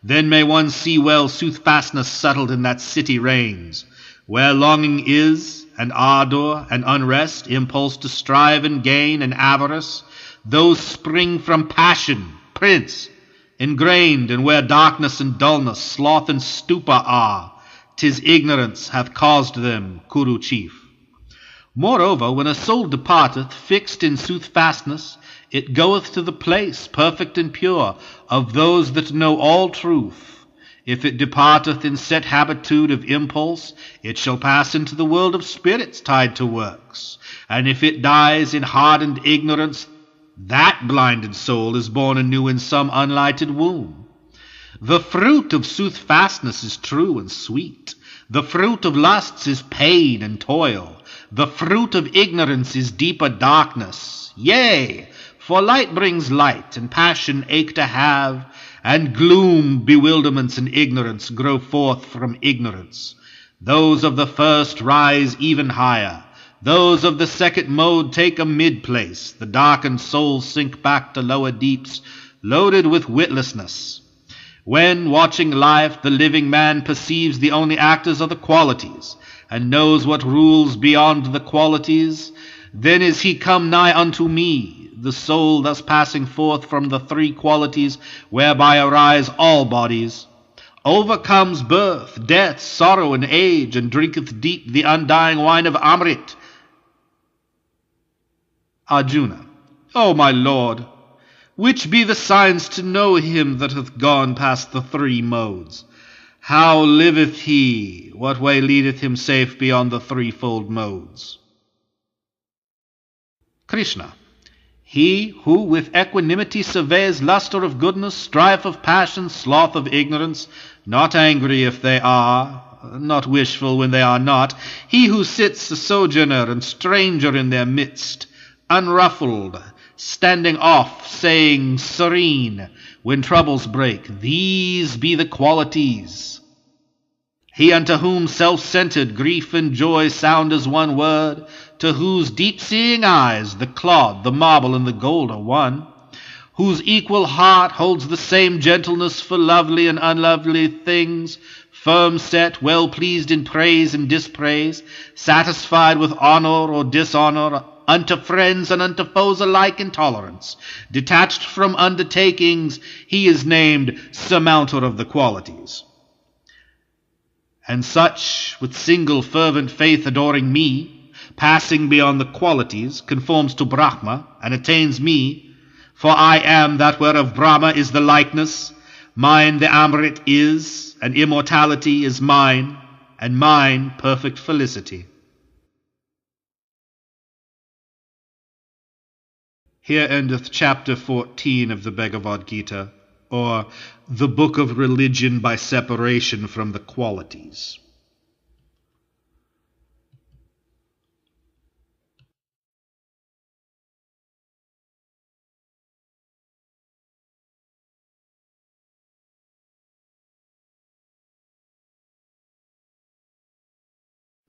Then may one see well soothfastness settled in that city reigns, where longing is, and ardour, and unrest, impulse to strive and gain, and avarice, those spring from passion, prince, ingrained, and where darkness and dullness, sloth and stupor are, 'tis ignorance hath caused them, Kuru chief. Moreover, when a soul departeth, fixed in soothfastness, it goeth to the place, perfect and pure, of those that know all truth. If it departeth in set habitude of impulse, it shall pass into the world of spirits tied to works. And if it dies in hardened ignorance, that blinded soul is born anew in some unlighted womb. The fruit of soothfastness is true and sweet. The fruit of lusts is pain and toil. The fruit of ignorance is deeper darkness. Yea, for light brings light, and passion ache to have, and gloom, bewilderments, and ignorance grow forth from ignorance. Those of the first rise even higher. Those of the second mode take a mid-place. The darkened souls sink back to lower deeps, loaded with witlessness. When, watching life, the living man perceives the only actors are the qualities, and knows what rules beyond the qualities, then is he come nigh unto me, the soul thus passing forth from the three qualities whereby arise all bodies, overcomes birth, death, sorrow, and age, and drinketh deep the undying wine of Amrit. Arjuna. O my lord, which be the signs to know him that hath gone past the three modes? How liveth he? What way leadeth him safe beyond the threefold modes? Krishna. He who with equanimity surveys lustre of goodness, strife of passion, sloth of ignorance, not angry if they are, not wishful when they are not, he who sits a sojourner and stranger in their midst, unruffled, standing off, saying serene, when troubles break, these be the qualities. He unto whom self-centered grief and joy sound as one word, to whose deep-seeing eyes the clod, the marble, and the gold are one, whose equal heart holds the same gentleness for lovely and unlovely things, firm set, well pleased in praise and dispraise, satisfied with honor or dishonor, unto friends and unto foes alike in tolerance, detached from undertakings, he is named surmounter of the qualities. And such, with single fervent faith adoring me, passing beyond the qualities, conforms to Brahma, and attains me, for I am that whereof Brahma is the likeness, mine the Amrit is, and immortality is mine, and mine perfect felicity. Here endeth chapter 14 of the Bhagavad Gita, or the book of religion by separation from the qualities.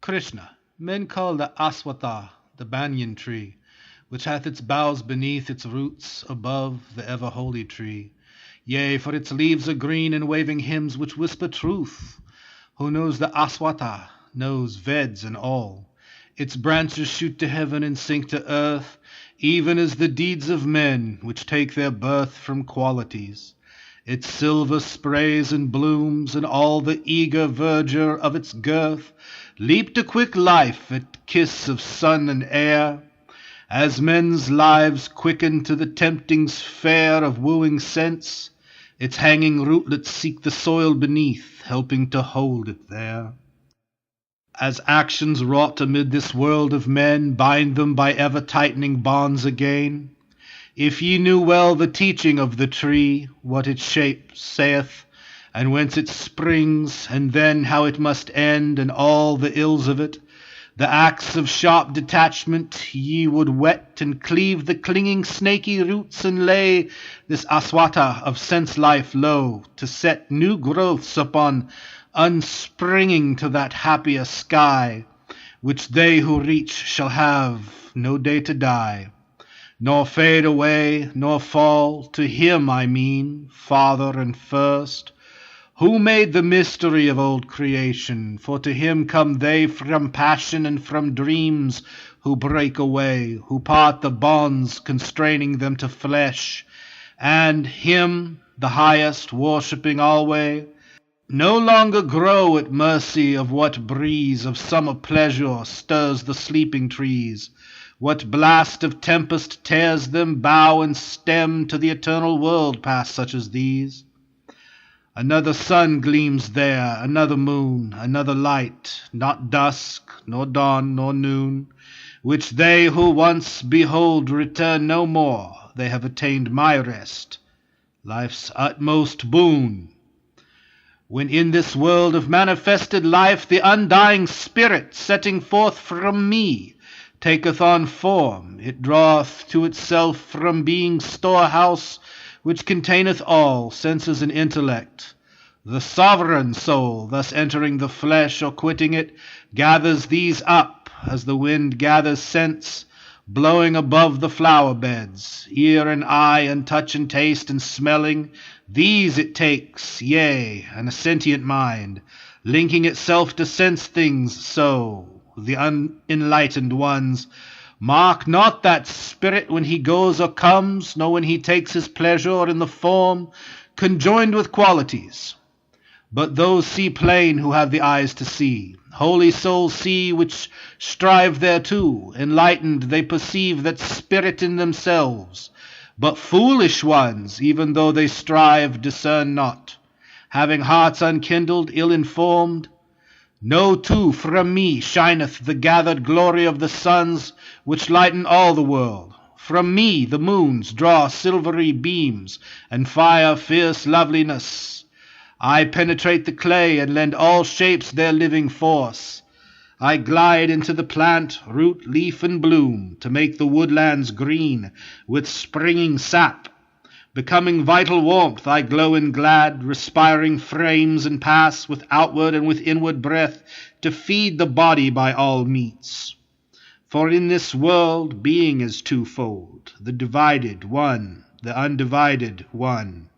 Krishna. Men call the aswatha, the banyan tree, which hath its boughs beneath, its roots above the ever-holy tree. Yea, for its leaves are green, and waving hymns which whisper truth. Who knows the aswatha, knows Veds and all. Its branches shoot to heaven and sink to earth, even as the deeds of men, which take their birth from qualities. Its silver sprays and blooms, and all the eager verdure of its girth, leap to quick life at kiss of sun and air, as men's lives quicken to the temptings fair of wooing sense, its hanging rootlets seek the soil beneath, helping to hold it there. As actions wrought amid this world of men bind them by ever-tightening bonds again, if ye knew well the teaching of the tree, what its shape saith, and whence it springs, and then how it must end, and all the ills of it, the axe of sharp detachment ye would whet, and cleave the clinging snaky roots, and lay this aswata of sense-life low, to set new growths upon, unspringing to that happier sky, which they who reach shall have no day to die, nor fade away, nor fall, to him I mean, Father and first, who made the mystery of old creation, for to him come they from passion and from dreams, who break away, who part the bonds constraining them to flesh, and him, the highest, worshipping alway, no longer grow at mercy of what breeze of summer pleasure stirs the sleeping trees, what blast of tempest tears them bough and stem to the eternal world past such as these. Another sun gleams there, another moon, another light, not dusk, nor dawn, nor noon, which they who once behold return no more. They have attained my rest, life's utmost boon. When in this world of manifested life the undying spirit, setting forth from me, taketh on form, it draweth to itself from being's storehouse, which containeth all senses and intellect. The sovereign soul, thus entering the flesh or quitting it, gathers these up, as the wind gathers scents, blowing above the flower beds, ear and eye and touch and taste and smelling, these it takes, yea, and a sentient mind, linking itself to sense things so, the unenlightened ones, mark not that spirit when he goes or comes, nor when he takes his pleasure in the form, conjoined with qualities. But those see plain who have the eyes to see. Holy souls see which strive thereto. Enlightened they perceive that spirit in themselves. But foolish ones, even though they strive, discern not. Having hearts unkindled, ill-informed, know too from me shineth the gathered glory of the suns, which lighten all the world. From me the moons draw silvery beams, and fire fierce loveliness. I penetrate the clay, and lend all shapes their living force. I glide into the plant, root, leaf, and bloom, to make the woodlands green with springing sap. Becoming vital warmth, I glow in glad, respiring frames, and pass with outward and with inward breath to feed the body by all meats. For in this world being is twofold, the divided one, the undivided one.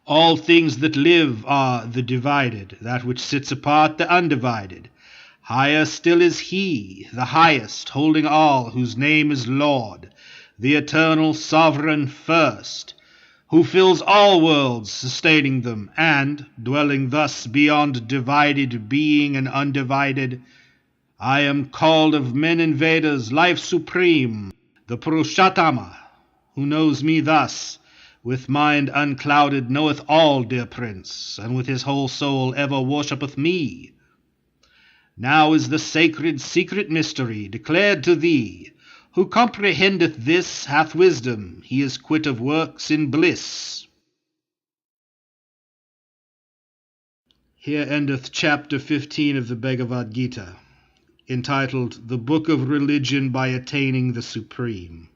All things that live are the divided, that which sits apart the undivided. Higher still is he, the highest, holding all, whose name is Lord, the eternal sovereign first, who fills all worlds, sustaining them, and, dwelling thus beyond divided being and undivided, I am called of men and Vedas life supreme, the Purushottama, who knows me thus, with mind unclouded knoweth all, dear prince, and with his whole soul ever worshippeth me. Now is the sacred secret mystery declared to thee. Who comprehendeth this hath wisdom, he is quit of works in bliss. Here endeth chapter 15 of the Bhagavad Gita, entitled The Book of Religion by Attaining the Supreme.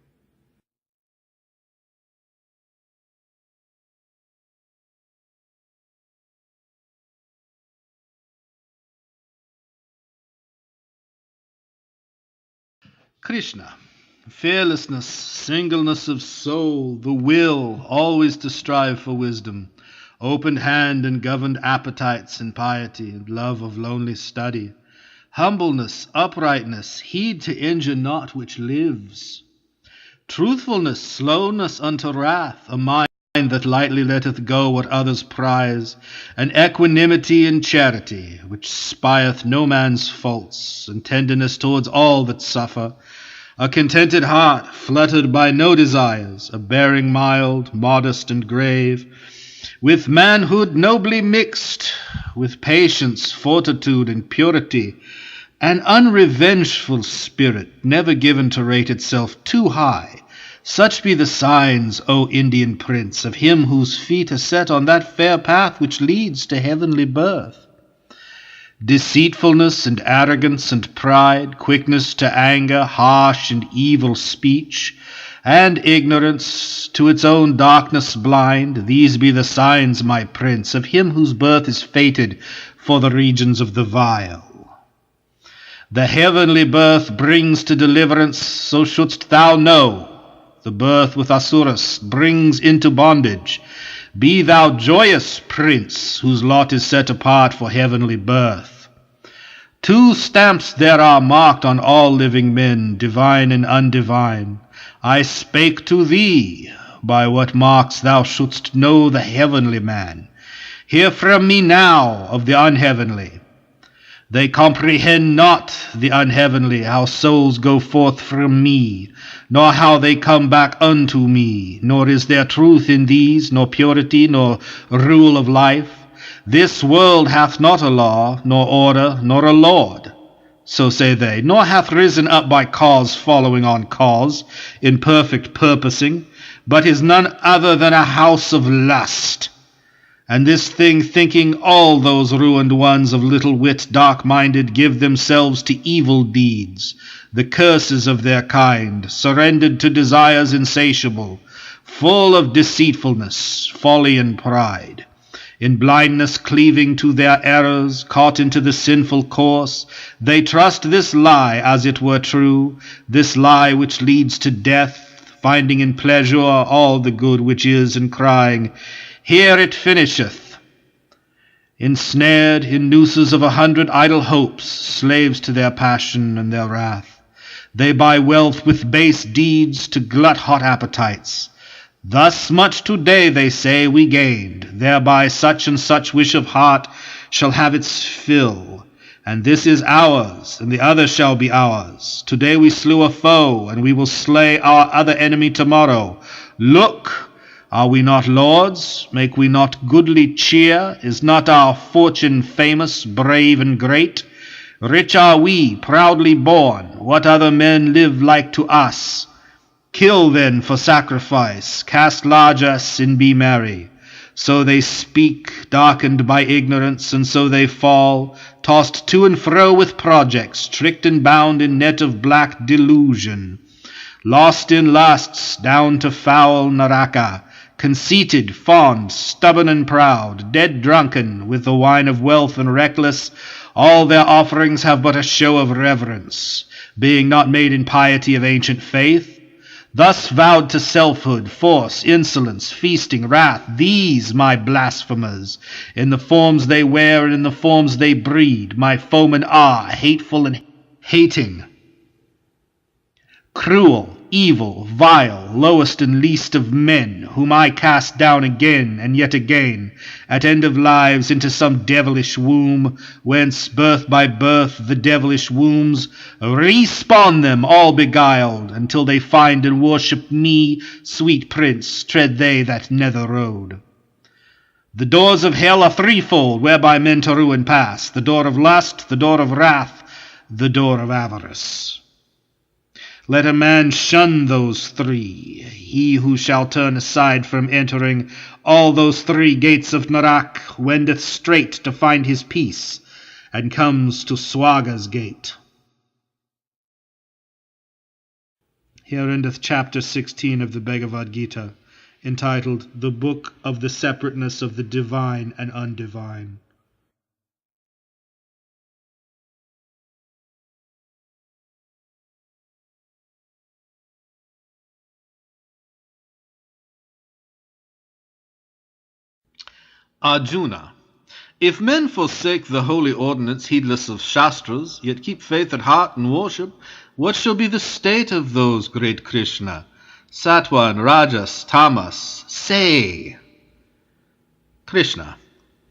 Krishna. Fearlessness, singleness of soul, the will always to strive for wisdom, open hand and governed appetites and piety and love of lonely study, humbleness, uprightness, heed to injure not which lives, truthfulness, slowness unto wrath, a mind that lightly letteth go what others prize, and equanimity and charity, which spieth no man's faults, and tenderness towards all that suffer, a contented heart, fluttered by no desires, a bearing mild, modest, and grave, with manhood nobly mixed, with patience, fortitude, and purity, an unrevengeful spirit, never given to rate itself too high. Such be the signs, O Indian prince, of him whose feet are set on that fair path which leads to heavenly birth. Deceitfulness and arrogance and pride, quickness to anger, harsh and evil speech, and ignorance, to its own darkness blind, these be the signs, my prince, of him whose birth is fated for the regions of the vile. The heavenly birth brings to deliverance, so shouldst thou know. The birth with Asuras brings into bondage. Be thou joyous, prince, whose lot is set apart for heavenly birth. 2 stamps there are marked on all living men, divine and undivine. I spake to thee, by what marks thou shouldst know the heavenly man. Hear from me now of the unheavenly. They comprehend not the unheavenly, how souls go forth from me, nor how they come back unto me, nor is there truth in these, nor purity, nor rule of life. This world hath not a law, nor order, nor a lord, so say they, nor hath risen up by cause following on cause, in perfect purposing, but is none other than a house of lust. And this thing thinking, all those ruined ones of little wit, dark-minded, give themselves to evil deeds, the curses of their kind, surrendered to desires insatiable, full of deceitfulness, folly, and pride. In blindness cleaving to their errors, caught into the sinful course, they trust this lie as it were true, this lie which leads to death, finding in pleasure all the good which is, and crying, Here it finisheth. Ensnared in nooses of 100 idle hopes, slaves to their passion and their wrath, they buy wealth with base deeds to glut hot appetites. Thus much today, they say, we gained, thereby such and such wish of heart shall have its fill, and this is ours, and the other shall be ours. Today we slew a foe, and we will slay our other enemy tomorrow. Look! Are we not lords? Make we not goodly cheer? Is not our fortune famous, brave, and great? Rich are we, proudly born. What other men live like to us? Kill then for sacrifice, cast largesse and be merry. So they speak, darkened by ignorance, and so they fall, tossed to and fro with projects, tricked and bound in net of black delusion. Lost in lusts, down to foul Naraka, conceited, fond, stubborn and proud, dead drunken with the wine of wealth and reckless, all their offerings have but a show of reverence, being not made in piety of ancient faith. Thus vowed to selfhood, force, insolence, feasting, wrath, these my blasphemers, in the forms they wear and in the forms they breed, my foemen are, hateful and hating, cruel, evil, vile, lowest and least of men, whom I cast down again and yet again, at end of lives into some devilish womb, whence, birth by birth, the devilish wombs respawn them, all beguiled, until they find and worship me, sweet prince, tread they that nether road. The doors of hell are threefold, whereby men to ruin pass, the door of lust, the door of wrath, the door of avarice. Let a man shun those 3. He who shall turn aside from entering all those 3 gates of Narak wendeth straight to find his peace, and comes to Swaga's gate. Here endeth chapter 16 of the Bhagavad Gita, entitled The Book of the Separateness of the Divine and Undivine. Arjuna. If men forsake the holy ordinance, heedless of Shastras, yet keep faith at heart and worship, what shall be the state of those, great Krishna? Satwan, Rajas, Tamas, say. Krishna.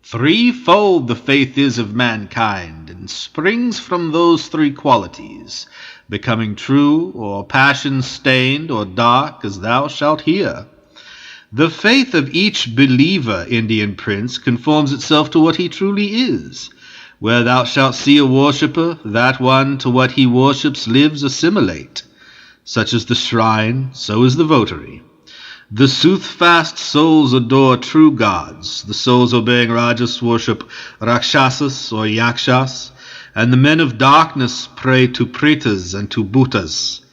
Threefold the faith is of mankind, and springs from those three qualities, becoming true, or passion-stained, or dark, as thou shalt hear. The faith of each believer, Indian prince, conforms itself to what he truly is. Where thou shalt see a worshipper, that one to what he worships lives assimilate. Such is the shrine, so is the votary. The soothfast souls adore true gods. The souls obeying Rajas worship Rakshasas or Yakshas, and the men of darkness pray to Pretas and to Bhutas.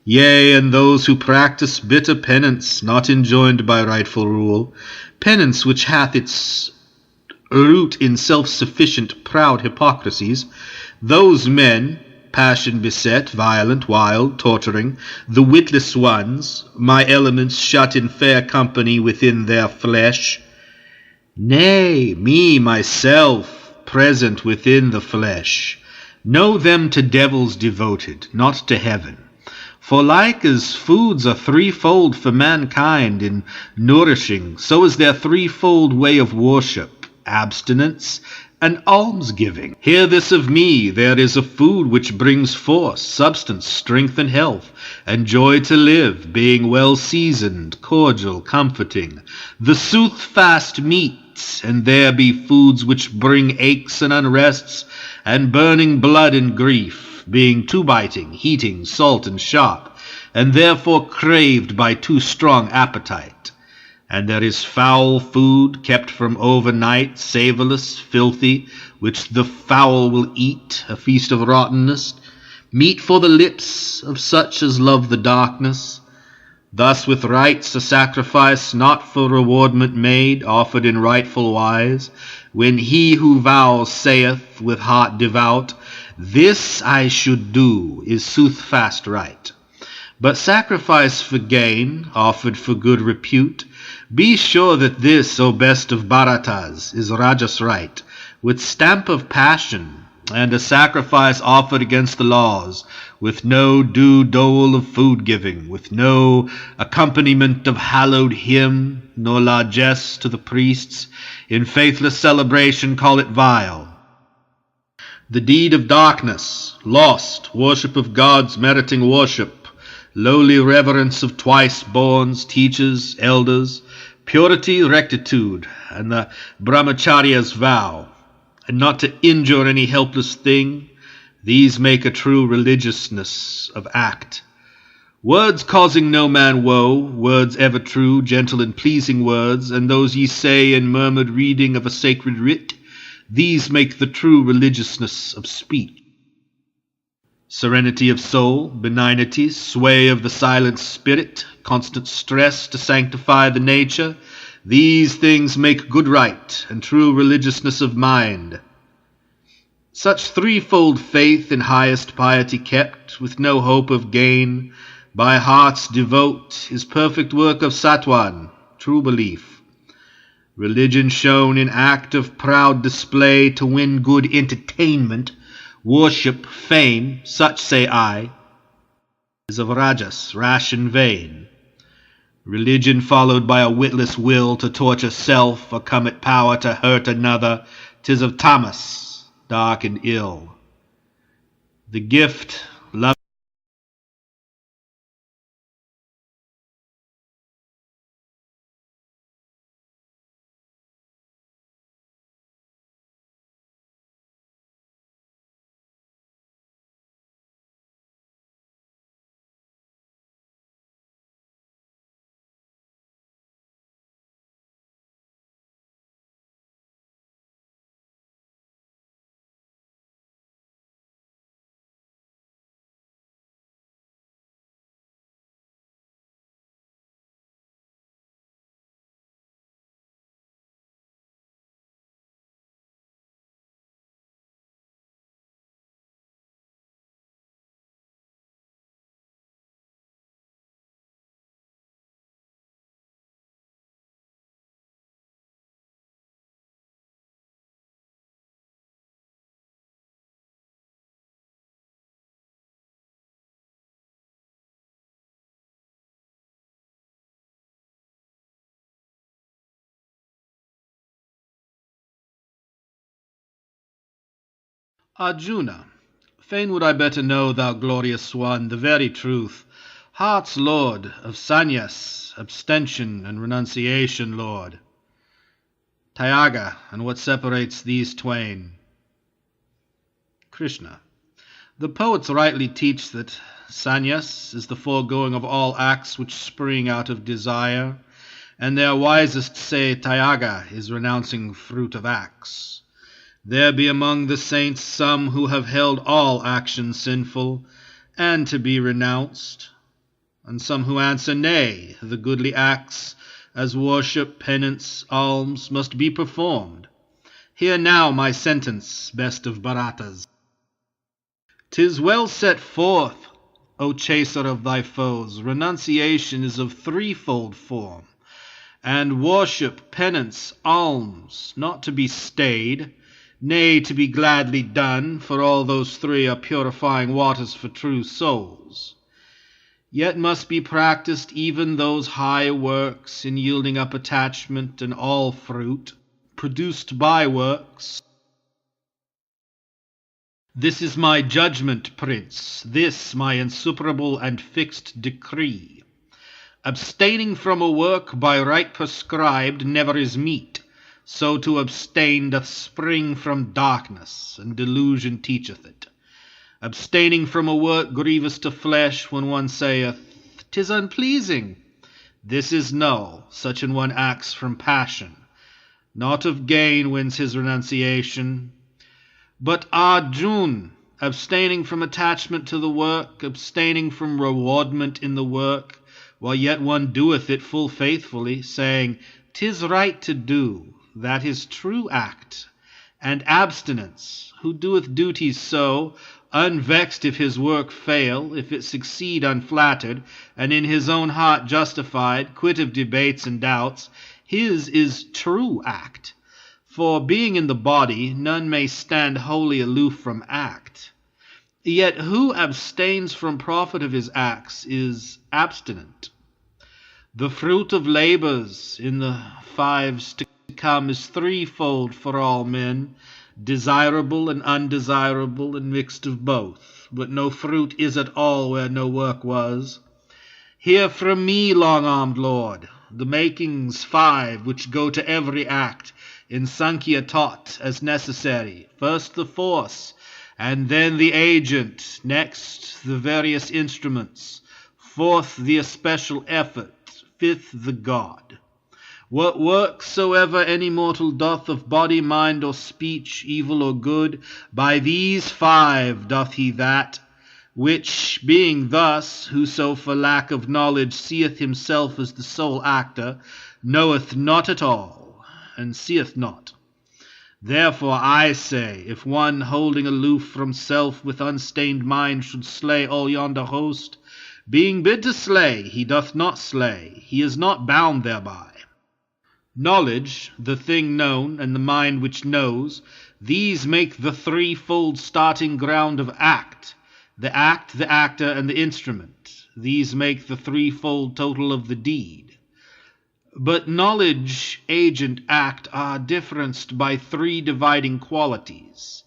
Yea, and those who practice bitter penance, not enjoined by rightful rule, penance which hath its root in self-sufficient, proud hypocrisies, those men, passion beset, violent, wild, torturing, the witless ones, my elements shut in fair company within their flesh, nay, me, myself, present within the flesh, know them to devils devoted, not to heaven. For like as foods are threefold for mankind in nourishing, so is their threefold way of worship, abstinence, and almsgiving. Hear this of me, there is a food which brings force, substance, strength, and health, and joy to live, being well seasoned, cordial, comforting. The soothfast meats, and there be foods which bring aches and unrests, and burning blood and grief, being too biting, heating, salt, and sharp, and therefore craved by too strong appetite. And there is foul food kept from overnight, savourless, filthy, which the foul will eat, a feast of rottenness, meat for the lips of such as love the darkness. Thus with rites a sacrifice not for rewardment made, offered in rightful wise, when he who vows saith with heart devout, this I should do, is soothfast right. But sacrifice for gain, offered for good repute, be sure that this, O best of Bharatas, is Rajas right, with stamp of passion, and a sacrifice offered against the laws, with no due dole of food-giving, with no accompaniment of hallowed hymn, nor largesse to the priests, in faithless celebration call it vile. The deed of darkness, lost, worship of gods meriting worship, lowly reverence of twice-borns, teachers, elders, purity, rectitude, and the brahmacharya's vow, and not to injure any helpless thing, these make a true religiousness of act. Words causing no man woe, words ever true, gentle and pleasing words, and those ye say in murmured reading of a sacred writ, these make the true religiousness of speech. Serenity of soul, benignity, sway of the silent spirit, constant stress to sanctify the nature, these things make good right and true religiousness of mind. Such threefold faith in highest piety kept, with no hope of gain, by hearts devote, is perfect work of Satwan, true belief. Religion shown in act of proud display to win good entertainment, worship, fame, such say I, is of Rajas, rash and vain. Religion followed by a witless will to torture self or come at power to hurt another, 'tis of Tamas, dark and ill. The gift, love, Arjuna, fain would I better know, thou glorious one, the very truth, heart's lord, of sannyas, abstention and renunciation, lord. Tyaga, and what separates these twain? Krishna, the poets rightly teach that sannyas is the foregoing of all acts which spring out of desire, and their wisest say Tyaga is renouncing fruit of acts. There be among the saints some who have held all action sinful, and to be renounced, and some who answer, nay, the goodly acts, as worship, penance, alms, must be performed. Hear now my sentence, best of Bharatas. 'Tis well set forth, O chaser of thy foes, renunciation is of threefold form, and worship, penance, alms, not to be stayed, nay, to be gladly done, for all those three are purifying waters for true souls. Yet must be practiced even those high works in yielding up attachment and all fruit, produced by works. This is my judgment, Prince, this my insuperable and fixed decree. Abstaining from a work by right prescribed never is meet, so to abstain doth spring from darkness, and delusion teacheth it. Abstaining from a work grievous to flesh, when one saith, 'tis unpleasing. This is null, such an one acts from passion. Not of gain wins his renunciation. But Arjun, abstaining from attachment to the work, abstaining from rewardment in the work, while yet one doeth it full faithfully, saying, 'tis right to do, that is true act, and abstinence, who doeth duties so, unvexed if his work fail, if it succeed unflattered, and in his own heart justified, quit of debates and doubts, his is true act. For being in the body, none may stand wholly aloof from act. Yet who abstains from profit of his acts is abstinent. The fruit of labours in the fives to come is threefold for all men, desirable and undesirable, and mixed of both, but no fruit is at all where no work was. Hear from me, long-armed lord, the makings five which go to every act, in Sankhya taught as necessary, first the force, and then the agent, next the various instruments, fourth the especial effort, fifth the God. What work soever any mortal doth of body, mind, or speech, evil or good, by these five doth he that, which, being thus, whoso for lack of knowledge seeth himself as the sole actor, knoweth not at all, and seeth not. Therefore I say, if one holding aloof from self with unstained mind should slay all yonder host, being bid to slay, he doth not slay, he is not bound thereby. Knowledge, the thing known, and the mind which knows, these make the threefold starting ground of act, the actor, and the instrument. These make the threefold total of the deed. But knowledge, agent, act are differenced by three dividing qualities.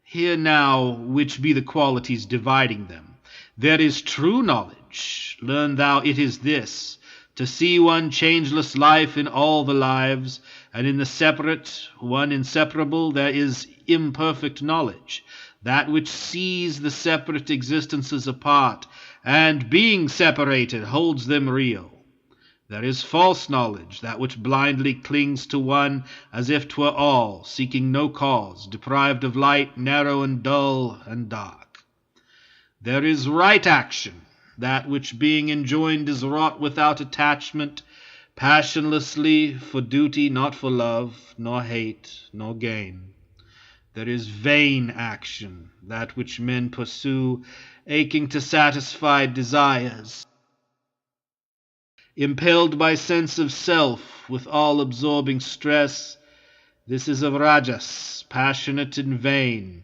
Hear now which be the qualities dividing them. There is true knowledge. Learn thou it is this, to see one changeless life in all the lives, and in the separate, one inseparable, there is imperfect knowledge, that which sees the separate existences apart, and being separated holds them real. There is false knowledge, that which blindly clings to one as if 'twere all, seeking no cause, deprived of light, narrow and dull and dark. There is right action, that which being enjoined is wrought without attachment, passionlessly, for duty, not for love, nor hate, nor gain. There is vain action, that which men pursue, aching to satisfy desires, impelled by sense of self with all-absorbing stress. This is of rajas, passionate and vain.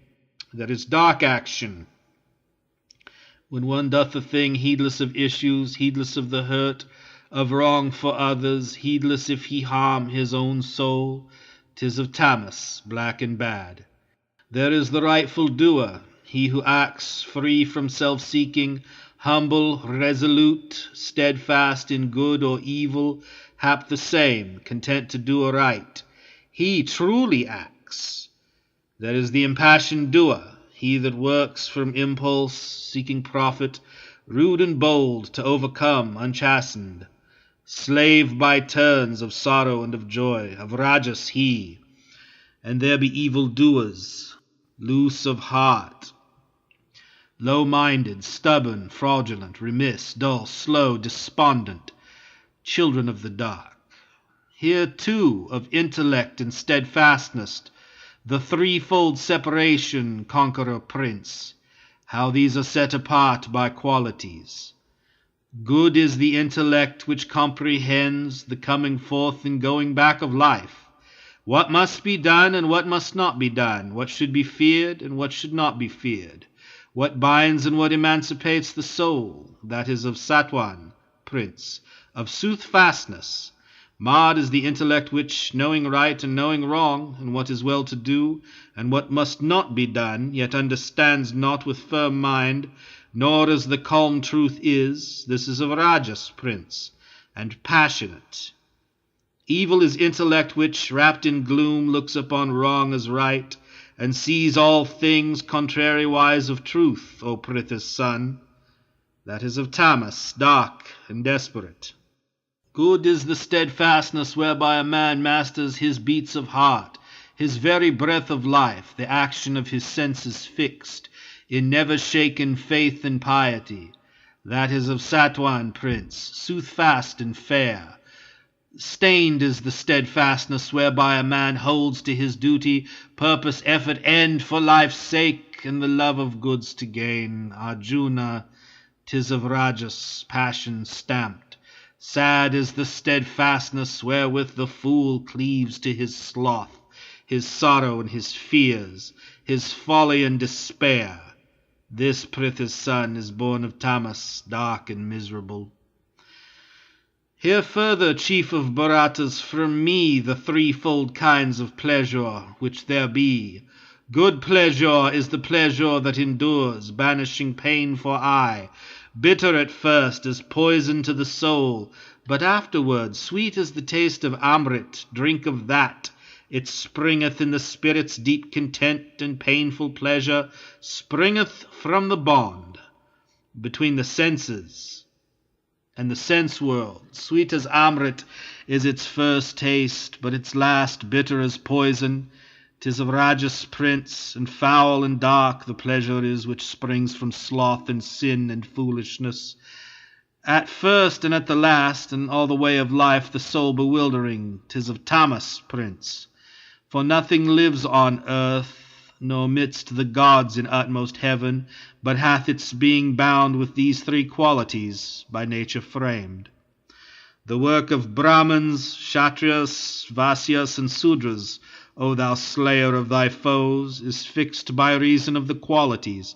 There is dark action, when one doth a thing heedless of issues, heedless of the hurt, of wrong for others, heedless if he harm his own soul. 'Tis of tamas, black and bad. There is the rightful doer, he who acts free from self-seeking, humble, resolute, steadfast in good or evil, hap the same, content to do aright. He truly acts. There is the impassioned doer, he that works from impulse, seeking profit, rude and bold, to overcome, unchastened. Slave by turns of sorrow and of joy, of rajas he. And there be evil doers, loose of heart, low-minded, stubborn, fraudulent, remiss, dull, slow, despondent, children of the dark. Here too of intellect and steadfastness, the threefold separation, conqueror prince, how these are set apart by qualities. Good is the intellect which comprehends the coming forth and going back of life, what must be done and what must not be done, what should be feared and what should not be feared, what binds and what emancipates the soul, that is of Satwan, prince, of soothfastness. Mad is the intellect which, knowing right and knowing wrong, and what is well to do, and what must not be done, yet understands not with firm mind, nor as the calm truth is. This is of Rajas, prince, and passionate. Evil is intellect which, wrapped in gloom, looks upon wrong as right, and sees all things contrariwise of truth, O Pritha's son. That is of Tamas, dark and desperate. Good is the steadfastness whereby a man masters his beats of heart, his very breath of life, the action of his senses fixed, in never shaken faith and piety. That is of Satwan, prince, soothfast and fair. Stained is the steadfastness whereby a man holds to his duty, purpose, effort, end for life's sake, and the love of goods to gain. Arjuna, 'tis of Rajas, passion stamped. Sad is the steadfastness wherewith the fool cleaves to his sloth, his sorrow and his fears, his folly and despair. This Pritha's son is born of Tamas, dark and miserable. Hear further, chief of Bharatas, from me the threefold kinds of pleasure which there be. Good pleasure is the pleasure that endures, banishing pain for aye, bitter at first as poison to the soul, but afterwards sweet as the taste of Amrit. Drink of that. It springeth in the spirit's deep content, and painful pleasure springeth from the bond between the senses and the sense world. Sweet as Amrit is its first taste, but its last bitter as poison. 'Tis of Rajas, prince, and foul and dark the pleasure is which springs from sloth and sin and foolishness. At first and at the last, and all the way of life, the soul bewildering. 'Tis of Tamas, prince. For nothing lives on earth, nor midst the gods in utmost heaven, but hath its being bound with these three qualities, by nature framed. The work of Brahmins, Kshatriyas, Vaisyas, and Sudras, O thou slayer of thy foes, is fixed by reason of the qualities,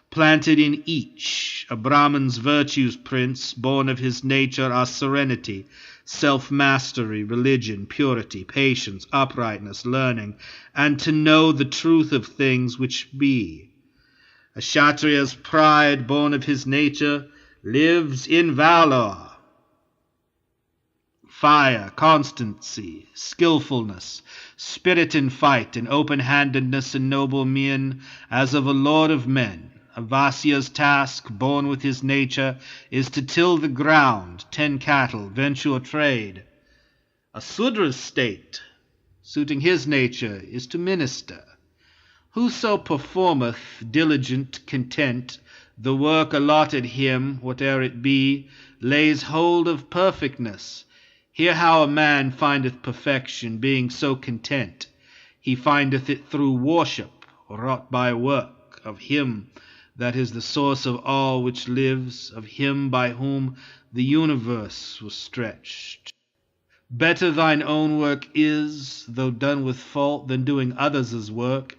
planted in each. A Brahman's virtues, prince, born of his nature, are serenity, self-mastery, religion, purity, patience, uprightness, learning, and to know the truth of things which be. A Kshatriya's pride, born of his nature, lives in valor, fire, constancy, skillfulness, spirit in fight, and open-handedness and noble mien, as of a lord of men. A Vaisya's task, born with his nature, is to till the ground, tend cattle, venture trade. A Sudra's state, suiting his nature, is to minister. Whoso performeth, diligent, content, the work allotted him, whate'er it be, lays hold of perfectness. Hear how a man findeth perfection, being so content. He findeth it through worship, wrought by work, of him that is the source of all which lives, of him by whom the universe was stretched. Better thine own work is, though done with fault, than doing others' work.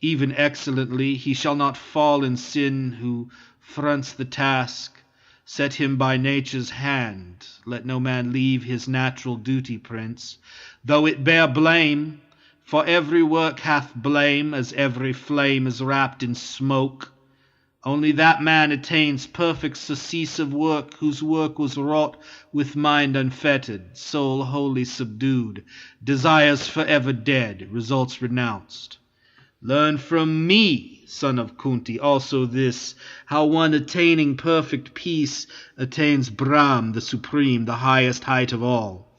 Even excellently he shall not fall in sin who fronts the task, set him by nature's hand. Let no man leave his natural duty, prince, though it bear blame, For every work hath blame, as every flame is wrapped in smoke. Only that man attains perfect surcease of work, whose work was wrought with mind unfettered, soul wholly subdued, desires forever dead, results renounced. Learn from me, son of Kunti, also this, how one attaining perfect peace attains Brahm, the supreme, the highest height of all.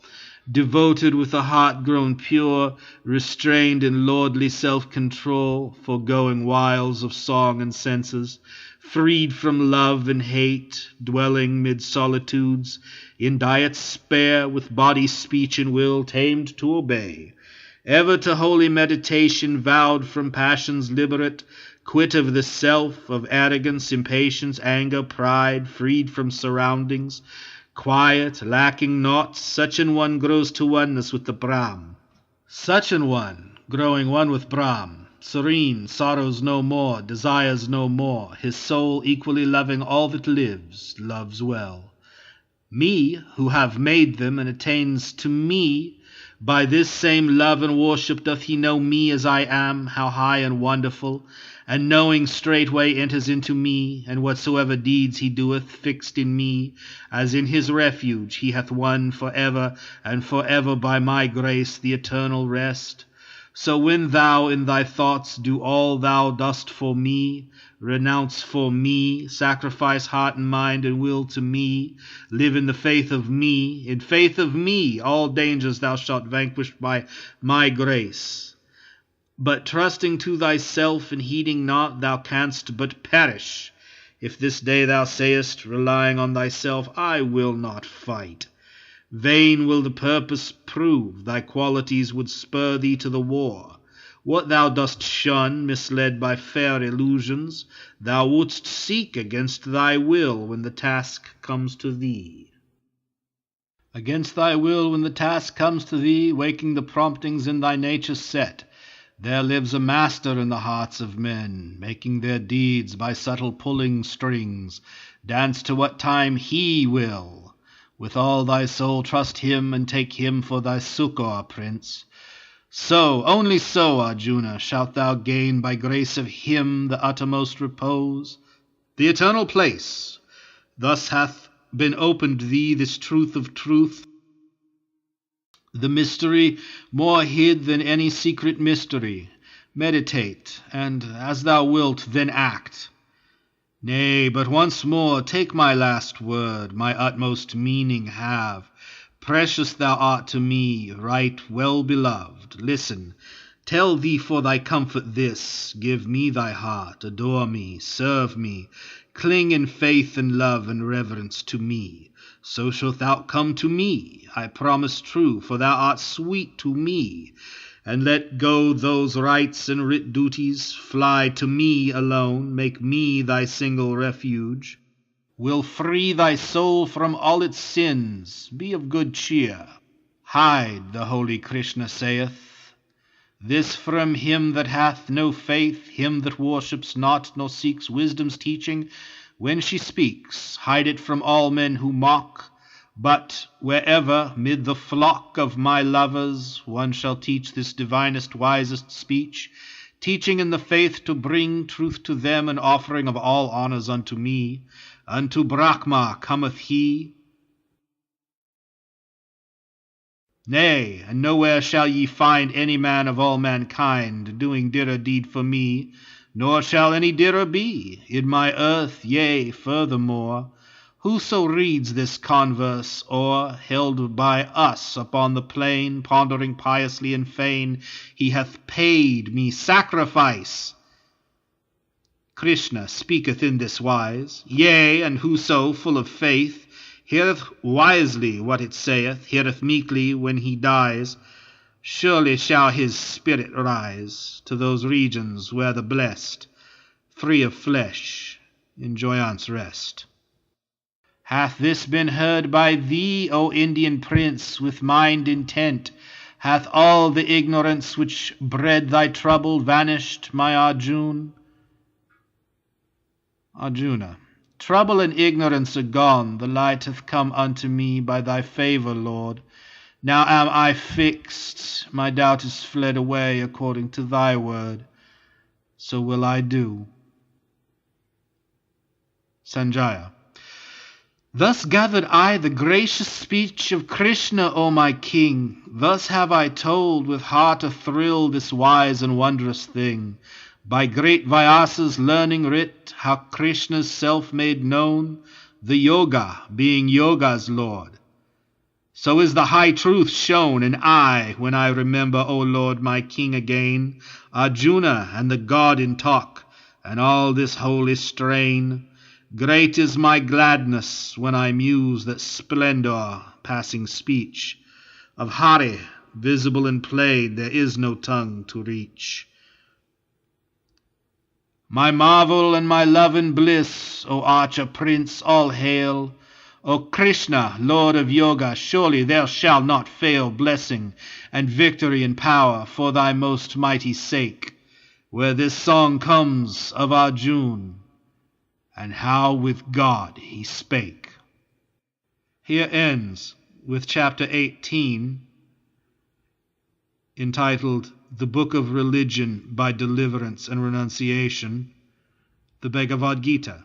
Devoted with a heart grown pure, restrained in lordly self-control, foregoing wiles of song and senses, freed from love and hate, dwelling mid solitudes, in diet spare, with body, speech, and will tamed to obey, ever to holy meditation vowed from passions liberate, quit of the self, of arrogance, impatience, anger, pride, freed from surroundings, quiet, lacking naught, such an one grows to oneness with the Brahm. Such an one, growing one with Brahm, serene, sorrows no more, desires no more, his soul equally loving all that lives, loves well. Me, who have made them, and attains to me, by this same love and worship doth he know me as I am, how high and wonderful, and knowing straightway enters into me, and whatsoever deeds he doeth fixed in me, as in his refuge he hath won for ever and for ever by my grace the eternal rest. So when thou in thy thoughts do all thou dost for me, renounce for me, sacrifice heart and mind and will to me, live in the faith of me, in faith of me all dangers thou shalt vanquish by my grace. But trusting to thyself and heeding not, thou canst but perish. If this day thou sayest, relying on thyself, I will not fight. Vain will the purpose prove, thy qualities would spur thee to the war. What thou dost shun, misled by fair illusions, thou wouldst seek against thy will when the task comes to thee. Against thy will when the task comes to thee, waking the promptings in thy nature set, there lives a master in the hearts of men, making their deeds by subtle pulling strings dance to what time he will. With all thy soul trust him, and take him for thy succor, prince. So, only so, Arjuna, shalt thou gain by grace of him the uttermost repose, the eternal place. Thus hath been opened thee this truth of truth, the mystery more hid than any secret mystery. Meditate, and as thou wilt, then act. Nay, but once more take my last word, my utmost meaning have. Precious thou art to me, right well beloved. Listen, tell thee for thy comfort this, give me thy heart, adore me, serve me, cling in faith and love and reverence to me. So shalt thou come to me, I promise true, for thou art sweet to me. And let go those rights and writ duties, fly to me alone, make me thy single refuge. Will free thy soul from all its sins, be of good cheer. Hide, the holy Krishna saith, this from him that hath no faith, him that worships not, nor seeks wisdom's teaching, when she speaks. Hide it from all men who mock, but wherever, mid the flock of my lovers, one shall teach this divinest, wisest speech, teaching in the faith to bring truth to them, an offering of all honors unto me. Unto Brahma cometh he. Nay, and nowhere shall ye find any man of all mankind doing dir deed for me, nor shall any dir be in my earth. Yea, furthermore, whoso reads this converse, or held by us upon the plain, pondering piously and fain, he hath paid me sacrifice. Krishna speaketh in this wise. Yea, and whoso, full of faith, heareth wisely what it saith, heareth meekly when he dies, surely shall his spirit rise to those regions where the blessed, free of flesh, in joyance rest. Hath this been heard by thee, O Indian prince, with mind intent? Hath all the ignorance which bred thy trouble vanished, my Arjun? Arjuna. Trouble and ignorance are gone, the light hath come unto me by thy favour, Lord. Now am I fixed, my doubt is fled away. According to thy word, so will I do. Sanjaya. Thus gathered I the gracious speech of Krishna, O my king. Thus have I told, with heart athrill, this wise and wondrous thing. By great Vyasa's learning writ, how Krishna's self made known, the Yoga being Yoga's lord. So is the high truth shown, and I, when I remember, O Lord, my king again, Arjuna and the god in talk, and all this holy strain, great is my gladness when I muse that splendor, passing speech, of Hari, visible and played, there is no tongue to reach. My marvel and my love and bliss, O archer prince, all hail. O Krishna, Lord of Yoga, surely there shall not fail blessing and victory and power for thy most mighty sake, where this song comes of Arjun, and how with God he spake. Here ends with chapter 18, entitled The Book of Religion by Deliverance and Renunciation, the Bhagavad Gita.